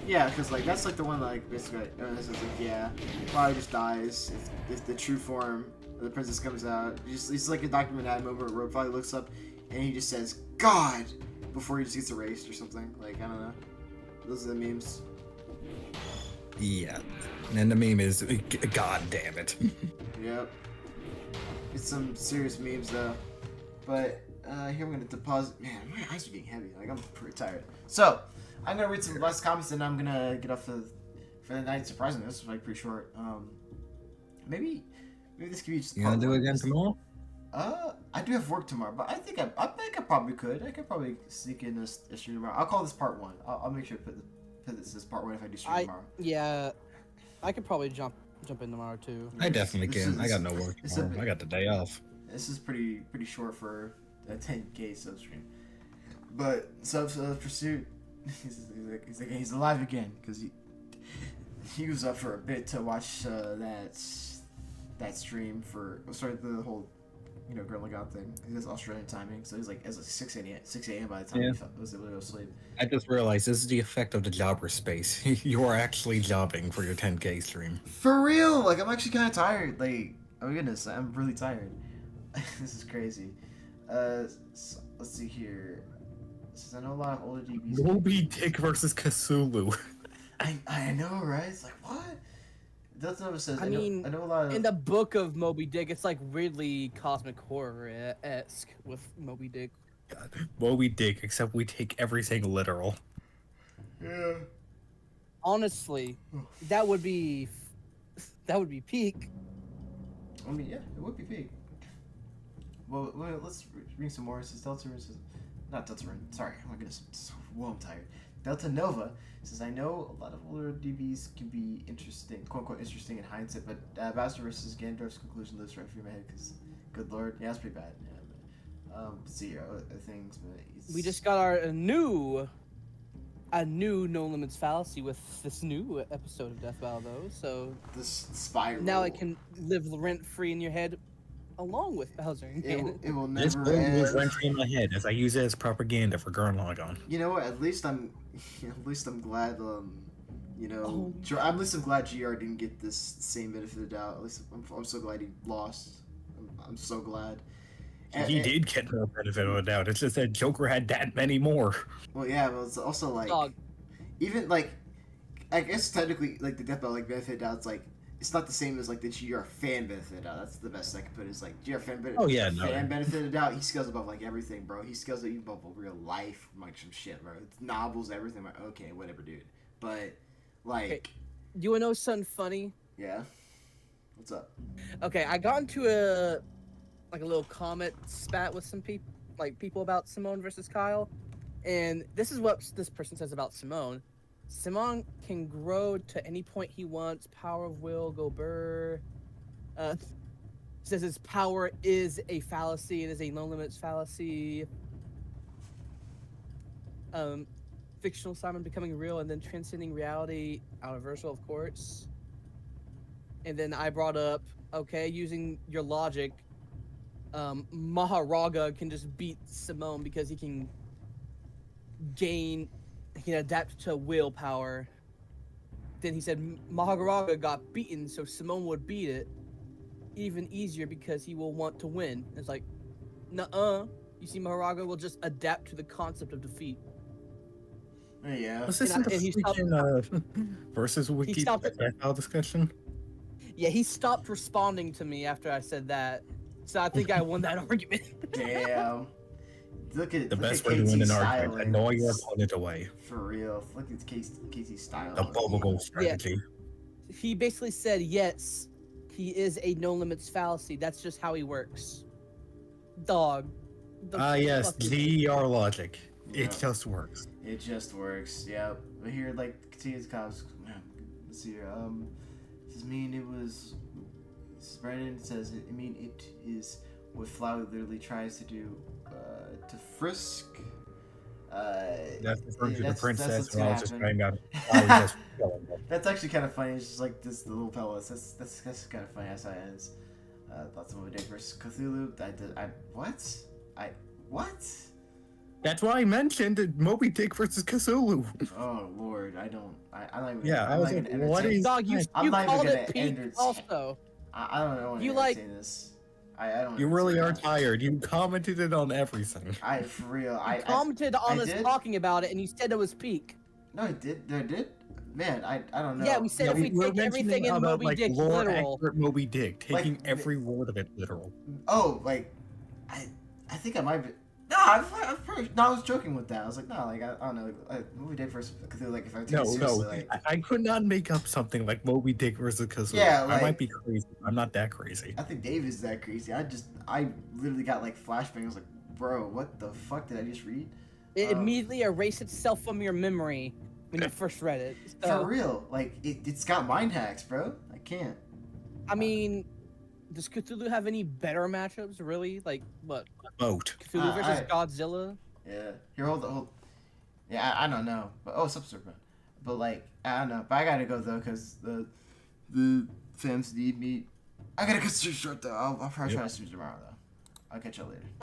Yeah, because, like, that's, like, the one, like, basically, it's like, yeah, probably just dies if the true form of the princess comes out. It's like a document ad moment where it probably looks up and he just says, "God!" before he just gets erased or something. Like, I don't know. Those are the memes. Yeah. And then the meme is, God damn it. Yep. It's some serious memes, though. But, here I'm gonna deposit. Man, my eyes are getting heavy. Like, I'm pretty tired. So, I'm gonna read some last comments and I'm gonna get off for the night. Surprisingly, this was like pretty short. Maybe this could be just. You gonna do it again Just- tomorrow? I do have work tomorrow, but I think I probably could. I could probably sneak in a stream tomorrow. I'll call this part one. I'll make sure to because this is part 1 if I do stream tomorrow. Yeah, I could probably jump in tomorrow too. I definitely can. I got no work tomorrow. I got the day off. This is pretty short for a 10K sub stream. But Sub Pursuit, he's alive again because he was up for a bit to watch that stream for the whole Girl Lookout thing. He does Australian timing, so it was like 6 a.m. by the time he was able to go to sleep. I just realized this is the effect of the Jobberspace. You are actually jobbing for your 10K stream. For real, like I'm actually kind of tired. Like, oh my goodness, I'm really tired. This is crazy. So, let's see here. Since I know a lot of older DBs. Moby Dick versus Cthulhu. I know, right? It's like what? That's what it says. I know a lot of. In the book of Moby Dick, it's like weirdly cosmic horror-esque with Moby Dick. God, Moby Dick, except we take everything literal. Yeah. Honestly, that would be peak. I mean, yeah, it would be peak. Well, let's read some more. It says not Deltarune. Sorry, oh my goodness. Whoa, I'm tired. Delta Nova says, I know a lot of older DBs can be interesting, quote unquote interesting in hindsight, but Bowser versus Ganondorf's conclusion lives right through my head because, good lord, yeah, it's pretty bad. Yeah, but, let's see other things. But we just got a new No Limits fallacy with this new episode of Death Battle, though. So this spiral. Now it can live rent free in your head, along with Bowser and Ganon. It will never this end. This rent free in my head as I use it as propaganda for Gurren Lagann. You know what? At least I'm glad. At least I'm glad GR didn't get this same benefit of the doubt. At least I'm so glad he lost. I'm so glad. He did get no benefit of the doubt. It's just that Joker had that many more. Well, yeah, but it's also like, even like, I guess technically like the Death Battle benefit of the doubt. It's like it's not the same as like the GR fan benefit of the doubt. That's the best I can put. Is like GR fan benefit. Fan benefit of the doubt. He scales above like everything, bro. He scales even above real life, like some shit, bro. It's novels, everything. Like, okay, whatever, dude. But like, you wanna know something funny? Yeah. What's up? Okay, I got into a little comment spat with some people about Simone versus Kyle, and this is what this person says about Simone. Simone can grow to any point he wants. Power of will, go burr. Says his power is a fallacy. It is a no limits fallacy. Fictional Simon becoming real and then transcending reality. Universal, of course. And then I brought up, okay, using your logic, Maharaga can just beat Simone because he can adapt to willpower. Then he said Maharaga got beaten, so Simone would beat it even easier because he will want to win. It's like, nuh-uh. You see, Maharaga will just adapt to the concept of defeat. Yeah. Was this in the freaking versus wiki discussion? Yeah, he stopped responding to me after I said that. So I think I won that argument. Damn. Look at the best way KT to win an argument. Annoy your opponent away. For real. Look at KT's style. The bubble strategy. Yeah. He basically said, yes, he is a no limits fallacy. That's just how he works. Dog. Yes, GR logic. It just works. It just works. Yeah. But here, like, continues cops. Let's see here. Does mean it was. Brandon says it. I mean it is what Flower literally tries to do. To frisk. That's referring to the princess. That's, I was just trying out. That's actually kind of funny. It's just like this the little pellet. That's kind of funny. That's how it ends. Thoughts of Moby Dick versus Cthulhu. What? That's why I mentioned Moby Dick versus Cthulhu. Oh Lord, I'm not even. Yeah, I was like, what is? Dog, you called it peak also. I don't know. You like this. I don't. You really are tired. You commented it on everything. For real. I commented on us talking about it, and you said it was peak. No, I did. I did. Man, I don't know. Yeah, we said if we take everything in Moby Dick literal. Moby Dick, taking every word of it literal. Oh, like, I think I might be. No, I was joking with that. I was like, no, like I don't know, Moby Dick versus Cthulhu. Like if I take it seriously, like, I could not make up something like Moby Dick versus Cthulhu. Yeah, like, I might be crazy. I'm not that crazy. I think Dave is that crazy. I literally got like flashbangs. I was like, bro, what the fuck did I just read? It immediately erased itself from your memory when you first read it. For So, real, like it's got mind hacks, bro. I can't. I mean, does Cthulhu have any better matchups? Really? Like what? Vote. Cthulhu versus I Godzilla? yeah. Here, hold. Yeah, I don't know, but Subserpent. But like I don't know, but I gotta go though, cause the fans need me. I gotta go short though. I'll probably try to stream tomorrow though. I'll catch y'all later.